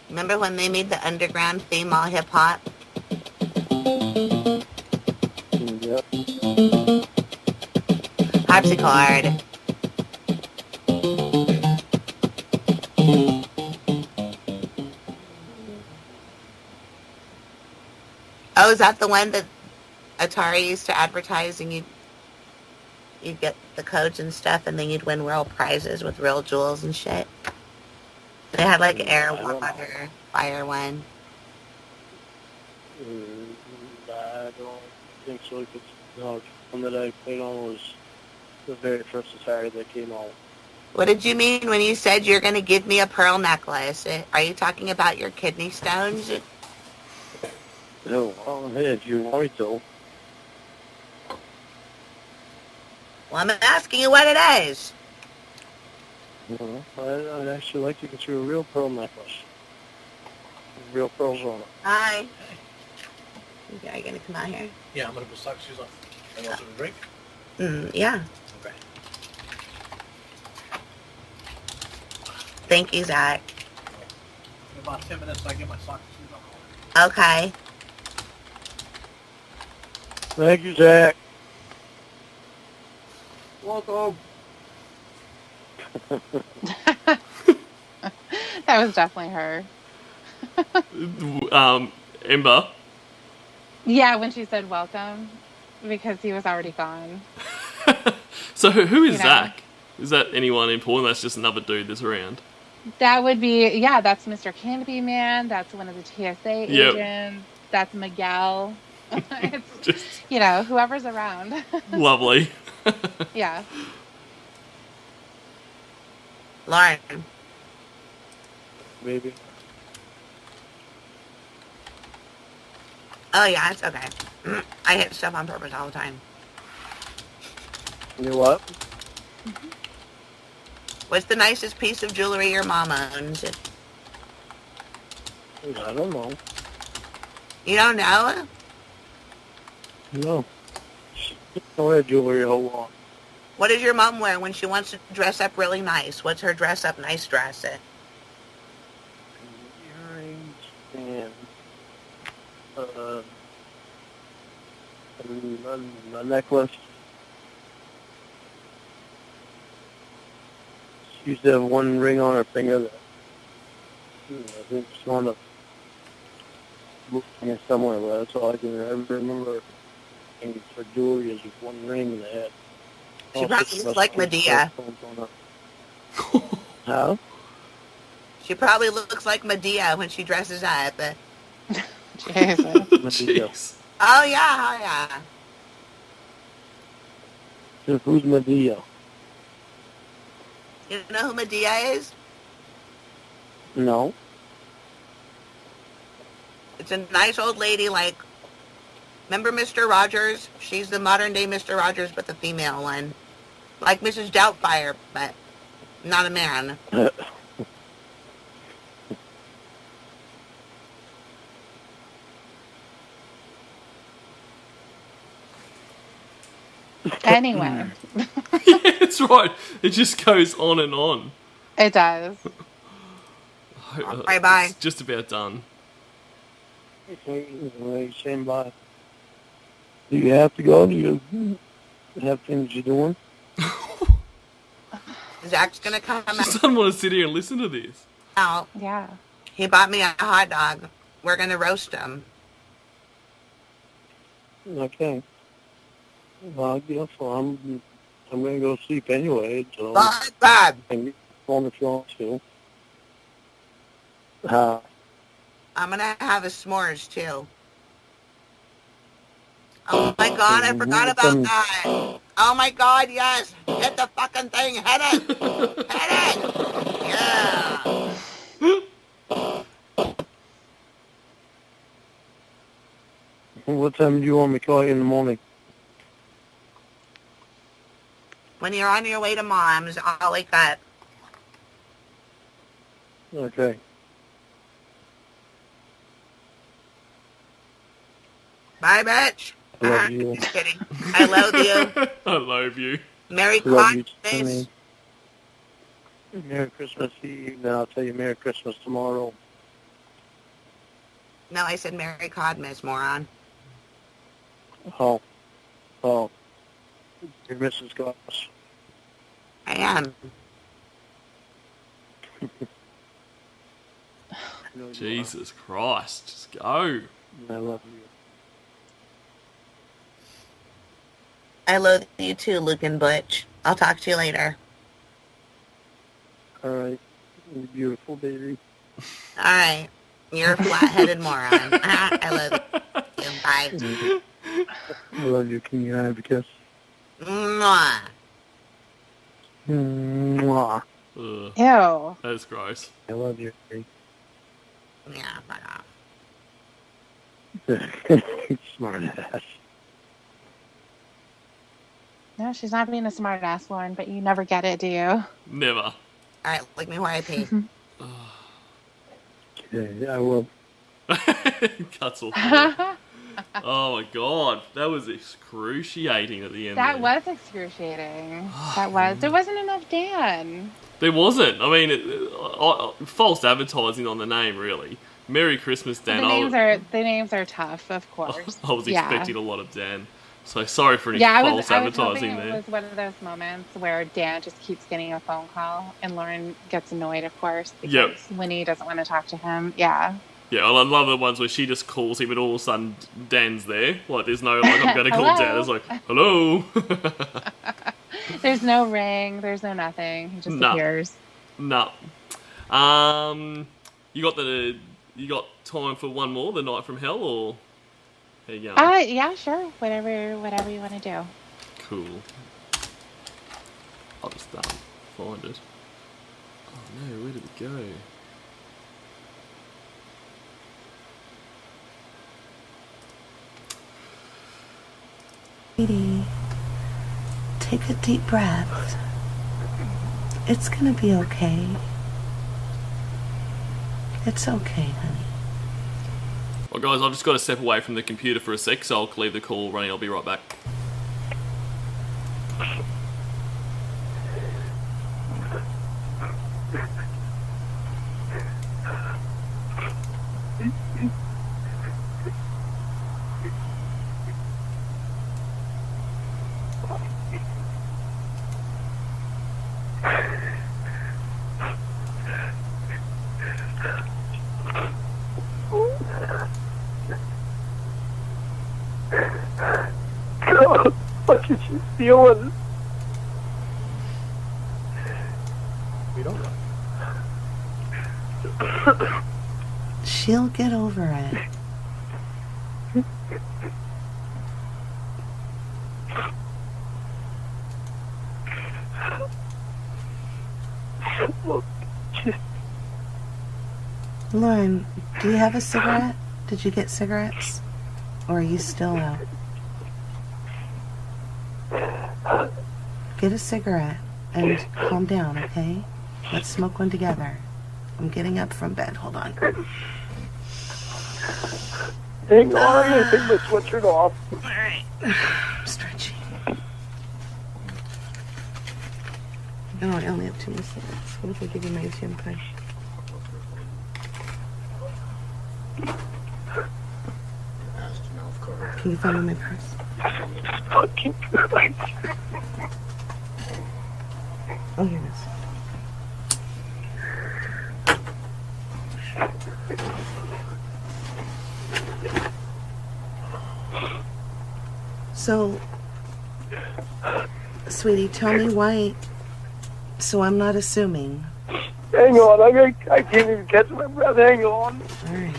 Speaker 4: Remember when they made the underground theme all hip hop?
Speaker 3: Yep.
Speaker 4: Harpsichord. Oh, is that the one that Atari used to advertise, and you'd get the codes and stuff, and then you'd win real prizes with real jewels and shit? They had like air, water, fire one.
Speaker 3: I don't think so. Because no, the one that I played on was the very first Atari that came out.
Speaker 4: What did you mean when you said you're going to give me a pearl necklace? Are you talking about your kidney stones?
Speaker 3: No, well, hey, if you want me to.
Speaker 4: Well, I'm asking you what it is.
Speaker 3: I'd actually like to get you a real pearl necklace. Real pearls on it.
Speaker 4: Hi. Okay, are you gonna come out here?
Speaker 6: Yeah, I'm gonna put sock shoes on. And want some drink?
Speaker 4: Yeah.
Speaker 6: Okay.
Speaker 4: Thank you, Zach.
Speaker 6: In about 10 minutes, I get my sock shoes on.
Speaker 4: Okay.
Speaker 3: Thank you, Zach.
Speaker 6: Welcome.
Speaker 2: That was definitely her.
Speaker 1: Ember.
Speaker 2: Yeah, when she said welcome, because he was already gone.
Speaker 1: So who is
Speaker 2: You know.
Speaker 1: Zach? Is that anyone important? That's just another dude that's around.
Speaker 2: That would be, yeah, that's Mr. Candyman. That's one of the TSA
Speaker 1: Yep.
Speaker 2: agents. That's Miguel. It's,
Speaker 1: Just
Speaker 2: whoever's around.
Speaker 1: lovely.
Speaker 2: Yeah.
Speaker 4: Lauren.
Speaker 3: Maybe.
Speaker 4: Oh, yeah, it's okay. I hit stuff on purpose all the time.
Speaker 3: You know what?
Speaker 4: What's the nicest piece of jewelry your mama owns?
Speaker 3: I don't know.
Speaker 4: You don't know?
Speaker 3: No. I don't wear jewelry a whole lot.
Speaker 4: What does your mom wear when she wants to dress up really nice? What's her dress up nice dress?
Speaker 3: Earrings and a necklace. She used to have one ring on her finger that I think she wound up looking at somewhere, but that's all I can remember. And for jewelry is just one ring that had.
Speaker 4: She probably looks like Medea.
Speaker 3: How?
Speaker 4: She probably looks like Medea when she dresses up.
Speaker 2: Jesus.
Speaker 3: Medea.
Speaker 1: Jeez.
Speaker 4: Oh, yeah,
Speaker 3: So who's Medea?
Speaker 4: You know who Medea is?
Speaker 3: No.
Speaker 4: It's a nice old lady like... Remember Mr. Rogers? She's the modern day Mr. Rogers, but the female one. Like Mrs. Doubtfire, but not a man.
Speaker 2: Anyway,
Speaker 1: Yeah, that's right. It just goes on and on.
Speaker 2: it does.
Speaker 4: Bye bye.
Speaker 1: It's just about done.
Speaker 3: Saying bye. Do you have to go? Do you have things you're doing?
Speaker 4: Zach's gonna come
Speaker 1: Just don't want to sit here and listen to this.
Speaker 4: out.
Speaker 2: Yeah.
Speaker 4: He bought me a hot dog. We're gonna roast him.
Speaker 3: Okay. Well, I guess I'm gonna go sleep anyway. So
Speaker 4: Bye, bye.
Speaker 3: and phone if you want to.
Speaker 4: I'm gonna have a s'mores too. Oh my god, I forgot about that. Oh my god, yes. Hit the fucking thing. Hit it. Hit it. Yeah.
Speaker 3: What time do you want me to call you in the morning?
Speaker 4: When you're on your way to mom's, I'll wake up.
Speaker 3: Okay.
Speaker 4: Bye, bitch.
Speaker 3: I love you.
Speaker 4: Just kidding. I love you.
Speaker 1: I love you.
Speaker 4: Merry
Speaker 3: Love you,
Speaker 4: Christmas.
Speaker 3: Timmy. Merry Christmas Eve. Then I'll tell you Merry Christmas tomorrow.
Speaker 4: No, I said Merry Codmas, moron.
Speaker 3: Oh. You're Mrs. Goss.
Speaker 4: I am.
Speaker 1: Jesus Christ. Just go.
Speaker 3: I love you.
Speaker 4: I love you too, Luke and Butch. I'll talk to you later.
Speaker 3: All right. You beautiful baby.
Speaker 4: All right. You're a flat-headed moron. I love you. Bye.
Speaker 3: I love you. Can you have a kiss?
Speaker 4: Mwah.
Speaker 3: Mwah.
Speaker 1: Ugh,
Speaker 2: Ew.
Speaker 1: that's gross.
Speaker 3: I love you.
Speaker 4: Yeah, fuck off.
Speaker 3: Smart ass.
Speaker 2: No, she's not being a smart ass, Lauren, but you never get it, do you?
Speaker 1: Never.
Speaker 4: Alright, lick me while I pee.
Speaker 3: Yeah, I will.
Speaker 1: Cuts off. There. Oh my god, that was excruciating at the end.
Speaker 2: That
Speaker 1: there.
Speaker 2: was excruciating. That was. There wasn't enough Dan.
Speaker 1: There wasn't. I mean, false advertising on the name, really. Merry Christmas, Dan.
Speaker 2: The names are tough, of course.
Speaker 1: I was
Speaker 2: Yeah.
Speaker 1: expecting a lot of Dan. So sorry for any
Speaker 2: Yeah,
Speaker 1: false
Speaker 2: I was hoping
Speaker 1: advertising
Speaker 2: it
Speaker 1: there.
Speaker 2: was one of those moments where Dan just keeps getting a phone call and Lauren gets annoyed, of course, because Winnie doesn't want to talk to him. Yeah.
Speaker 1: Yeah, I love the ones where she just calls him and all of a sudden Dan's there. Like, there's no, like, I'm going to call Dan. It's like, hello.
Speaker 2: There's no ring. There's no nothing. He just appears.
Speaker 1: No. You got time for one more, The Night from Hell, or how you going?
Speaker 2: Yeah, sure. Whatever you want to do.
Speaker 1: Cool. I'll just find it. Oh no, where did it go?
Speaker 7: Sweetie, take a deep breath. It's gonna be okay. It's okay, honey.
Speaker 1: Well, guys, I've just got to step away from the computer for a sec, so I'll leave the call running. I'll be right back.
Speaker 3: God, what is she feeling?
Speaker 6: We don't know.
Speaker 7: She'll get over it.
Speaker 3: Look,
Speaker 7: Lauren, do you have a cigarette? Did you get cigarettes? Or are you still out? Get a cigarette and calm down, okay? Let's smoke one together. I'm getting up from bed. Hold on.
Speaker 3: hang on, I'm gonna take my sweatshirt off.
Speaker 7: Alright. I'm stretching. Oh, I only have 2 more cigarettes. What if I give you my ATM card? Can you find me my purse?
Speaker 3: Fucking Christ.
Speaker 7: Oh, here it is. So, sweetie, tell me why, so I'm not assuming.
Speaker 3: Hang on, I can't even catch my breath. Hang on.
Speaker 7: All right.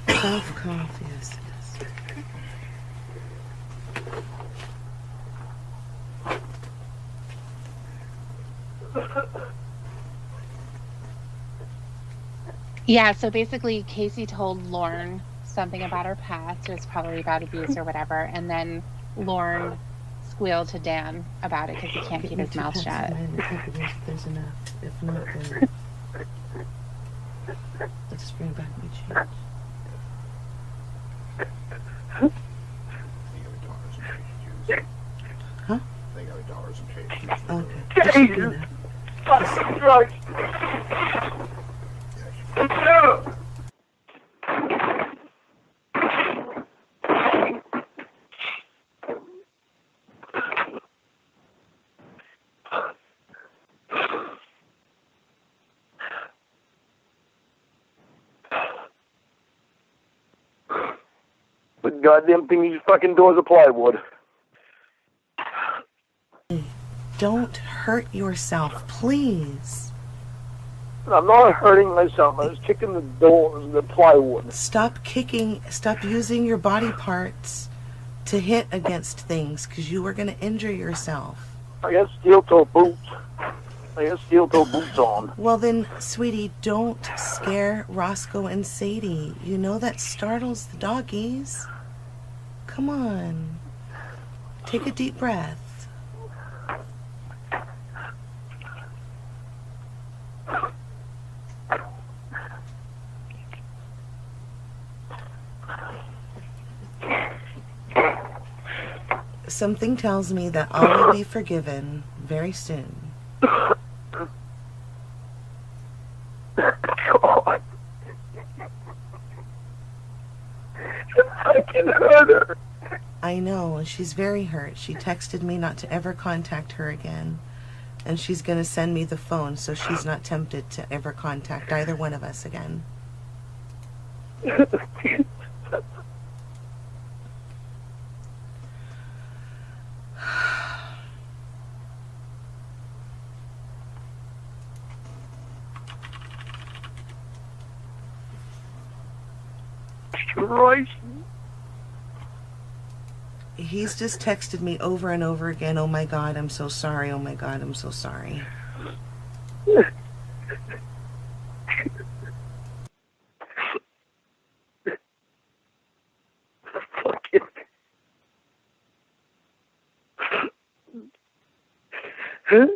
Speaker 7: Cough, yes, yes.
Speaker 2: Yeah, so basically Casey told Lauren something about her past. It was probably about abuse or whatever. And then Lauren squealed to Dan about it because he can't keep his mouth shut.
Speaker 7: There's enough. If not, then let's bring back my change. Huh?
Speaker 6: They got dollars and change.
Speaker 7: Okay. That should be enough.
Speaker 3: Fucking Christ. The goddamn thing, these fucking doors of plywood.
Speaker 7: Don't hurt yourself, please.
Speaker 3: I'm not hurting myself. I was kicking the doors, the plywood.
Speaker 7: Stop using your body parts to hit against things because you are going to injure yourself.
Speaker 3: I got steel-toe boots. On.
Speaker 7: Well then, sweetie, don't scare Roscoe and Sadie. You know that startles the doggies. Come on. Take a deep breath. Something tells me that all will be forgiven very soon.
Speaker 3: God. I can hurt her.
Speaker 7: I know, and she's very hurt. She texted me not to ever contact her again. And she's going to send me the phone so she's not tempted to ever contact either one of us again.
Speaker 3: Christ.
Speaker 7: He's just texted me over and over again, oh my God, I'm so sorry, oh my God, I'm so sorry.
Speaker 3: Fucking. Huh?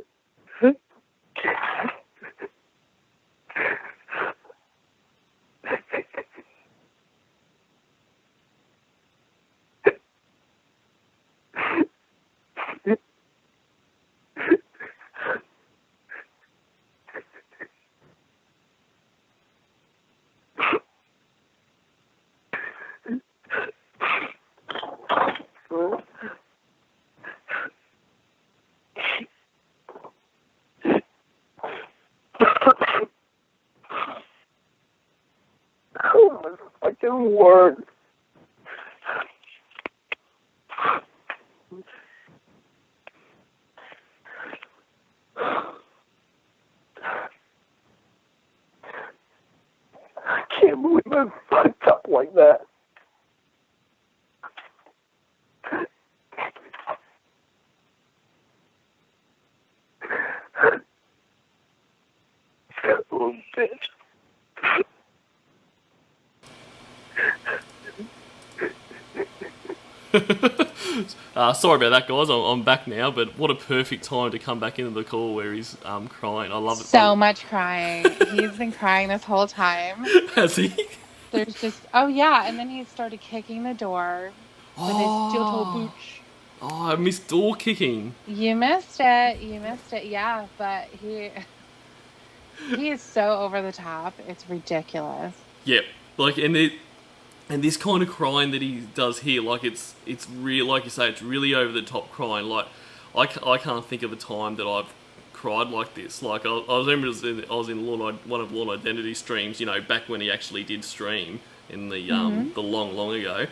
Speaker 3: Oh my fucking word. I can't believe I fucked up like that. Oh, bitch.
Speaker 1: Sorry about that, guys. I'm back now, but what a perfect time to come back into the call where he's crying. I love it.
Speaker 2: So much crying. He's been crying this whole time.
Speaker 1: Has he?
Speaker 2: There's just, oh yeah, and then he started kicking the door with his steel-toe boots.
Speaker 1: Oh, I missed door kicking.
Speaker 2: You missed it. Yeah, but he is so over the top. It's ridiculous.
Speaker 1: Yep. Like, and this kind of crying that he does here, like it's real, like you say, it's really over the top crying. Like, I can't think of a time that I've cried like this. Like, I remember I was in one of Lawn Identity streams, you know, back when he actually did stream in the long ago.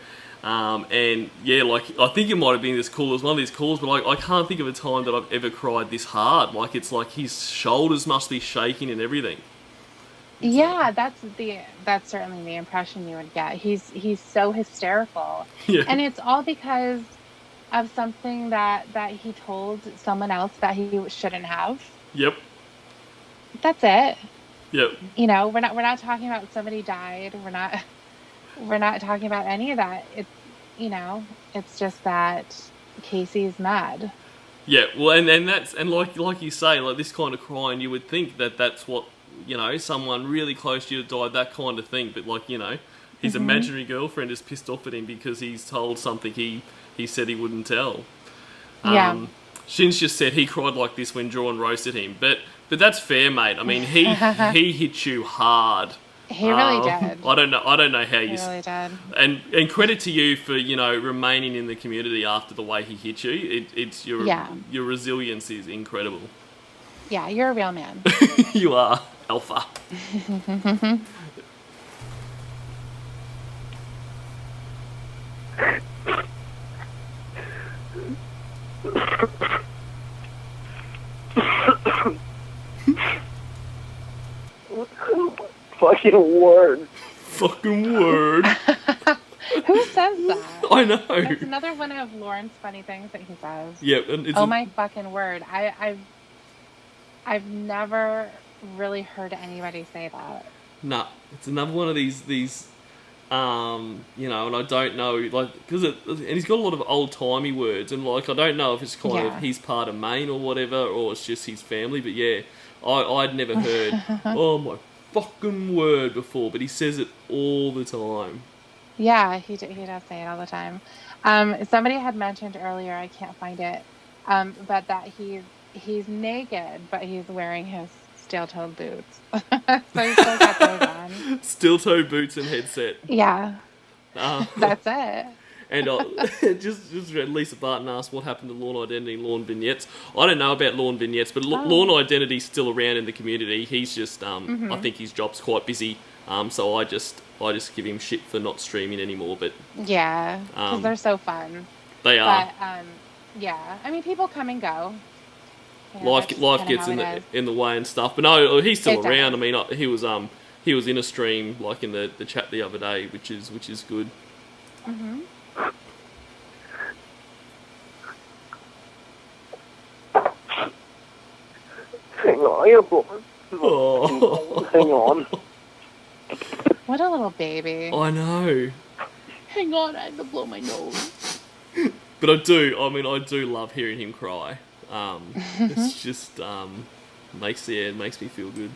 Speaker 1: And yeah, like, I think it might have been this call. It was one of these calls, but like, I can't think of a time that I've ever cried this hard. Like, it's like his shoulders must be shaking and everything.
Speaker 2: Yeah, that's certainly the impression you would get. He's so hysterical.
Speaker 1: Yeah.
Speaker 2: And it's all because of something that he told someone else that he shouldn't have.
Speaker 1: Yep.
Speaker 2: That's it.
Speaker 1: Yep.
Speaker 2: You know, we're not talking about somebody died. We're not talking about any of that. It's, you know, it's just that Casey's mad.
Speaker 1: Yeah, well, and that's, and like you say, like this kind of crying, you would think that that's what, you know, someone really close to you died, that kind of thing. But like, you know, his imaginary girlfriend is pissed off at him because he's told something he said he wouldn't tell.
Speaker 2: Yeah.
Speaker 1: Shin's just said he cried like this when Drawn roasted him, but that's fair, mate. I mean, he hit you hard.
Speaker 2: He really did.
Speaker 1: I don't know how you.
Speaker 2: He really did.
Speaker 1: And credit to you for, you know, remaining in the community after the way he hit you. It's your resilience is incredible.
Speaker 2: Yeah, you're a real man.
Speaker 1: You are alpha.
Speaker 3: Fucking word.
Speaker 1: Fucking word.
Speaker 2: Who says that?
Speaker 1: I know.
Speaker 2: That's another one of Lauren's funny things that he says.
Speaker 1: Yeah, and it's
Speaker 2: my fucking word. I've never really heard anybody say that.
Speaker 1: Nah, it's another one of these you know, and I don't know, like, and he's got a lot of old-timey words, and like, I don't know if it's kind of he's part of Maine or whatever, or it's just his family, but yeah, I'd never heard, oh my fucking word before, but he says it all the time.
Speaker 2: Yeah, he does say it all the time. Somebody had mentioned earlier, I can't find it, but that he's naked, but he's wearing his steel-toed boots. So he's still got those on.
Speaker 1: Steel-toe boots and headset.
Speaker 2: Yeah,
Speaker 1: Uh,
Speaker 2: that's it.
Speaker 1: and just read Lisa Barton asked what happened to Lawn Identity, Lawn Vignettes. I don't know about Lawn Vignettes, but Lawn Identity's still around in the community. He's just, I think his job's quite busy, so I just give him shit for not streaming anymore. But
Speaker 2: Yeah, because they're so fun.
Speaker 1: they are.
Speaker 2: But yeah, I mean, people come and go. You know, that's
Speaker 1: Life
Speaker 2: kinda
Speaker 1: gets
Speaker 2: how it is.
Speaker 1: in the way and stuff. But no, he's still
Speaker 2: It does.
Speaker 1: around. I mean, he was in a stream like in the chat the other day, which is good.
Speaker 2: Mm-hmm.
Speaker 3: Hang on, I gotta
Speaker 1: Oh.
Speaker 3: hang on.
Speaker 2: What a little baby.
Speaker 1: I know.
Speaker 2: Hang on, I had to blow my nose.
Speaker 1: But I do love hearing him cry. It's just makes me feel good.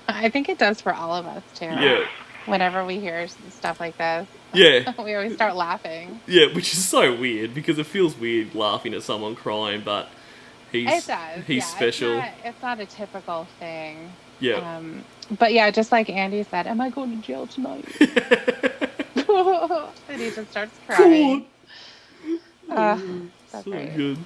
Speaker 2: I think it does for all of us too.
Speaker 1: Yeah.
Speaker 2: Whenever we hear stuff like this,
Speaker 1: Yeah.
Speaker 2: we always start laughing.
Speaker 1: Yeah, which is so weird because it feels weird laughing at someone crying, but
Speaker 2: It does.
Speaker 1: he's
Speaker 2: yeah,
Speaker 1: special.
Speaker 2: It's not a typical thing.
Speaker 1: Yeah.
Speaker 2: But yeah, just like Andy said, am I going to jail tonight? And he just starts crying. That's
Speaker 1: So
Speaker 2: great.
Speaker 1: good.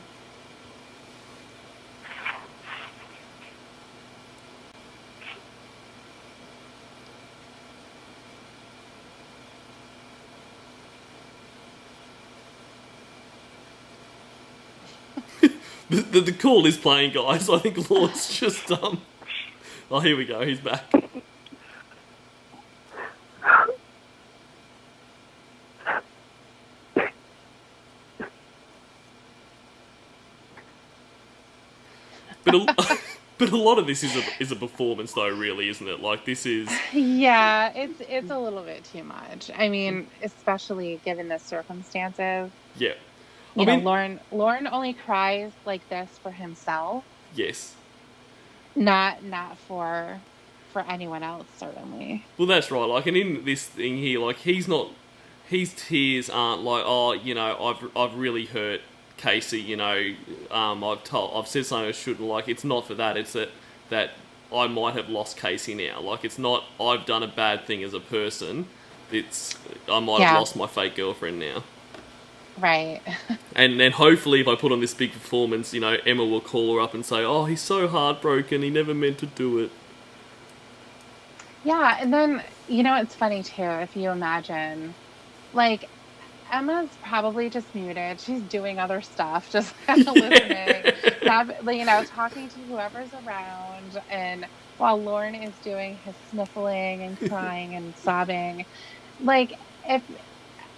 Speaker 1: The call is playing, guys. I think Lord's just Oh, here we go. He's back. But a lot of this is a performance, though. Really, isn't it? Like this is.
Speaker 2: Yeah, it's a little bit too much. I mean, especially given the circumstances.
Speaker 1: Yeah.
Speaker 2: You know, Lauren only cries like this for himself,
Speaker 1: Yes.
Speaker 2: not for anyone else, certainly.
Speaker 1: Well, that's right. Like, and in this thing here, like his tears aren't like, oh, you know, I've really hurt Casey. You know, I've said something I shouldn't. Like, it's not for that. It's that I might have lost Casey now. Like, it's not I've done a bad thing as a person. It's I might have lost my fake girlfriend now.
Speaker 2: Right.
Speaker 1: And then hopefully if I put on this big performance, you know, Emma will call her up and say, oh, he's so heartbroken, he never meant to do it.
Speaker 2: Yeah, and then, you know, it's funny too, if you imagine, like, Emma's probably just muted. She's doing other stuff, just kind of listening, you know, talking to whoever's around, and while Lauren is doing his sniffling and crying and sobbing. Like, if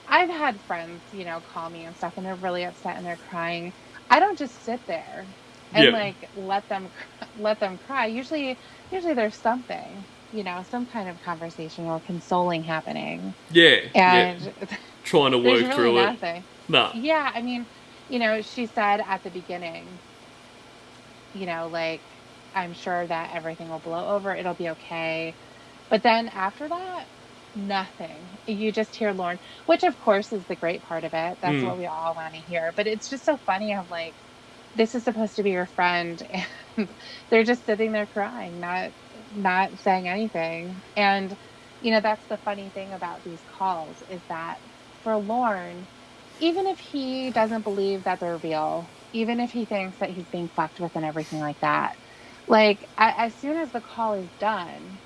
Speaker 2: I've had friends, you know, call me and stuff, and they're really upset and they're crying, I don't just sit there and like let them cry. Usually there's something, you know, some kind of conversation or consoling happening.
Speaker 1: Yeah.
Speaker 2: And
Speaker 1: trying to work
Speaker 2: really
Speaker 1: through
Speaker 2: nothing.
Speaker 1: it. No.
Speaker 2: Yeah, I mean, you know, she said at the beginning, you know, like, I'm sure that everything will blow over, it'll be okay. But then after that, nothing. You just hear Lauren, which of course is the great part of it. That's what we all want to hear. But it's just so funny how, like, this is supposed to be your friend, and they're just sitting there crying, not saying anything. And, you know, that's the funny thing about these calls, is that for Lauren, even if he doesn't believe that they're real, even if he thinks that he's being fucked with and everything like that, like, as soon as the call is done,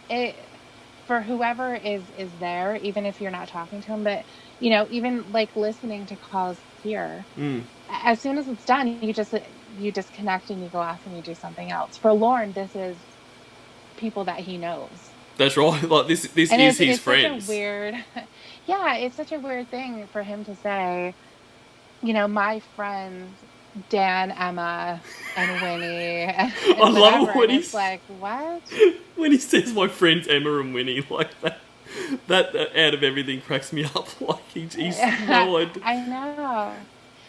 Speaker 2: it, for whoever is there, even if you're not talking to him, but, you know, even like listening to calls here, as soon as it's done, you disconnect and you go off and you do something else. For Lauren, this is people that he knows.
Speaker 1: That's right. Like this
Speaker 2: and
Speaker 1: is his
Speaker 2: it's
Speaker 1: friends.
Speaker 2: Such a weird, yeah, it's such a weird thing for him to say, you know, my friends Dan, Emma, and Winnie. And
Speaker 1: I love it when
Speaker 2: he's like, what?
Speaker 1: When he says my friends Emma and Winnie, like that out of everything cracks me up. Like he's no idea.
Speaker 2: I know.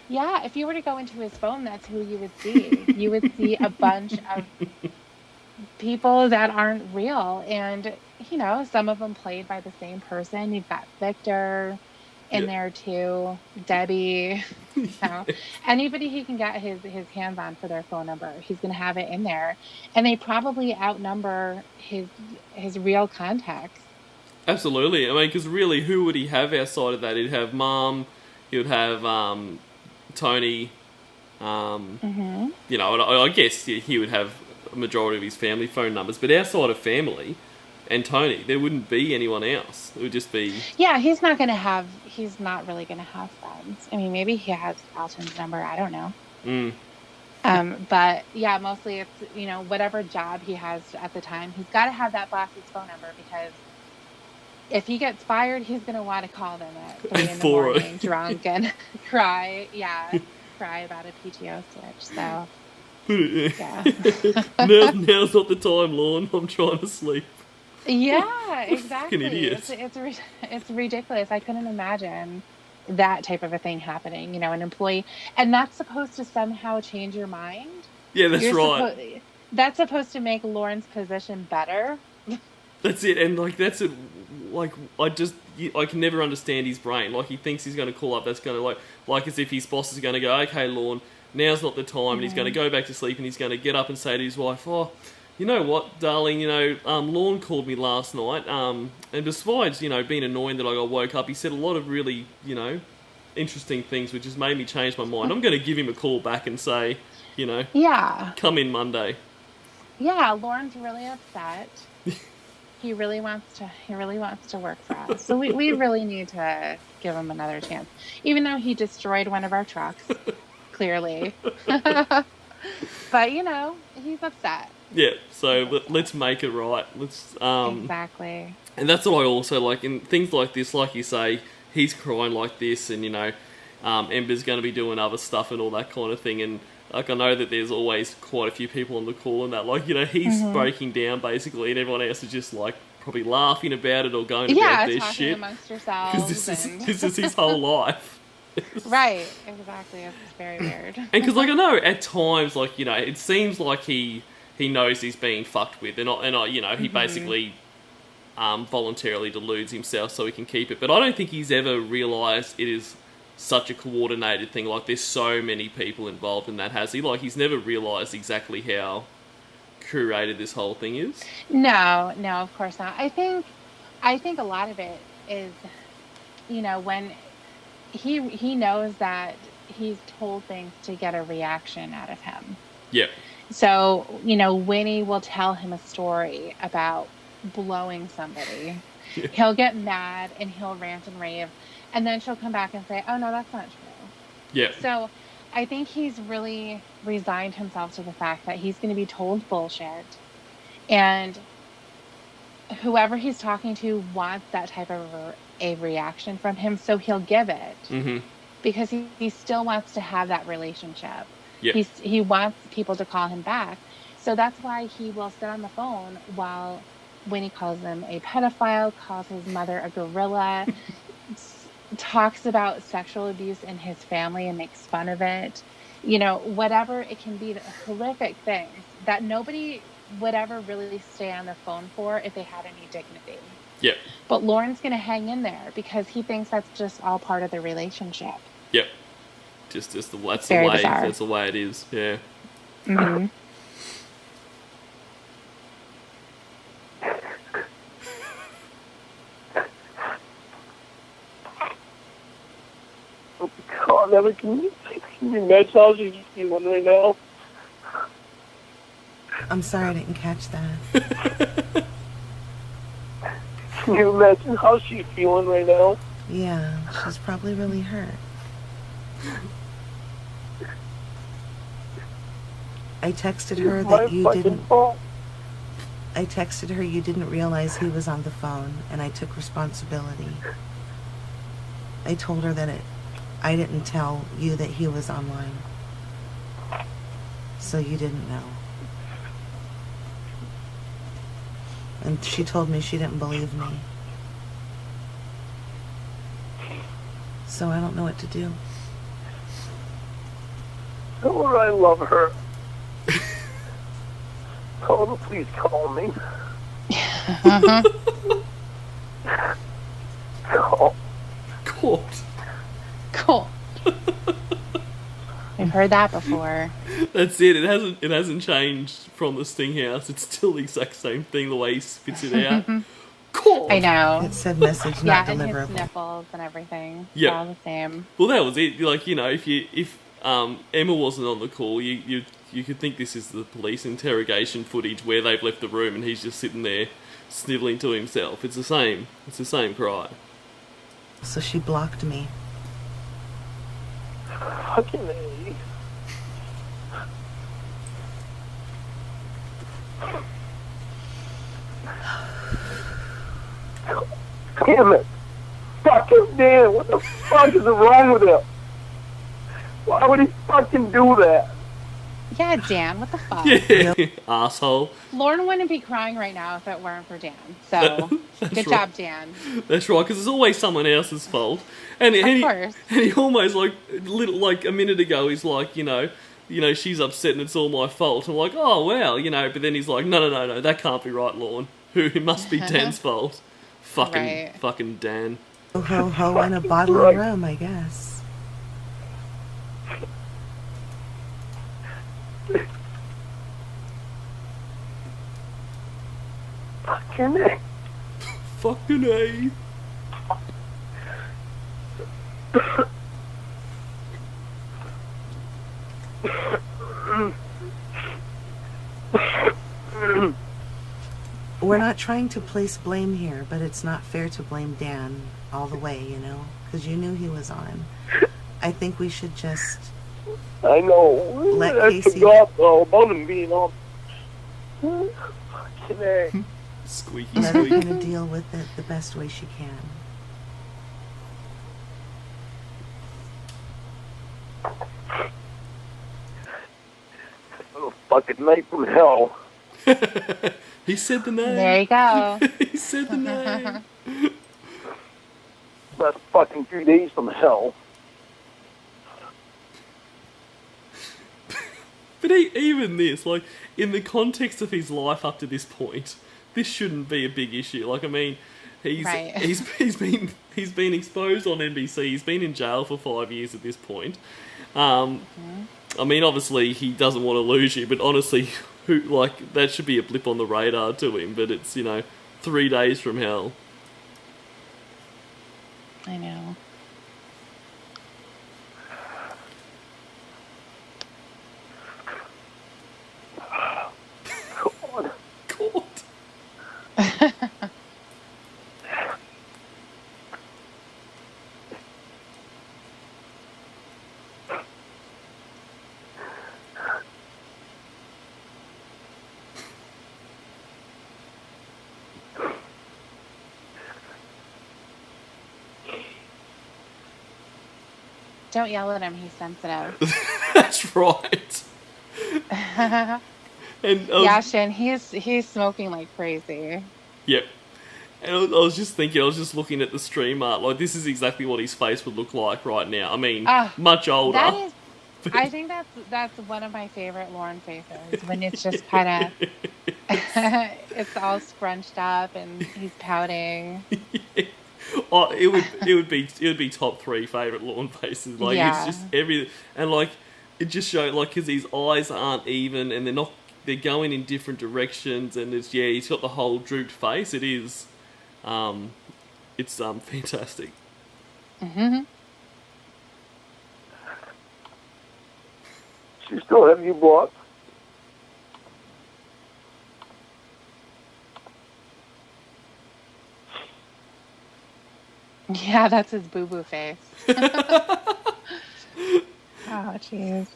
Speaker 2: Yeah, if you were to go into his phone, that's who you would see. You would see a bunch of people that aren't real. And, some of them played by the same person. You've got Victor in
Speaker 1: Yeah.
Speaker 2: there too, Debbie, anybody he can get his hands on for their phone number, he's going to have it in there. And they probably outnumber his real contacts.
Speaker 1: Absolutely. I mean, because really, who would he have outside of that? He'd have Mom, he would have Tony,
Speaker 2: Mm-hmm.
Speaker 1: and I guess he would have a majority of his family phone numbers. But outside of family and Tony, there wouldn't be anyone else. It would just be...
Speaker 2: Yeah, he's not really going to have friends. I mean, maybe he has Alton's number. I don't know. But yeah, mostly it's, whatever job he has at the time, he's got to have that boss's phone number, because if he gets fired, he's going to want to call them at 3 in the morning, drunk, and cry about a PTO switch. So, yeah.
Speaker 1: Now's not the time, Lorne. I'm trying to sleep.
Speaker 2: Yeah, exactly.
Speaker 1: Fucking idiots.
Speaker 2: It's ridiculous. I couldn't imagine that type of a thing happening. An employee, and that's supposed to somehow change your mind.
Speaker 1: Yeah, that's right.
Speaker 2: That's supposed to make Lauren's position better.
Speaker 1: That's it, and that's it. I can never understand his brain. Like, he thinks he's going to call up. That's going to like as if his boss is going to go, "Okay, Lorne, now's not the time," and he's going to go back to sleep, and he's going to get up and say to his wife, "Oh, you know what, darling, Lorne called me last night, and besides, being annoying that I got woke up, he said a lot of really, interesting things, which has made me change my mind. I'm going to give him a call back and say,
Speaker 2: yeah,
Speaker 1: come in Monday."
Speaker 2: Yeah, Lauren's really upset. He really wants to work for us. So we really need to give him another chance. Even though he destroyed one of our trucks, clearly. But, he's upset.
Speaker 1: Yeah, so let's make it right. Let's
Speaker 2: Exactly.
Speaker 1: And that's what I also like in things like this. Like you say, he's crying like this, and Ember's going to be doing other stuff and all that kind of thing. And I know that there's always quite a few people on the call, and that he's breaking down basically, and everyone else is just probably laughing about it or going about their
Speaker 2: talking
Speaker 1: shit
Speaker 2: amongst yourselves.
Speaker 1: Because this is his whole life.
Speaker 2: Right, exactly. It's very weird.
Speaker 1: And because I know at times it seems like he knows he's being fucked with, and he basically voluntarily deludes himself so he can keep it. But I don't think he's ever realised it is such a coordinated thing. There's so many people involved in that, has he? He's never realised exactly how curated this whole thing is.
Speaker 2: No, of course not. I think a lot of it is, when he knows that he's told things to get a reaction out of him.
Speaker 1: Yeah.
Speaker 2: So, Winnie will tell him a story about blowing somebody. Yeah. He'll get mad and he'll rant and rave. And then she'll come back and say, "Oh, no, that's not true."
Speaker 1: Yeah.
Speaker 2: So I think he's really resigned himself to the fact that he's going to be told bullshit. And whoever he's talking to wants that type of a reaction from him. So he'll give it. Mm-hmm. Because he still wants to have that relationship. Yeah. He wants people to call him back. So that's why he will sit on the phone while Winnie calls him a pedophile, calls his mother a gorilla, talks about sexual abuse in his family and makes fun of it. Whatever it can be, horrific things that nobody would ever really stay on the phone for if they had any dignity.
Speaker 1: Yeah.
Speaker 2: But Lauren's going to hang in there because he thinks that's just all part of the relationship.
Speaker 1: Yep. That's the way it is. Yeah.
Speaker 2: Mm-hmm.
Speaker 3: God, Evan, can you massage you see one right now?
Speaker 7: I'm sorry I didn't catch that.
Speaker 3: Can you imagine how she's feeling right now?
Speaker 7: Yeah, she's probably really hurt. I texted her that you didn't... I texted her you didn't realize he was on the phone, and I took responsibility. I told her that I didn't tell you that he was online. So you didn't know. And she told me she didn't believe me. So I don't know what to do.
Speaker 3: Tell her I love her. Told him, please call me. Call.
Speaker 1: Caught.
Speaker 2: Cool. We've heard that before.
Speaker 1: That's it. It hasn't changed from the Sting House. It's still the exact same thing. The way he spits it out. Caught.
Speaker 2: I know.
Speaker 7: It said message
Speaker 2: Yeah,
Speaker 7: not
Speaker 2: and his
Speaker 7: deliverable.
Speaker 2: nipples and everything.
Speaker 1: Yeah.
Speaker 2: All the same.
Speaker 1: Well, that was it. Like, you know, if Emma wasn't on the call, you could think this is the police interrogation footage where they've left the room and he's just sitting there snivelling to himself. It's the same. It's the same cry.
Speaker 7: So she blocked me.
Speaker 3: Fucking A. Damn it. Fucking Dan, what the fuck is wrong with him? Why would he fucking do that?
Speaker 2: Yeah, Dan, what the fuck?
Speaker 1: Yeah, asshole.
Speaker 2: Lauren wouldn't be crying right now if it weren't for Dan. So,
Speaker 1: That's
Speaker 2: good
Speaker 1: right.
Speaker 2: job, Dan.
Speaker 1: That's right, because it's always someone else's fault. And
Speaker 2: course.
Speaker 1: he almost like a minute ago, he's like, you know, she's upset and it's all my fault. I'm like, oh wow, you know. But then he's like, no, that can't be right, Lauren. It must be Dan's fault. Fucking Dan.
Speaker 7: Ho ho ho and a bottle of rum, I guess.
Speaker 3: Fucking A.
Speaker 1: Fucking A.
Speaker 7: We're not trying to place blame here, but it's not fair to blame Dan all the way, you know? Because you knew he was on. I think we should just...
Speaker 3: I know.
Speaker 7: Let
Speaker 3: I
Speaker 7: Casey-
Speaker 3: forgot though about him being on. Fucking A.
Speaker 1: Squeaky
Speaker 7: let her
Speaker 1: squeak.
Speaker 7: kind of deal with it the best way she can.
Speaker 3: Oh, fucking night from hell.
Speaker 1: He said the name.
Speaker 2: There you go.
Speaker 1: He said the name.
Speaker 3: That's fucking 3 days from hell.
Speaker 1: But even this, like, in the context of his life up to this point, this shouldn't be a big issue. Like, I mean, he's
Speaker 2: Right.
Speaker 1: he's been exposed on NBC. He's been in jail for 5 years at this point. I mean, obviously he doesn't want to lose you, but honestly, that should be a blip on the radar to him. But it's 3 days from hell.
Speaker 2: I know.
Speaker 3: God.
Speaker 1: God.
Speaker 2: Don't yell at him. He's sensitive.
Speaker 1: That's right. And
Speaker 2: Yeah, Shin, he's smoking like crazy.
Speaker 1: Yep. And I was just thinking, I was just looking at the stream art, like, this is exactly what his face would look like right now. I mean, much older.
Speaker 2: That is, I think that's one of my favorite Lauren faces, when it's just kind of, it's all scrunched up and he's pouting.
Speaker 1: Oh, it would be top 3 favorite Lauren faces. Like,
Speaker 2: Yeah.
Speaker 1: it's just everything, and like, it just showed, like, because his eyes aren't even, and they're going in different directions, and he's got the whole drooped face. It is, it's fantastic.
Speaker 2: Mm-hmm.
Speaker 3: She still have you blocked?
Speaker 2: Yeah, that's his boo-boo face. Oh, jeez.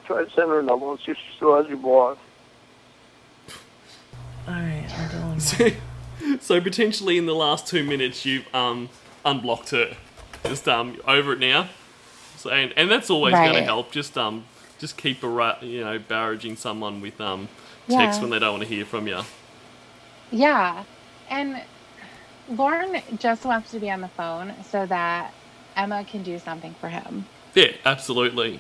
Speaker 3: Try to send her another one, see if she still has you blocked.
Speaker 7: Alright, I'm doing that.
Speaker 1: So potentially in the last 2 minutes you've unblocked her. Just over it now. So and that's always going to
Speaker 2: Right.
Speaker 1: help. Just keep barraging someone with text
Speaker 2: Yeah.
Speaker 1: when they don't want to hear from you.
Speaker 2: Yeah, and Lauren just wants to be on the phone so that Emma can do something for him.
Speaker 1: Yeah, absolutely.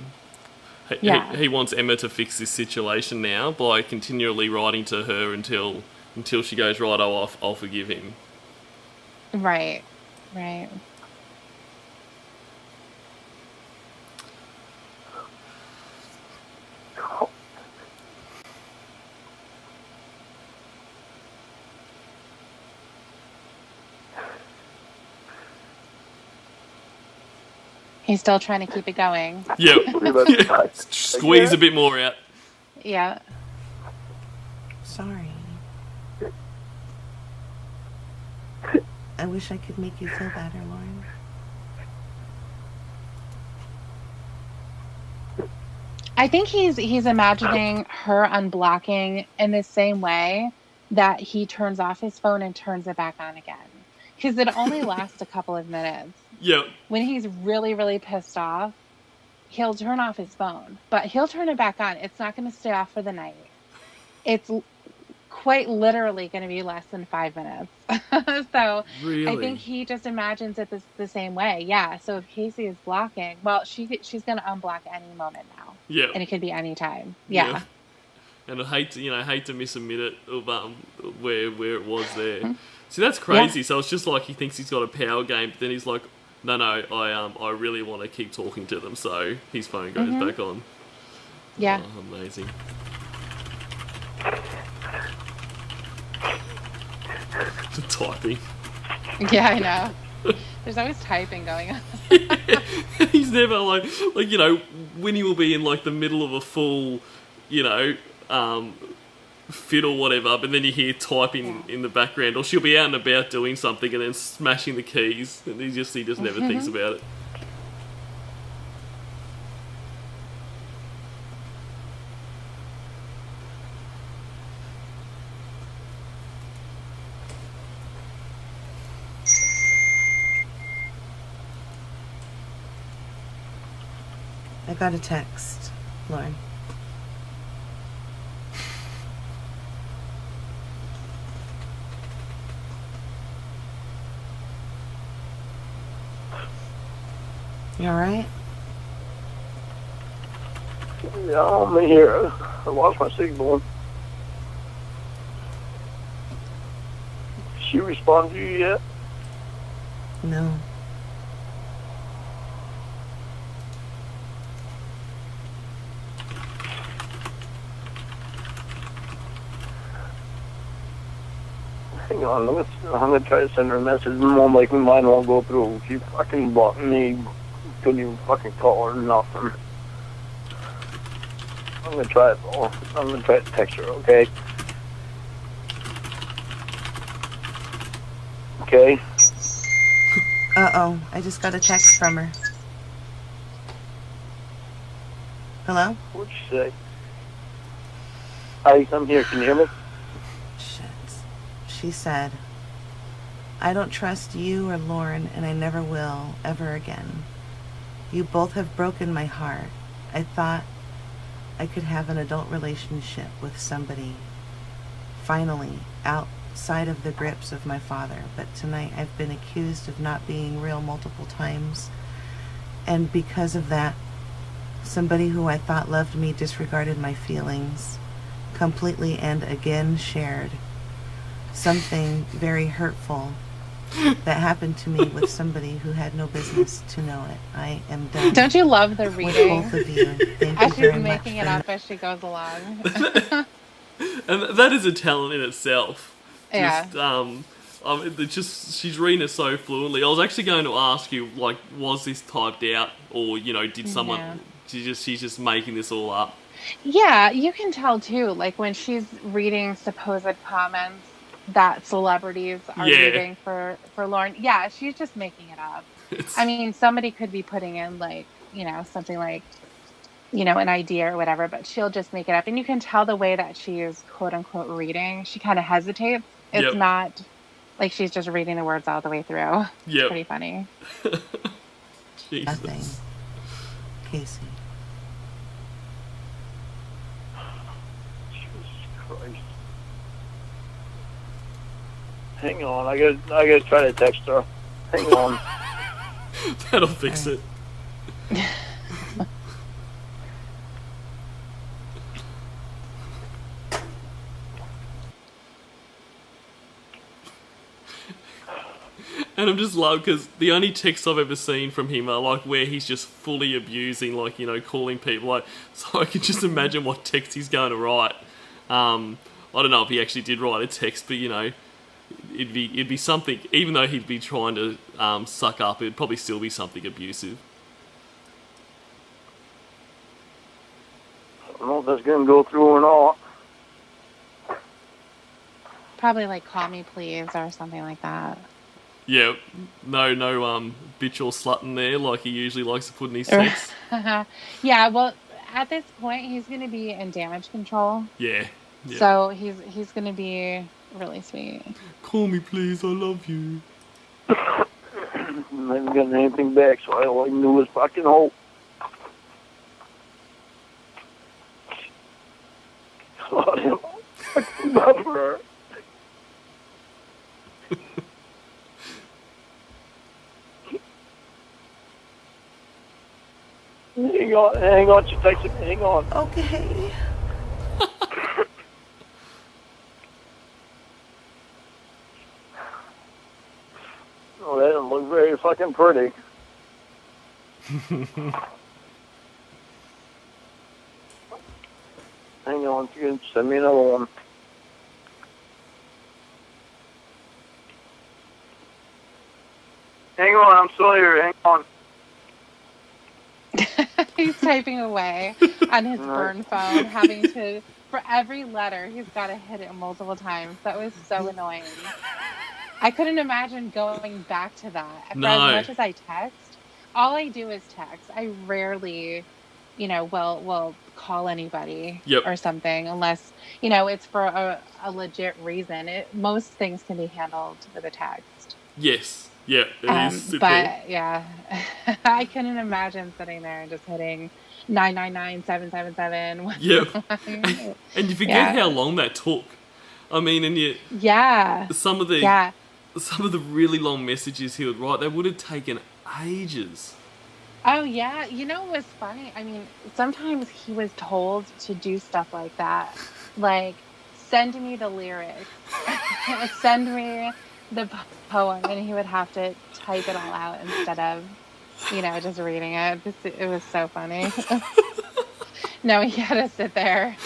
Speaker 2: Yeah.
Speaker 1: He wants Emma to fix this situation now by continually writing to her until she goes, right, I'll forgive him.
Speaker 2: Right. Right. He's still trying to keep it going.
Speaker 1: Yep. Yeah. Squeeze a bit more out.
Speaker 2: Yeah.
Speaker 7: Sorry. I wish I could make you feel better, Lauren.
Speaker 2: I think he's imagining her unblocking in the same way that he turns off his phone and turns it back on again. Because it only lasts a couple of minutes.
Speaker 1: Yep.
Speaker 2: When he's really, really pissed off, he'll turn off his phone, but he'll turn it back on. It's not going to stay off for the night. It's quite literally going to be less than 5 minutes. So
Speaker 1: Really?
Speaker 2: I think he just imagines it the same way. Yeah. So if Casey is blocking, well, she's going to unblock any moment now.
Speaker 1: Yeah.
Speaker 2: And it could be any time. Yeah.
Speaker 1: And I hate to miss a minute of where it was there. See, that's crazy. Yeah. So it's just like he thinks he's got a power game, but then he's like, no, I really want to keep talking to them. So his phone goes back on.
Speaker 2: Yeah.
Speaker 1: Oh, amazing. The typing.
Speaker 2: Yeah, I know. There's always typing going on.
Speaker 1: He's never like Winnie will be in like the middle of a full, fit or whatever, but then you hear typing in the background, or she'll be out and about doing something and then smashing the keys, and he just never thinks about it.
Speaker 7: I got a text, Lauren. You alright?
Speaker 3: Yeah, I'm here. I lost my signal. Did she respond to you yet?
Speaker 7: No.
Speaker 3: Hang on, I'm gonna try to send her a message. More likely mine won't go through. She fucking blocked me. Couldn't even fucking call her or nothing. I'm gonna try it though. I'm gonna try to text her, okay? Okay?
Speaker 7: Uh-oh, I just got a text from her. Hello?
Speaker 3: What'd she say? Hi, I'm here. Can you hear me?
Speaker 7: Shit. She said, I don't trust you or Lauren, and I never will, ever again. You both have broken my heart. I thought I could have an adult relationship with somebody, finally, outside of the grips of my father. But tonight I've been accused of not being real multiple times. And because of that, somebody who I thought loved me disregarded my feelings completely and again shared something very hurtful that happened to me with somebody who had no business to know it. I am done.
Speaker 2: Don't you love the
Speaker 7: with
Speaker 2: reading?
Speaker 7: both of you. Thank
Speaker 2: As
Speaker 7: you
Speaker 2: she's
Speaker 7: very much
Speaker 2: making it
Speaker 7: for
Speaker 2: up as she goes along.
Speaker 1: And that is a talent in itself.
Speaker 2: Yeah.
Speaker 1: She's reading it so fluently. I was actually going to ask you, like, was this typed out, or did someone?
Speaker 2: Yeah.
Speaker 1: She's just making this all up.
Speaker 2: Yeah, you can tell too. Like when she's reading supposed comments that celebrities are leaving for Lauren. Yeah, she's just making it up. I mean, somebody could be putting in like, something like, an idea or whatever, but she'll just make it up. And you can tell the way that she is quote unquote reading. She kind of hesitates. It's not like she's just reading the words all the way through. It's pretty funny.
Speaker 7: Nothing. Casey.
Speaker 3: Christ. Hang on, I gotta try to text her. Hang on.
Speaker 1: That'll fix it. And I'm just love because the only texts I've ever seen from him are like where he's just fully abusing, like, you know, calling people. Like, so I can just imagine what text he's going to write. I don't know if he actually did write a text, but you know, it'd be something. Even though he'd be trying to suck up, it'd probably still be something abusive.
Speaker 3: I don't know if that's going to go through or not.
Speaker 2: Probably like call me please or something like that.
Speaker 1: Yeah, no, bitch or slut in there like he usually likes to put in his text.
Speaker 2: Yeah, well, at this point, he's going to be in damage control.
Speaker 1: Yeah.
Speaker 2: So he's going to be really sweet.
Speaker 1: Call me please, I love you.
Speaker 3: I haven't gotten anything back, so all I can do is fucking hope. God, I love her. Hang on, she texted me, hang on.
Speaker 7: Okay.
Speaker 3: Oh, that doesn't look very fucking pretty. Hang on, you can send me another one. Hang on, I'm still here, hang on.
Speaker 2: He's typing away on his burn phone, having to, for every letter, he's got to hit it multiple times. That was so annoying. I couldn't imagine going back to that. For as much as I text, all I do is text. I rarely, you know, will call anybody or something unless, you know, it's for a legit reason. Most things can be handled with a text.
Speaker 1: Yes. Yeah, it is simple.
Speaker 2: But yeah, I couldn't imagine sitting there and just hitting 999-777.
Speaker 1: Yep. And you forget how long that took. I mean, and you some of the really long messages he would write, they would have taken ages.
Speaker 2: Oh yeah, you know what was funny? I mean, sometimes he was told to do stuff like that, like send me the lyrics, send me the poem, and he would have to type it all out instead of, you know, just reading it. It was so funny. No, he had to sit there.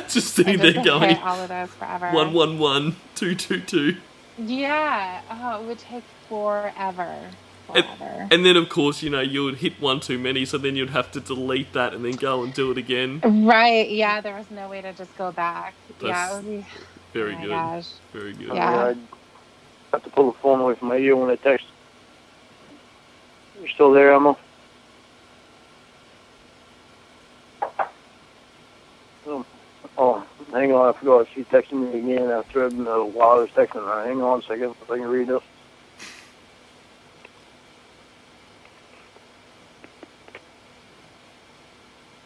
Speaker 1: Just sitting there going,
Speaker 2: all of those forever.
Speaker 1: 111 222.
Speaker 2: Yeah. Oh, it would take forever.
Speaker 1: And then, of course, you know, you would hit one too many, so then you'd have to delete that and then go and do it again.
Speaker 2: Right. Yeah, there was no way to just go back.
Speaker 1: That's
Speaker 2: it would be
Speaker 1: very good.
Speaker 2: Gosh.
Speaker 1: Very good.
Speaker 2: Yeah.
Speaker 3: I have to pull the phone away from my ear when I text. You still there, Emma? Oh, hang on, I forgot. She texted me again after while I was texting her. Hang on a second if I can read this.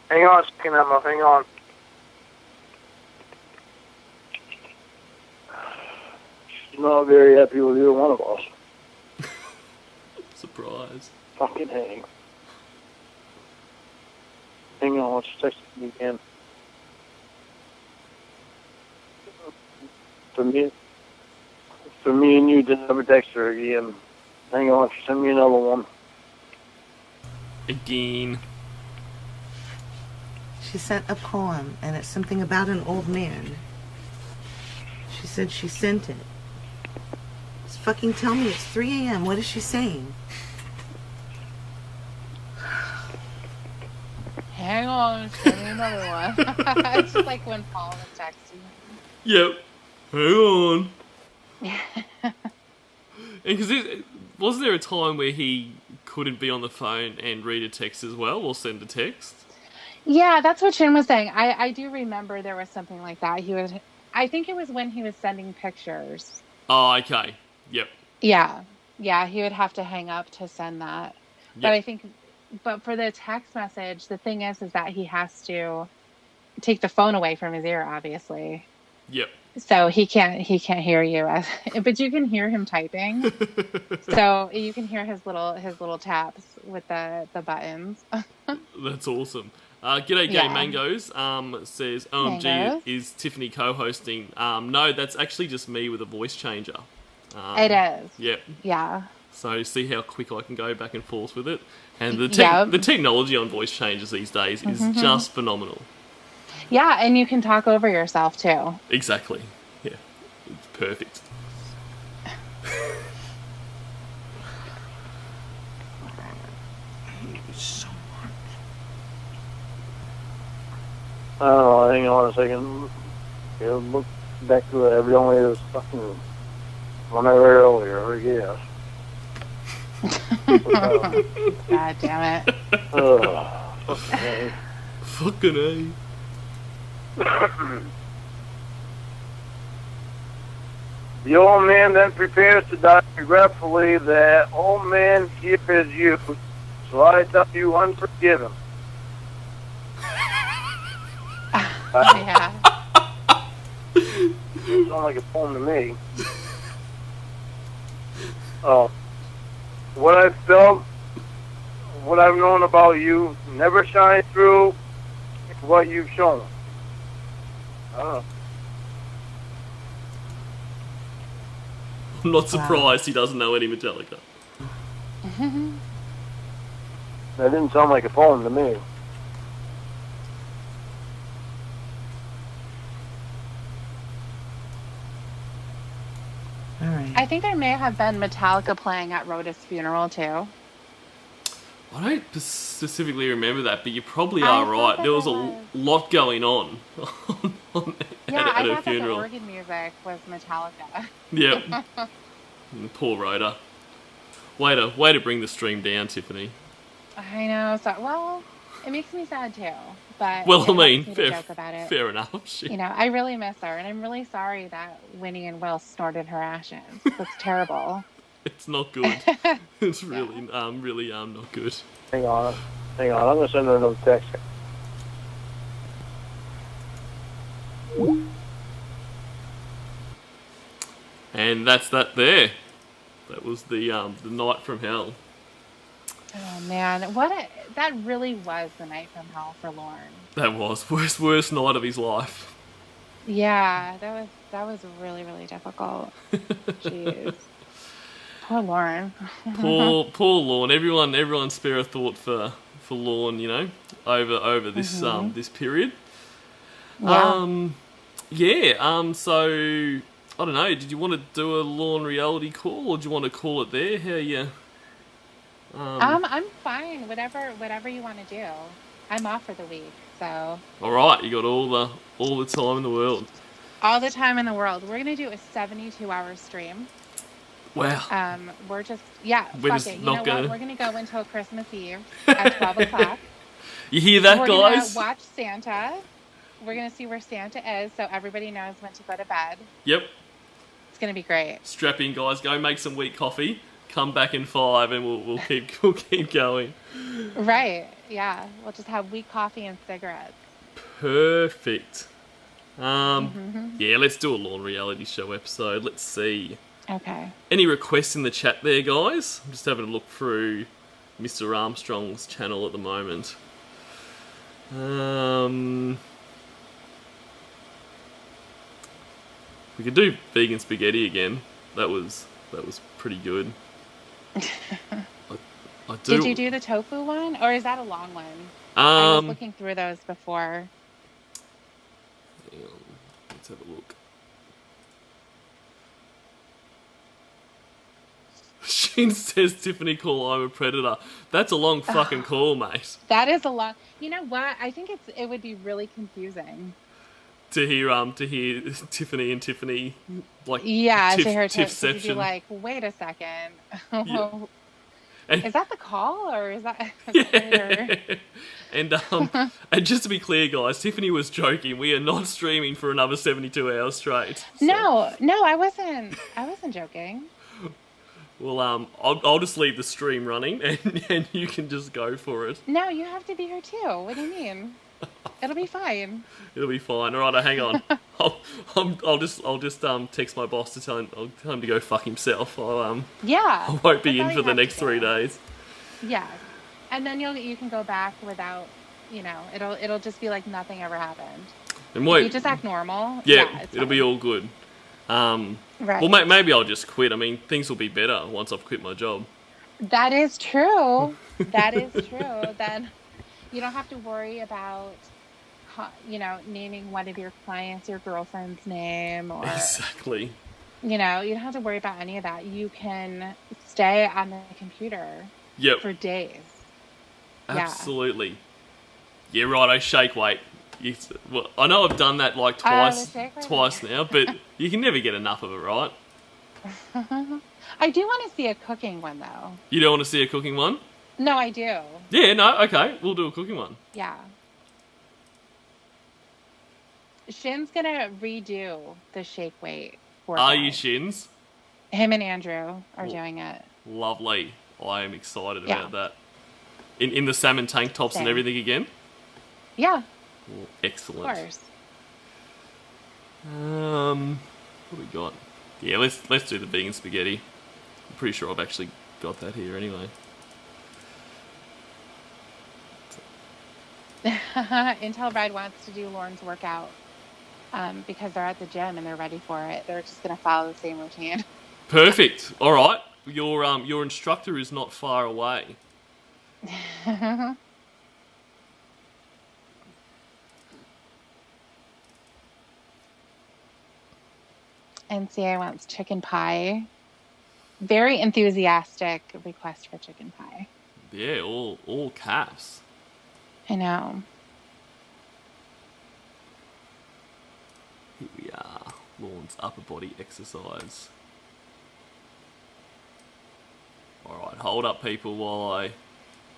Speaker 3: Hang on a second, Emma. Hang on. She's not very happy with either one of us.
Speaker 1: Surprise.
Speaker 3: Fucking hang. Hang on, she's texting me again. For me and you to never text her again. Hang on, she sent me another one.
Speaker 1: Again.
Speaker 7: She sent a poem, and it's something about an old man. She said she sent it. Just fucking tell me it's 3 a.m. What is she saying?
Speaker 2: Hang on, send me another one. It's just like when Paul was texting.
Speaker 1: Yep. Hang on. And because wasn't there a time where he couldn't be on the phone and read a text as well, or send a text?
Speaker 2: Yeah, that's what Shin was saying. I do remember there was something like that. I think it was when he was sending pictures.
Speaker 1: Oh, okay. Yep.
Speaker 2: Yeah, he would have to hang up to send that.
Speaker 1: Yep.
Speaker 2: But for the text message, the thing is that he has to take the phone away from his ear, obviously.
Speaker 1: Yep.
Speaker 2: So he can't hear you, but you can hear him typing. So you can hear his little taps with the buttons.
Speaker 1: That's awesome. G'day, Gay Mangoes. Says, OMG,
Speaker 2: Mangoes?
Speaker 1: is Tiffany co-hosting? No, that's actually just me with a voice changer.
Speaker 2: It is.
Speaker 1: Yep.
Speaker 2: Yeah.
Speaker 1: So see how quick I can go back and forth with it. And the
Speaker 2: Yep.
Speaker 1: the technology on voice changes these days is just phenomenal.
Speaker 2: Yeah, and you can talk over yourself too.
Speaker 1: Exactly. Yeah. It's perfect.
Speaker 7: So much.
Speaker 3: I don't know, hang on a second. Look back to every only this fucking one I heard earlier, I guess.
Speaker 2: God damn it.
Speaker 1: Fucking A.
Speaker 3: The old man then prepares to die regretfully. That old man here is you, so I tell you unforgiven.
Speaker 2: Yeah.
Speaker 3: Sounds like a poem to me. Oh, what I've felt, what I've known about you, never shines through what you've shown. Oh.
Speaker 1: I'm not surprised he doesn't know any Metallica.
Speaker 3: That didn't sound like a poem to me.
Speaker 7: All right.
Speaker 2: I think there may have been Metallica playing at Rhoda's funeral too.
Speaker 1: I don't specifically remember that, but you probably
Speaker 2: I
Speaker 1: are
Speaker 2: thought
Speaker 1: right.
Speaker 2: that
Speaker 1: There was
Speaker 2: there
Speaker 1: a
Speaker 2: was.
Speaker 1: lot going on
Speaker 2: Yeah,
Speaker 1: at
Speaker 2: I
Speaker 1: her
Speaker 2: thought that the
Speaker 1: funeral.
Speaker 2: organ music was Metallica.
Speaker 1: Yep. Poor Rhoda. Way to bring the stream down, Tiffany.
Speaker 2: I know. So, well, it makes me sad too. But
Speaker 1: Well,
Speaker 2: it
Speaker 1: I mean,
Speaker 2: helps me to joke about it.
Speaker 1: fair enough. Shit.
Speaker 2: You know, I really miss her, and I'm really sorry that Winnie and Will snorted her ashes. That's terrible.
Speaker 1: It's not good. It's really not good.
Speaker 3: Hang on. I'm gonna send her another text.
Speaker 1: And that's that there. That was the night from hell.
Speaker 2: Oh man, that really was the night from hell for Lorne.
Speaker 1: That was worst night of his life.
Speaker 2: Yeah, that was really, really difficult. Jeez. Poor Lorne.
Speaker 1: Poor Lorne. Everyone spare a thought for Lorne, you know, over this this period.
Speaker 2: Yeah.
Speaker 1: So I don't know, did you want to do a Lorne reality call, or do you want to call it there? How you
Speaker 2: I'm fine. Whatever you want to do. I'm off for the week, so
Speaker 1: Alright, you got all the time in the world.
Speaker 2: all the time in the world. We're gonna do a 72-hour stream.
Speaker 1: Wow.
Speaker 2: We're just
Speaker 1: We're
Speaker 2: fuck
Speaker 1: just
Speaker 2: it. You
Speaker 1: not
Speaker 2: know
Speaker 1: gonna-
Speaker 2: what? We're gonna go until Christmas Eve at 12 o'clock.
Speaker 1: You hear that,
Speaker 2: We're
Speaker 1: guys?
Speaker 2: gonna watch Santa. We're gonna see where Santa is, so everybody knows when to go to bed.
Speaker 1: Yep.
Speaker 2: It's gonna be great.
Speaker 1: Strap in, guys. Go make some wheat coffee. Come back in 5 and we'll keep going.
Speaker 2: Right? Yeah. We'll just have weak coffee and cigarettes.
Speaker 1: Perfect. Yeah, let's do a Lorne reality show episode. Let's see.
Speaker 2: Okay.
Speaker 1: Any requests in the chat there, guys? I'm just having a look through Mr. Armstrong's channel at the moment. We could do vegan spaghetti again. That was pretty good. I do.
Speaker 2: Did you do the tofu one, or is that a long one? I was
Speaker 1: Um,
Speaker 2: looking through those before.
Speaker 1: hang on, let's have a look. Sheen says, Tiffany, call I'm a predator. That's a long fucking call, mate.
Speaker 2: That is a lot. You know what? I think it would be really confusing.
Speaker 1: To hear Tiffany and Tiffany like
Speaker 2: Yeah, to hear to be
Speaker 1: Tiffception.
Speaker 2: like, wait a second.
Speaker 1: Yeah.
Speaker 2: Is that the call, or is that?
Speaker 1: Yeah. And just to be clear, guys, Tiffany was joking. We are not streaming for another 72 hours straight. So-
Speaker 2: No, I wasn't joking.
Speaker 1: Well, I'll just leave the stream running, and you can just go for it.
Speaker 2: No, you have to be here too. What do you mean? It'll be fine.
Speaker 1: It'll be fine. All right, hang on. I'll just text my boss to tell him to go fuck himself.
Speaker 2: Yeah.
Speaker 1: I won't be
Speaker 2: That's
Speaker 1: in
Speaker 2: all
Speaker 1: for
Speaker 2: you
Speaker 1: the
Speaker 2: have
Speaker 1: next
Speaker 2: to
Speaker 1: 3
Speaker 2: do.
Speaker 1: days.
Speaker 2: Yeah, and then you can go back without, it'll just be like nothing ever happened.
Speaker 1: And
Speaker 2: If
Speaker 1: wait,
Speaker 2: you just act normal.
Speaker 1: yeah,
Speaker 2: It's
Speaker 1: it'll be
Speaker 2: fine.
Speaker 1: all good.
Speaker 2: Right.
Speaker 1: Well, maybe I'll just quit. I mean, things will be better once I've quit my job.
Speaker 2: That is true. That is true. Then you don't have to worry about, naming one of your clients your girlfriend's name, or,
Speaker 1: Exactly.
Speaker 2: you don't have to worry about any of that. You can stay on the computer
Speaker 1: Yep.
Speaker 2: for days.
Speaker 1: Absolutely. Yeah, right. I shake weight. Well, I know I've done that like
Speaker 2: the shake weight.
Speaker 1: twice now, but you can never get enough of it, right?
Speaker 2: I do want to see a cooking one, though.
Speaker 1: You don't want to see a cooking one?
Speaker 2: No, I do.
Speaker 1: Yeah, no, okay. We'll do a cooking one.
Speaker 2: Yeah. Shin's gonna redo the shake weight workout.
Speaker 1: Are you Shins?
Speaker 2: Him and Andrew are doing it.
Speaker 1: Lovely. I am excited
Speaker 2: Yeah.
Speaker 1: about that. In the salmon tank tops and
Speaker 2: Same.
Speaker 1: everything again?
Speaker 2: Yeah,
Speaker 1: Oh, excellent.
Speaker 2: of course.
Speaker 1: What do we got? Yeah, let's do the vegan spaghetti. I'm pretty sure I've actually got that here anyway.
Speaker 2: Intel Red wants to do Lauren's workout because they're at the gym and they're ready for it. They're just going to follow the same routine.
Speaker 1: Perfect. All right. Your instructor is not far away.
Speaker 2: NCA wants chicken pie. Very enthusiastic request for chicken pie.
Speaker 1: Yeah, all caps.
Speaker 2: I know.
Speaker 1: Here we are. Lauren's upper body exercise. Alright, hold up people while I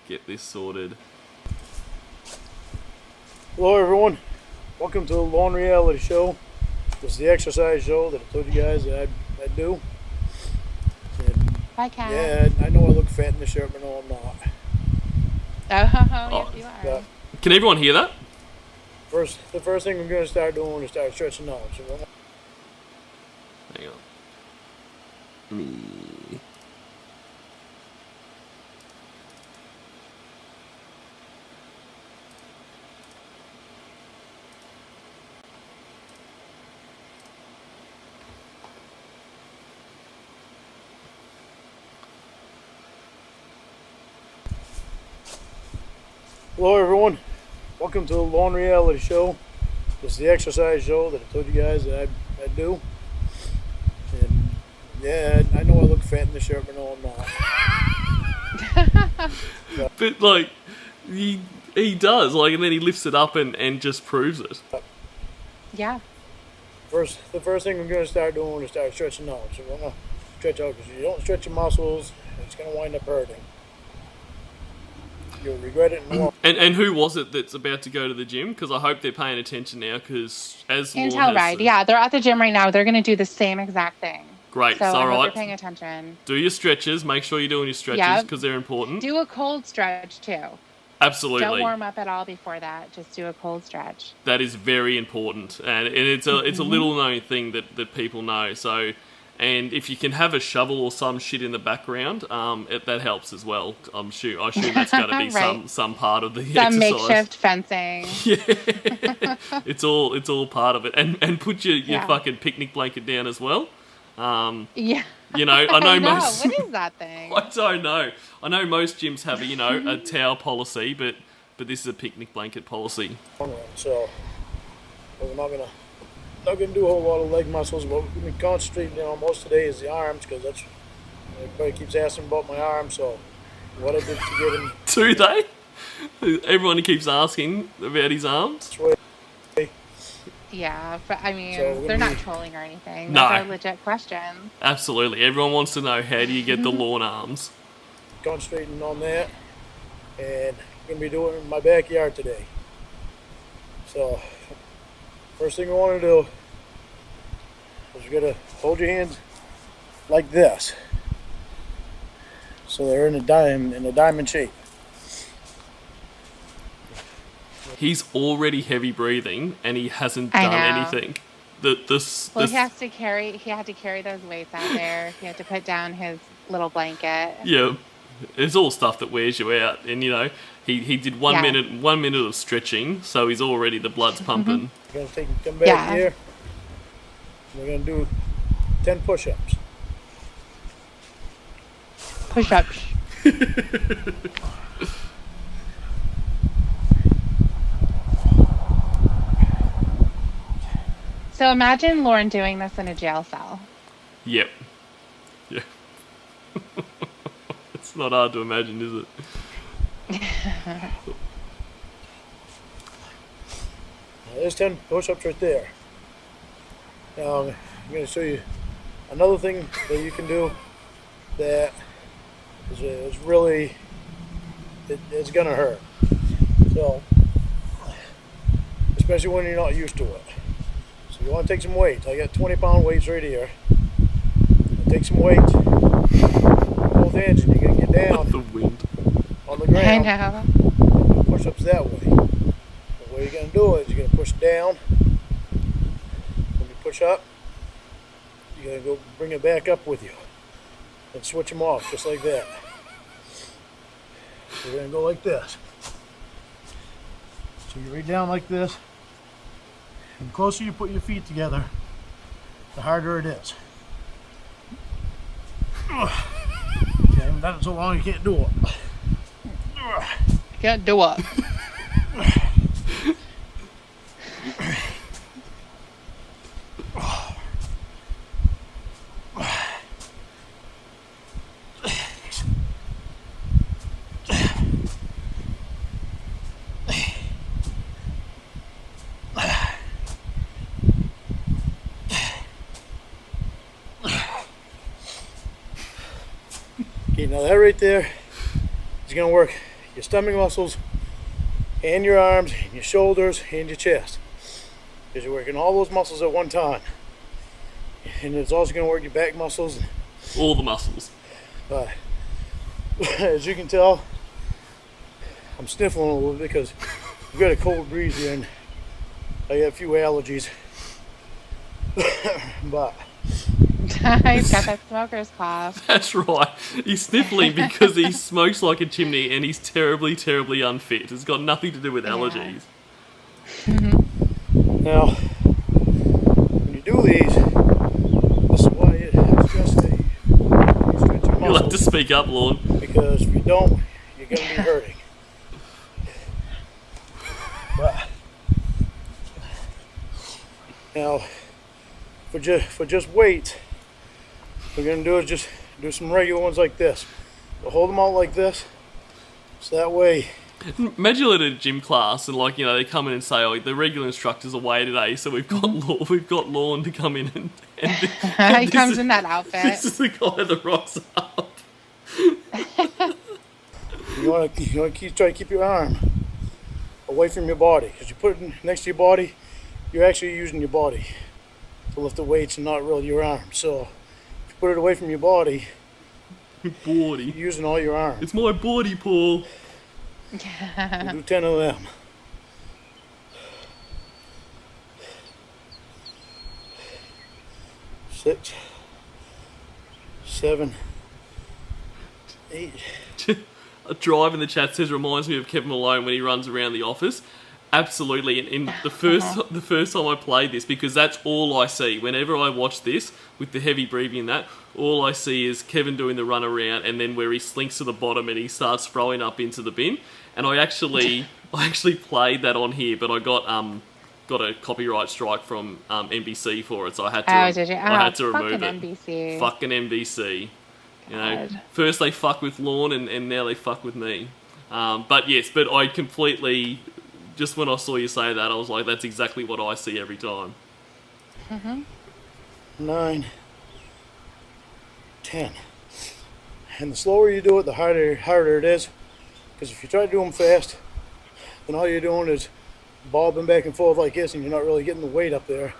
Speaker 1: get this sorted.
Speaker 8: Hello everyone, welcome to the Lawn Reality Show. This is the exercise show that I told you guys that I'd do. And
Speaker 2: Bye, Kat.
Speaker 8: yeah, I know I look fat in the shirt, but no, I'm not.
Speaker 2: Oh, yes, you are.
Speaker 8: But
Speaker 1: Can everyone hear that?
Speaker 8: the first thing I'm going to start doing is start stretching out. So
Speaker 1: Hang on. Me.
Speaker 8: hello everyone, welcome to the Lawn Reality Show. This is the exercise show that I told you guys that I'd do. And yeah, I know I look fat in the shirt, but no, I'm not.
Speaker 1: But like he does, like, and then he lifts it up and just proves it.
Speaker 2: Yeah.
Speaker 8: The first thing I'm going to start doing is start stretching out. So we're going to stretch out because you don't stretch your muscles, it's going to wind up hurting. You'll regret it in the long.
Speaker 1: And who was it that's about to go to the gym? Because I hope they're paying attention now. Because as Lauren
Speaker 2: Intel
Speaker 1: has
Speaker 2: Red.
Speaker 1: said-
Speaker 2: Yeah, they're at the gym right now. They're going to do the same exact thing.
Speaker 1: Great.
Speaker 2: So
Speaker 1: all
Speaker 2: I hope
Speaker 1: right.
Speaker 2: you're paying attention.
Speaker 1: Do your stretches. Make sure you're doing your stretches
Speaker 2: Yep.
Speaker 1: because they're important.
Speaker 2: Do a cold stretch, too.
Speaker 1: Absolutely.
Speaker 2: Don't warm up at all before that. Just do a cold stretch.
Speaker 1: That is very important, and it's a little known thing that people know. So, and if you can have a shovel or some shit in the background, that helps as well. I assume that's going to be
Speaker 2: Right.
Speaker 1: some part of the
Speaker 2: Some
Speaker 1: exercise.
Speaker 2: makeshift fencing.
Speaker 1: Yeah, it's all part of it, and put your
Speaker 2: Yeah.
Speaker 1: fucking picnic blanket down as well.
Speaker 2: Yeah.
Speaker 1: You know, I know
Speaker 2: I know.
Speaker 1: most.
Speaker 2: What is that thing?
Speaker 1: I don't know. I know most gyms have a towel policy, but this is a picnic blanket policy.
Speaker 8: So we're not gonna do a whole lot of leg muscles, but we're gonna concentrate most today is the arms because that's everybody keeps asking about my arms. So what I did to get him
Speaker 1: Do they? Everyone keeps asking about his arms.
Speaker 8: this way.
Speaker 2: Yeah, but I mean,
Speaker 8: So we're
Speaker 2: they're
Speaker 8: gonna
Speaker 2: not trolling or anything.
Speaker 1: No.
Speaker 2: Those are legit questions.
Speaker 1: Absolutely. Everyone wants to know, how do you get the lawn arms?
Speaker 8: Concentrating on that, and I'm gonna be doing it in my backyard today. So first thing I want to do is you're gonna hold your hands like this, so they're in a diamond shape.
Speaker 1: He's already heavy breathing, and he hasn't
Speaker 2: I
Speaker 1: done
Speaker 2: know.
Speaker 1: anything.
Speaker 2: Well, he had to carry those weights out there. He had to put down his little blanket.
Speaker 1: Yeah, it's all stuff that wears you out, and he did 1
Speaker 2: Yeah.
Speaker 1: minute 1 minute of stretching, so he's already the blood's pumping.
Speaker 8: We're gonna come back
Speaker 2: Yeah.
Speaker 8: here. We're gonna do 10 push-ups.
Speaker 2: Push-ups. So imagine Lauren doing this in a jail cell.
Speaker 1: Yep. Yeah. It's not hard to imagine, is it?
Speaker 8: There's 10 push-ups right there. Now, I'm going to show you another thing that you can do that is really, it's going to hurt. So, especially when you're not used to it. So you want to take some weights. I got 20-pound weights right here. Take some weights. Both hands, and you're going to get down
Speaker 1: the wind.
Speaker 8: on the ground.
Speaker 2: I know.
Speaker 8: Push-ups that way. The way you're going to do it is you're going to push down. When you push up, you're going to go bring it back up with you. And switch them off, just like that. You're going to go like this. So you right down like this. And the closer you put your feet together, the harder it is. Okay, I've done it so long you can't do it.
Speaker 2: Can't do it.
Speaker 8: Okay, now that right there is going to work your stomach muscles and your arms and your shoulders and your chest. Because you're working all those muscles at one time. And it's also going to work your back muscles.
Speaker 1: All the muscles.
Speaker 8: As you can tell, I'm sniffling a little bit because we've got a cold breeze here and I got a few allergies. But
Speaker 2: He's got that smoker's cough.
Speaker 1: That's right. He's sniffling because he smokes like a chimney and he's terribly, terribly unfit. It's got nothing to do with allergies.
Speaker 8: now, when you do these, this is why it's just that you stretch your
Speaker 1: You'll have to
Speaker 8: muscles.
Speaker 1: speak up, Lorne.
Speaker 8: Because if you don't, you're going to be hurting. But now, for just weight, what we're going to do is just do some regular ones like this. So hold them out like this, so that way.
Speaker 1: Imagine you're at a gym class and, like, you know, they come in and say, "Oh, the regular instructor's away today, so we've got Lorne to come in and
Speaker 2: He comes in that outfit.
Speaker 1: This is the guy that rocks up."
Speaker 8: You want to try to keep your arm away from your body, because you put it next to your body, you're actually using your body to lift the weights and not really your arm. So if you put it away from your body, you're using all your arm.
Speaker 1: It's my body, Paul.
Speaker 8: We'll do 10 of them. Six, 7, 8.
Speaker 1: A drive in the chat says reminds me of Kevin Malone when he runs around the office. Absolutely, and in the first time I played this, because that's all I see whenever I watch this with the heavy breathing and that. All I see is Kevin doing the run around, and then where he slinks to the bottom and he starts throwing up into the bin. And I actually played that on here, but I got a copyright strike from NBC for it, so I had to.
Speaker 2: Oh, did you?
Speaker 1: I had to remove it.
Speaker 2: NBC.
Speaker 1: Fucking NBC. You know,
Speaker 2: God.
Speaker 1: first they fuck with Lorne, and now they fuck with me. But yes, but I completely, just when I saw you say that, I was like, that's exactly what I see every time.
Speaker 8: 9, 10. And the slower you do it, the harder it is. Because if you try to do them fast, then all you're doing is bobbing back and forth like this, and you're not really getting the weight up there.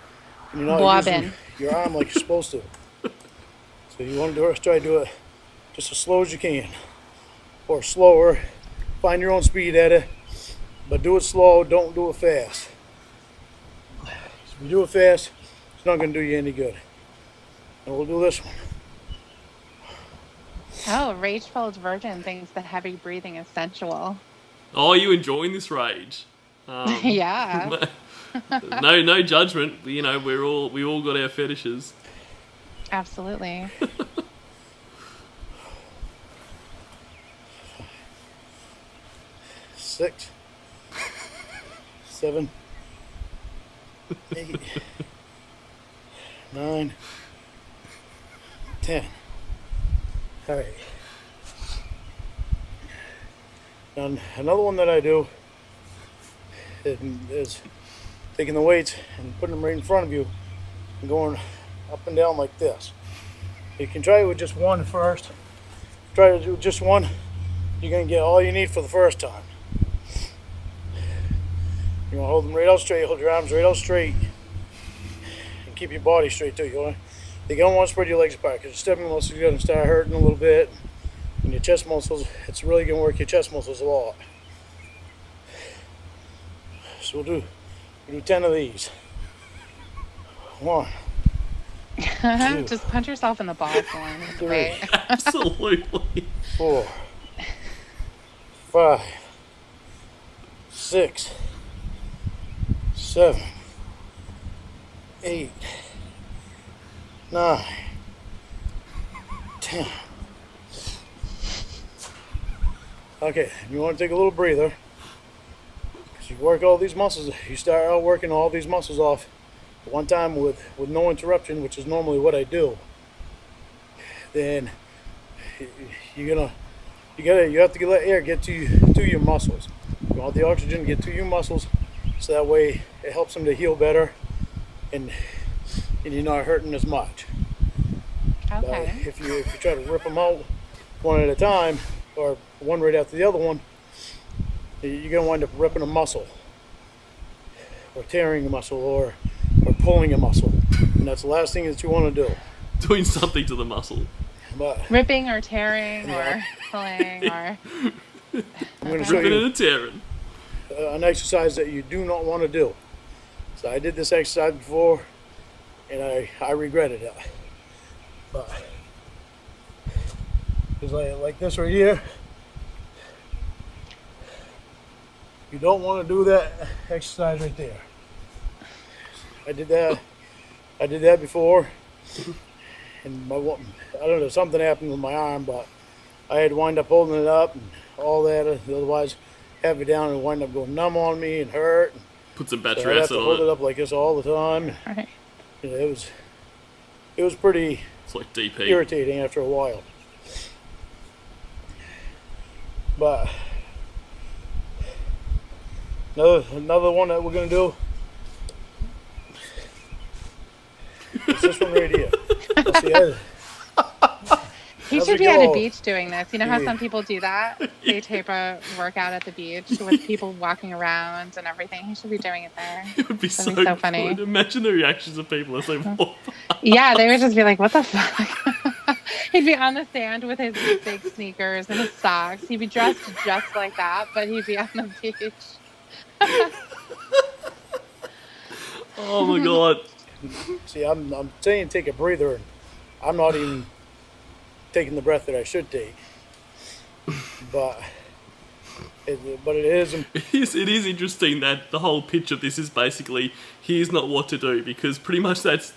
Speaker 8: And you're not using your arm like you're supposed to. So you want to try to do it just as slow as you can. Or slower. Find your own speed at it. But do it slow, don't do it fast. If you do it fast, it's not going to do you any good. And we'll do this one.
Speaker 2: Oh, Rage-filled virgin thinks that heavy breathing is sensual.
Speaker 1: Oh, are you enjoying this rage?
Speaker 2: Yeah.
Speaker 1: No judgment. You know, we all got our fetishes.
Speaker 2: Absolutely.
Speaker 8: 6, 7, 8, 9, 10. All right. And another one that I do is taking the weights and putting them right in front of you and going up and down like this. You can try it with just one first. Try to do just one. You're going to get all you need for the first time. You want to hold them right out straight, hold your arms right out straight, and keep your body straight too. You don't want to spread your legs apart because your stomach muscles are going to start hurting a little bit. And your chest muscles, it's really going to work your chest muscles a lot. So we'll do 10 of these. 1, 2,
Speaker 2: Just punch yourself in the balls, Lauren.
Speaker 8: 3,
Speaker 1: Absolutely.
Speaker 8: 4, 5, 6, 7, 8, 9, 10. Okay, you want to take a little breather. Because you work all these muscles, you start out working all these muscles off at one time with no interruption, which is normally what I do. Then you have to let air get to your muscles. You want the oxygen to get to your muscles, so that way it helps them to heal better, and you're not hurting as much.
Speaker 2: Okay.
Speaker 8: But if you try to rip them out one at a time, or one right after the other one, you're going to wind up ripping a muscle, or tearing a muscle, or pulling a muscle, and that's the last thing that you want to do.
Speaker 1: Doing something to the muscle.
Speaker 8: But
Speaker 2: Ripping or tearing or pulling or...
Speaker 8: I'm going to show
Speaker 1: Ripping
Speaker 8: you
Speaker 1: and tearing.
Speaker 8: an exercise that you do not want to do. So I did this exercise before, and I regretted it. But it's like this right here. You don't want to do that exercise right there. I did that before, and I don't know, something happened with my arm, but I had to wind up holding it up and all that. Otherwise, have it down and wind up going numb on me and hurt.
Speaker 1: Put some
Speaker 8: So
Speaker 1: battery
Speaker 8: I have
Speaker 1: acid
Speaker 8: to
Speaker 1: on
Speaker 8: hold
Speaker 1: it.
Speaker 8: it up like this all the time.
Speaker 2: Right.
Speaker 8: You know, it was pretty
Speaker 1: It's like DP.
Speaker 8: irritating after a while. But another one that we're gonna do is this one right here. See,
Speaker 2: He
Speaker 8: As
Speaker 2: should
Speaker 8: we
Speaker 2: be at a
Speaker 8: go-
Speaker 2: beach doing this. You know how
Speaker 8: Yeah.
Speaker 2: some people do that? They tape a workout at the beach with people walking around and everything. He should be doing it there.
Speaker 1: It would be
Speaker 2: That'd
Speaker 1: so,
Speaker 2: be so funny.
Speaker 1: good. Imagine the reactions of people as they walk.
Speaker 2: Yeah, they would just be like, what the fuck? He'd be on the sand with his big sneakers and his socks. He'd be dressed just like that, but he'd be on the beach.
Speaker 1: Oh my god.
Speaker 8: see, I'm saying take a breather, and I'm not even taking the breath that I should take. But it is.
Speaker 1: It is interesting that the whole pitch of this is basically here's not what to do, because pretty much that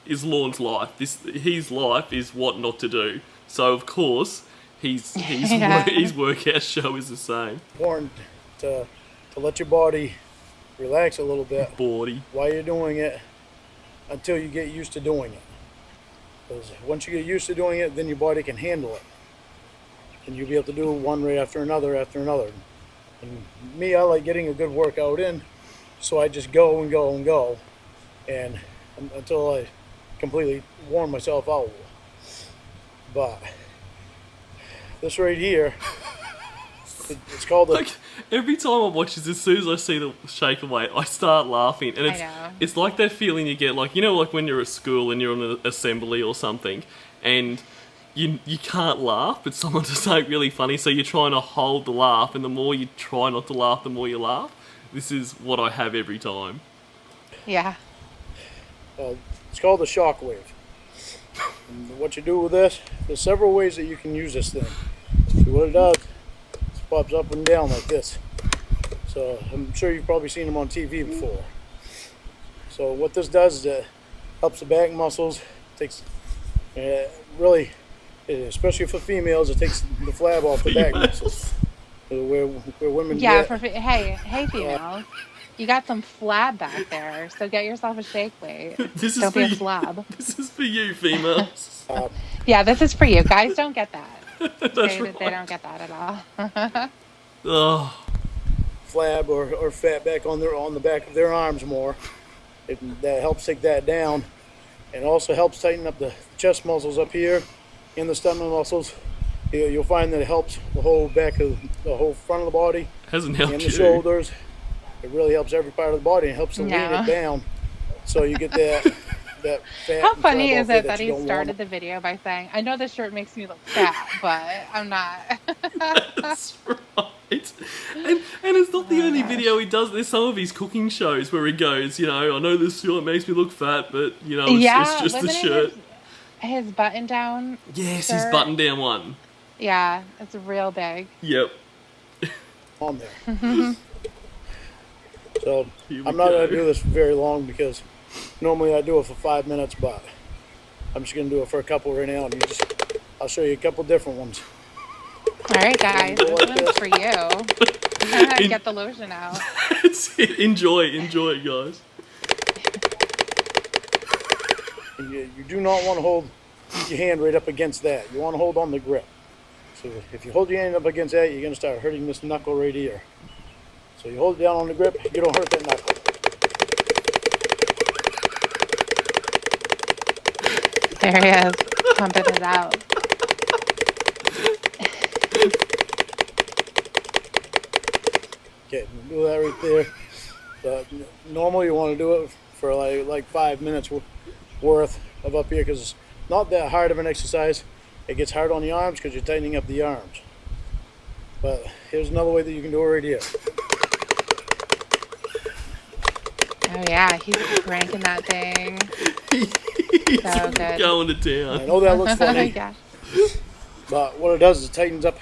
Speaker 1: is Lorne's life. His life is what not to do. So of course his workout show is the same.
Speaker 8: Important to let your body relax a little bit
Speaker 1: Bawdy.
Speaker 8: while you're doing it until you get used to doing it. Because once you get used to doing it, then your body can handle it. And you'll be able to do one right after another. And me, I like getting a good workout in, so I just go and go and go, and until I completely worn myself out. But this right here, it's called a...
Speaker 1: Like every time I watch this, as soon as I see the shake away, I start laughing, and
Speaker 2: I know.
Speaker 1: it's like that feeling you get, like like when you're at school and you're on an assembly or something, and you can't laugh, but someone does something really funny, so you're trying to hold the laugh, and the more you try not to laugh, the more you laugh. This is what I have every time.
Speaker 2: Yeah.
Speaker 8: It's called a shock wave. And what you do with this, there's several ways that you can use this thing. See what it does, it pops up and down like this. So I'm sure you've probably seen them on TV before. So what this does is it helps the back muscles, takes Really, especially for females, it takes the flab off the back muscles. Where women
Speaker 2: Yeah,
Speaker 8: get,
Speaker 2: hey, females. You got some flab back there, so get yourself a shake weight.
Speaker 1: This is
Speaker 2: Don't
Speaker 1: for
Speaker 2: be a
Speaker 1: you.
Speaker 2: slab.
Speaker 1: This is for you, females.
Speaker 2: Yeah, this is for you. Guys don't get that.
Speaker 1: That's
Speaker 2: They
Speaker 1: right.
Speaker 2: don't get that at all.
Speaker 1: Oh,
Speaker 8: flab or fat back on the back of their arms more. That helps take that down, and also helps tighten up the chest muscles up here and the stomach muscles. You'll find that it helps the whole back of the whole front of the body
Speaker 1: hasn't helped
Speaker 8: and the
Speaker 1: you.
Speaker 8: shoulders. It really helps every part of the body and helps to lean it down, so you get that fat.
Speaker 2: How
Speaker 8: and
Speaker 2: funny
Speaker 8: flab
Speaker 2: is
Speaker 8: off
Speaker 2: it
Speaker 8: there
Speaker 2: that
Speaker 8: you
Speaker 2: he
Speaker 8: don't
Speaker 2: started
Speaker 8: want.
Speaker 2: the video by saying, I know this shirt makes me look fat, but I'm not.
Speaker 1: That's right. And it's not the only video he does. There's some of his cooking shows where he goes, you know, I know this shirt makes me look fat, but, you know, it's just the
Speaker 2: wasn't it
Speaker 1: shirt.
Speaker 2: His button down
Speaker 1: Yes,
Speaker 2: shirt?
Speaker 1: his button down one.
Speaker 2: Yeah, it's real big.
Speaker 1: Yep.
Speaker 8: On there. So
Speaker 1: Here we
Speaker 8: I'm not
Speaker 1: go.
Speaker 8: going to do this very long because normally I do it for 5 minutes, but I'm just going to do it for a couple right now, and I'll show you a couple different ones.
Speaker 2: All right, guys,
Speaker 8: Go
Speaker 2: this
Speaker 8: like
Speaker 2: one's
Speaker 8: this.
Speaker 2: for you. Get the lotion out.
Speaker 1: enjoy, guys.
Speaker 8: And you do not want to keep your hand right up against that. You want to hold on the grip. So if you hold your hand up against that, you're going to start hurting this knuckle right here. So you hold it down on the grip, you don't hurt that knuckle.
Speaker 2: There he is, pumping it out.
Speaker 8: Okay, do that right there. But normally you want to do it for like 5 minutes worth of up here, because it's not that hard of an exercise. It gets hard on the arms because you're tightening up the arms. But here's another way that you can do it right here.
Speaker 2: Oh yeah, he's cranking that thing.
Speaker 1: He's
Speaker 2: So good.
Speaker 1: going to
Speaker 8: I
Speaker 1: town.
Speaker 8: know that looks funny,
Speaker 2: Yeah.
Speaker 8: but what it does is it tightens up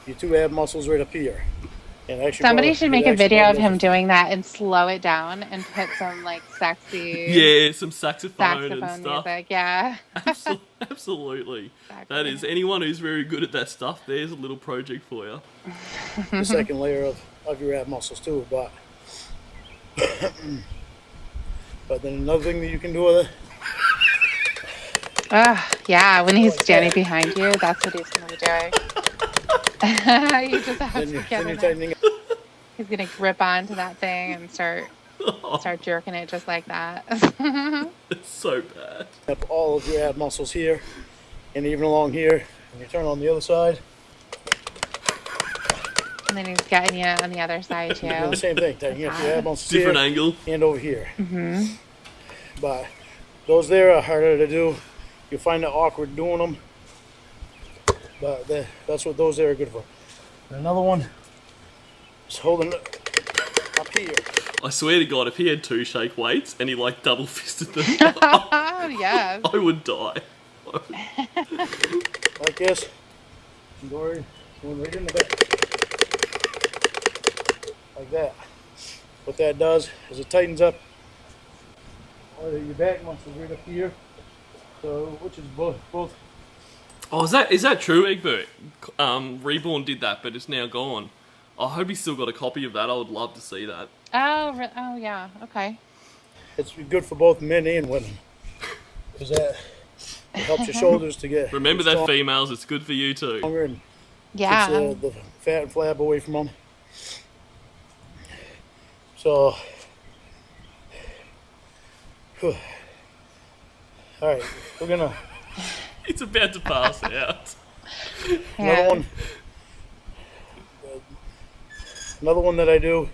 Speaker 8: your two ab muscles right up here. And actually
Speaker 2: Somebody should make a
Speaker 8: actually
Speaker 2: video of
Speaker 8: does
Speaker 2: him
Speaker 8: it.
Speaker 2: doing that and slow it down and put some like sexy
Speaker 1: Yeah, some saxophone and
Speaker 2: saxophone
Speaker 1: stuff.
Speaker 2: music. Yeah.
Speaker 1: Absolutely.
Speaker 2: Exactly.
Speaker 1: That is, anyone who's very good at that stuff, there's a little project for you.
Speaker 8: The second layer of your ab muscles too, but then another thing that you can do with it,
Speaker 2: Yeah, when he's standing behind you, that's what he's going to be doing. You just have
Speaker 8: then
Speaker 2: to
Speaker 8: you're
Speaker 2: get him.
Speaker 8: tightening
Speaker 2: He's going to grip onto that thing and start jerking it just like that.
Speaker 1: It's so bad.
Speaker 8: up all of your ab muscles here and even along here. And you turn on the other side,
Speaker 2: And then he's getting you on the other side
Speaker 8: doing the
Speaker 2: too.
Speaker 8: same thing, tightening up your ab muscles
Speaker 1: Different
Speaker 8: here
Speaker 1: angle.
Speaker 8: and over here. But those there are harder to do. You find it awkward doing them, but that's what those there are good for. And another one is holding it up here.
Speaker 1: I swear to God, if he had two shake weights and he like double fisted them,
Speaker 2: Yes.
Speaker 1: I would die.
Speaker 8: Like this. And go right in the back. Like that. What that does is it tightens up all of your back muscles right up here. So, which is both.
Speaker 1: Oh, is that true, Egbert? Reborn did that, but it's now gone. I hope he's still got a copy of that. I would love to see that.
Speaker 2: Oh yeah. Okay.
Speaker 8: It's good for both men and women. Because that it helps your shoulders to get
Speaker 1: Remember that, females, it's good for you too.
Speaker 8: stronger and
Speaker 2: Yeah.
Speaker 8: keeps the fat and flab away from them. So, alright, we're gonna,
Speaker 1: It's about to pass out.
Speaker 2: Yeah.
Speaker 8: another one that I do,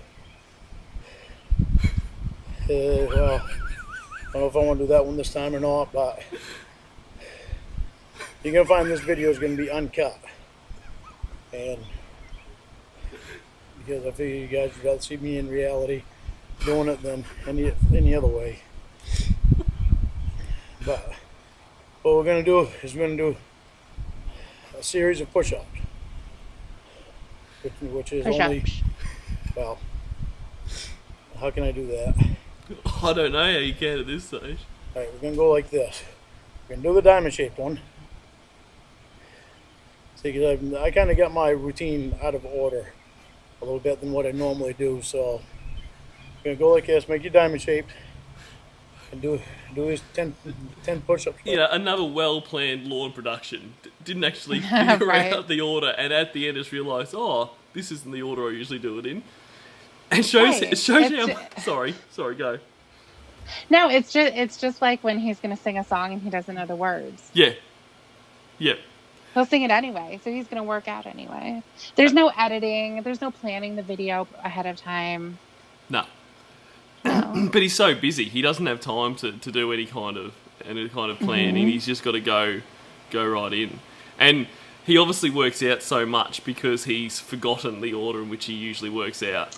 Speaker 8: well, I don't know if I want to do that one this time or not, but you're going to find this video is going to be uncut. And because I figure you guys would rather see me in reality doing it than any other way. But what we're going to do is we're going to do a series of push-ups, which is only, well, how can I do that?
Speaker 1: I don't know how you can at this stage.
Speaker 8: Alright, we're going to go like this. We're going to do the diamond-shaped one. See, 'cause I kind of got my routine out of order a little bit than what I normally do. So I'm going to go like this, make your diamond-shaped, and do these 10 push-ups.
Speaker 1: You know, another well-planned lawn production. Didn't actually figure
Speaker 2: Right.
Speaker 1: out the order, and at the end just realised, oh, this isn't the order I usually do it in. And shows
Speaker 2: Right.
Speaker 1: it shows
Speaker 2: It's
Speaker 1: how. Sorry, go.
Speaker 2: No, it's just like when he's gonna sing a song and he doesn't know the words.
Speaker 1: Yeah.
Speaker 2: He'll sing it anyway, so he's gonna work out anyway. There's no editing. There's no planning the video ahead of time.
Speaker 1: No.
Speaker 2: No.
Speaker 1: But he's so busy, he doesn't have time to do any kind of planning. He's just got to go right in. And he obviously works out so much because he's forgotten the order in which he usually works out.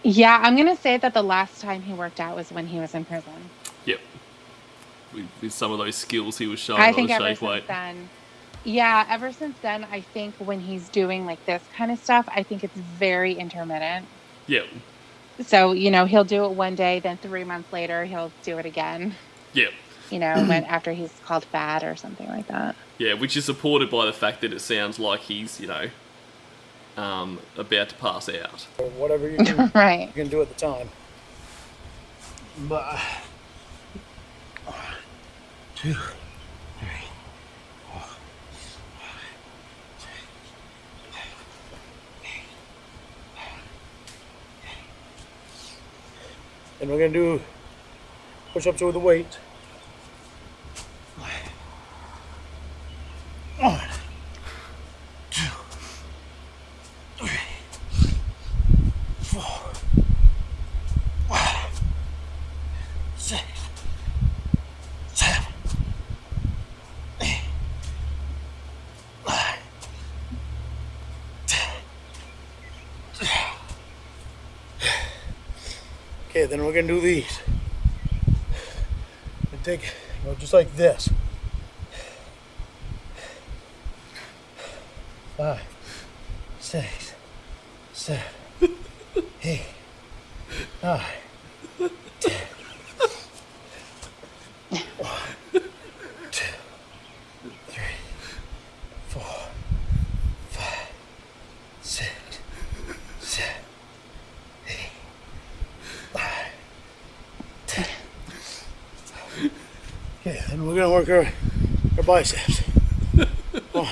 Speaker 2: Yeah, I'm gonna say that the last time he worked out was when he was in prison.
Speaker 1: Yep. With some of those skills he was showing
Speaker 2: I
Speaker 1: on
Speaker 2: think
Speaker 1: the
Speaker 2: ever
Speaker 1: shake
Speaker 2: since
Speaker 1: weight.
Speaker 2: then. Yeah, ever since then, I think when he's doing like this kind of stuff, I think it's very intermittent.
Speaker 1: Yep.
Speaker 2: So, he'll do it one day, then 3 months later, he'll do it again.
Speaker 1: Yep.
Speaker 2: When after he's called fat or something like that.
Speaker 1: Yeah, which is supported by the fact that it sounds like he's, about to pass out.
Speaker 8: Or whatever you can,
Speaker 2: Right.
Speaker 8: you can do at the time. But 1, 2, 3, 4, 5, 6, 7, 8. And we're going to do push-ups with the weight. 1, 2, 3, 4, 5, 6, 7, 8, 9, 10. Okay, then we're gonna do these. And take, just like this. 5, 6, 7, 8, 9, 10. 1, 2, 3, 4, 5, 6, 7, 8, 9, 10. Okay, then we're gonna work our biceps. 1,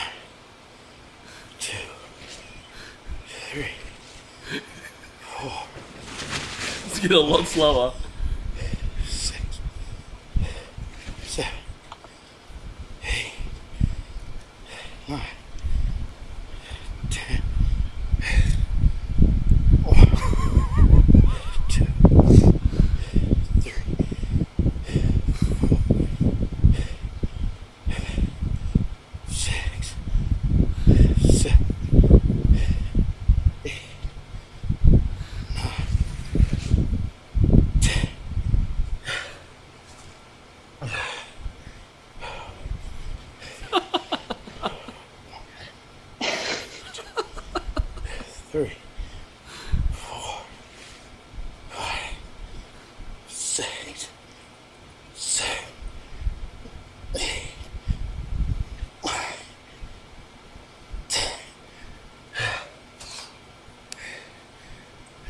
Speaker 8: 2, 3, 4,
Speaker 1: Let's get a lot slower.
Speaker 8: 6, 7, 8, 9, 10. 1, 2, 3, 4, 6, 7, 8, 9, 10. 3, 4, 5, 6, 7, 8, 9, 10.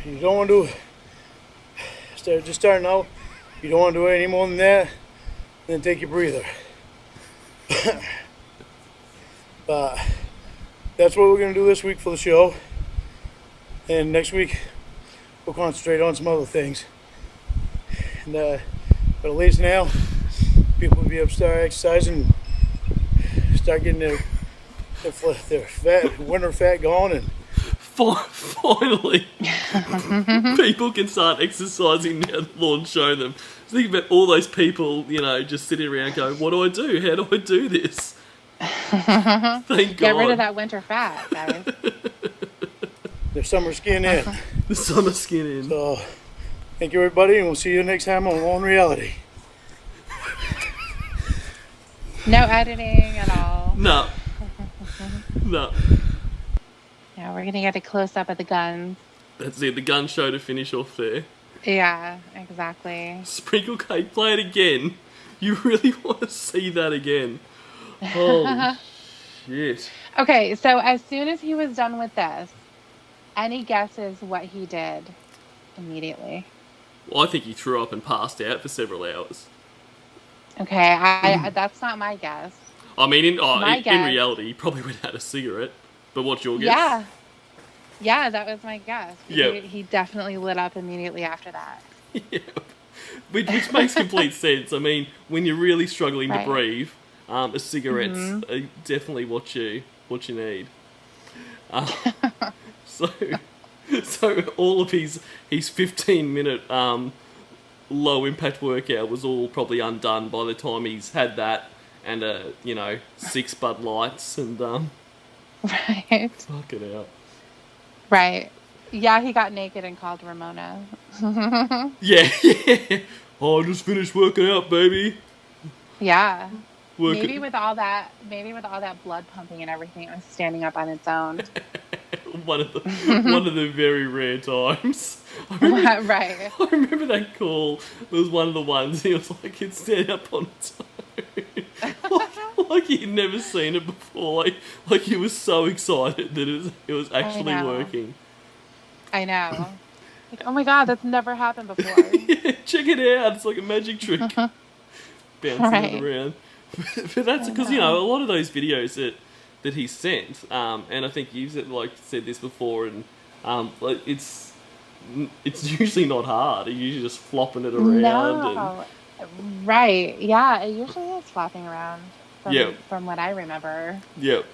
Speaker 8: You don't want to do, just starting out, you don't want to do any more than that, then take your breather. But that's what we're going to do this week for the show. And next week, we'll concentrate on some other things. And, but at least now, people will be able to start exercising, start getting their winter fat gone. And
Speaker 1: Finally, people can start exercising now that Lord's shown them. Think about all those people, just sitting around going, what do I do? How do I do this? Thank God.
Speaker 2: Get rid of that winter fat, guys.
Speaker 8: their summer skin in.
Speaker 1: The summer skin in.
Speaker 8: So, thank you everybody, and we'll see you next time on On Reality.
Speaker 2: No editing at all.
Speaker 1: No.
Speaker 2: Yeah, we're gonna get a close up of the guns.
Speaker 1: That's it, the gun show to finish off there.
Speaker 2: Yeah, exactly.
Speaker 1: Sprinkle cake, play it again. You really want to see that again? Holy shit!
Speaker 2: Okay, so as soon as he was done with this, any guesses what he did immediately?
Speaker 1: Well, I think he threw up and passed out for several hours.
Speaker 2: Okay, I that's not my guess.
Speaker 1: I mean,
Speaker 2: My
Speaker 1: in
Speaker 2: guess-
Speaker 1: reality, he probably went out a cigarette. But what's your guess?
Speaker 2: Yeah. Yeah, that was my guess.
Speaker 1: Yeah.
Speaker 2: He definitely lit up immediately after that.
Speaker 1: Yeah. Which makes complete sense. I mean, when you're really struggling
Speaker 2: Right.
Speaker 1: to breathe, a cigarette's definitely what you need. So all of his 15-minute low impact workout was all probably undone by the time he's had that and 6 Bud Lights and
Speaker 2: Right.
Speaker 1: fucking out.
Speaker 2: Right. Yeah, he got naked and called Ramona.
Speaker 1: Yeah. Oh, I just finished working out, baby.
Speaker 2: Yeah.
Speaker 1: Working.
Speaker 2: Maybe with all that blood pumping and everything, it was standing up on its own.
Speaker 1: one of the very rare times.
Speaker 2: Right.
Speaker 1: I remember that call. It was one of the ones he was like, "It's stand up on its own." like he'd never seen it before. Like he was so excited that it was actually
Speaker 2: know.
Speaker 1: working.
Speaker 2: I know. Like, oh my God, that's never happened before.
Speaker 1: Yeah, check it out. It's like a magic trick. Bouncing
Speaker 2: Right.
Speaker 1: it around. But that's because a lot of those videos that he sent, and I think you've said this before, and it's usually not hard. You're usually just flopping it around.
Speaker 2: No. Right. Yeah, it usually is flopping around from what I remember.
Speaker 1: Yep.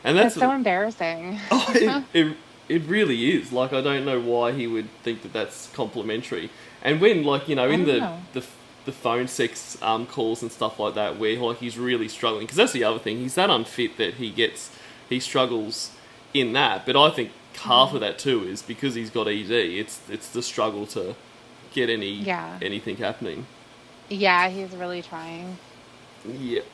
Speaker 1: And that's
Speaker 2: It's so embarrassing.
Speaker 1: Oh, it really is. Like, I don't know why he would think that that's complimentary. And when, in the phone sex calls and stuff like that, where he's really struggling, because that's the other thing. He's that unfit that he struggles in that. But I think half of that too is because he's got ED. It's the struggle to get anything happening.
Speaker 2: Yeah, he's really trying.
Speaker 1: Yep.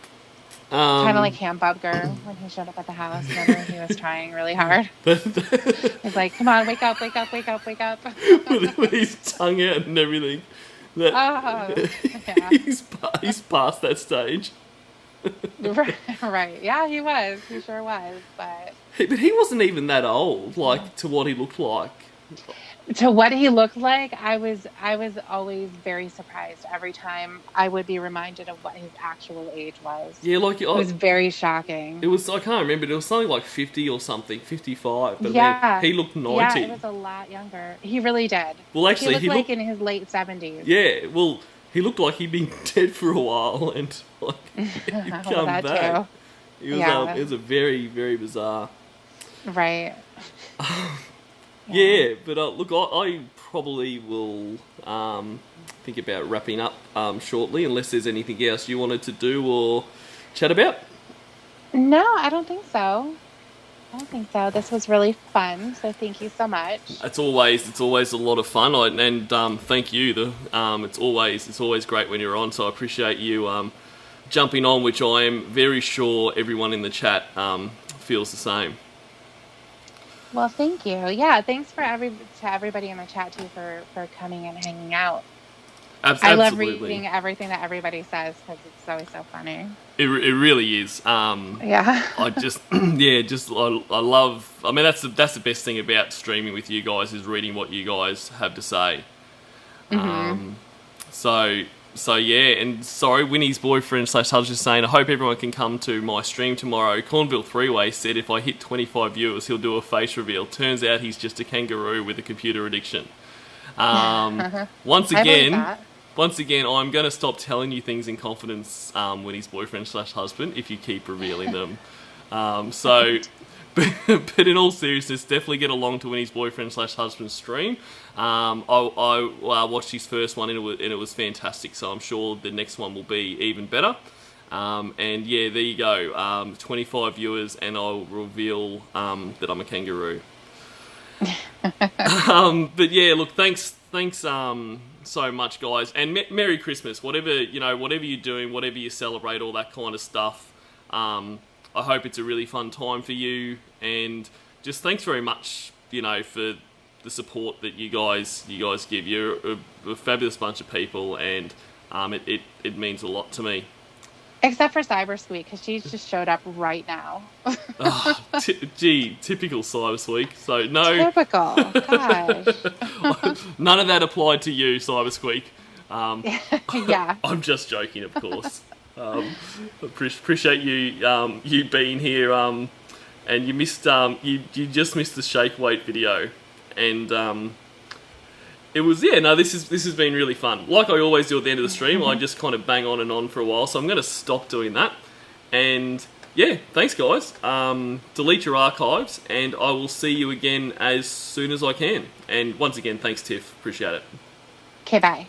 Speaker 2: Kind of like Ham Bubger when he showed up at the house. Remember, he was trying really hard. He's like, "Come on, wake up, wake up, wake up, wake up."
Speaker 1: with his tongue out and everything.
Speaker 2: Yeah.
Speaker 1: He's past that stage.
Speaker 2: Right. Yeah, he was. He sure was. But
Speaker 1: he wasn't even that old, to what he looked like.
Speaker 2: to what he looked like, I was always very surprised every time I would be reminded of what his actual age was.
Speaker 1: Yeah,
Speaker 2: it was very shocking.
Speaker 1: It was, I can't remember, it was something like 50 or something, 55. But
Speaker 2: yeah,
Speaker 1: he looked 90.
Speaker 2: Yeah, it was a lot younger. He really did.
Speaker 1: Well, actually,
Speaker 2: he looked like in his late 70s.
Speaker 1: Yeah, well, he looked like he'd been dead for a while and he'd come back.
Speaker 2: Too.
Speaker 1: It was a very, very bizarre.
Speaker 2: Right.
Speaker 1: Yeah, but look, I probably will think about wrapping up shortly, unless there's anything else you wanted to do or chat about.
Speaker 2: No, I don't think so. This was really fun, so thank you so much.
Speaker 1: It's always a lot of fun, and thank you. It's always great when you're on, so I appreciate you jumping on, which I am very sure everyone in the chat feels the same.
Speaker 2: Well, thank you. Yeah, thanks to everybody in the chat too for coming and hanging out.
Speaker 1: Absolutely.
Speaker 2: I love reading everything that everybody says because it's always so funny.
Speaker 1: It really is.
Speaker 2: Yeah.
Speaker 1: I just I love. I mean, that's the best thing about streaming with you guys is reading what you guys have to say.
Speaker 2: Mm-hmm.
Speaker 1: So yeah, and sorry, Winnie's boyfriend/husband is saying, I hope everyone can come to my stream tomorrow. Cornville Three-Way said if I hit 25 viewers, he'll do a face reveal. Turns out he's just a kangaroo with a computer addiction. Once again, I'm going to stop telling you things in confidence, Winnie's boyfriend/husband, if you keep revealing them. But in all seriousness, definitely get along to Winnie's boyfriend/husband stream. I watched his first one and it was fantastic, so I'm sure the next one will be even better. And yeah, there you go. 25 viewers and I'll reveal that I'm a kangaroo. But yeah, look, thanks so much, guys, and Merry Christmas. Whatever you're doing, whatever you celebrate, all that kind of stuff. I hope it's a really fun time for you, and just thanks very much, for the support that you guys give. You're a fabulous bunch of people, and it means a lot to me.
Speaker 2: Except for Cyber Squeak, because she's just showed up right now.
Speaker 1: Gee, typical Cyber Squeak. So no,
Speaker 2: Typical. Gosh.
Speaker 1: none of that applied to you, Cyber Squeak.
Speaker 2: Yeah.
Speaker 1: I'm just joking, of course. Appreciate you being here. And you missed you just missed the shake weight video, and it was this has been really fun. Like I always do at the end of the stream, I just kind of bang on and on for a while, so I'm going to stop doing that. And yeah, thanks guys. Delete your archives, and I will see you again as soon as I can. And once again, thanks Tiff, appreciate it.
Speaker 2: Okay, bye.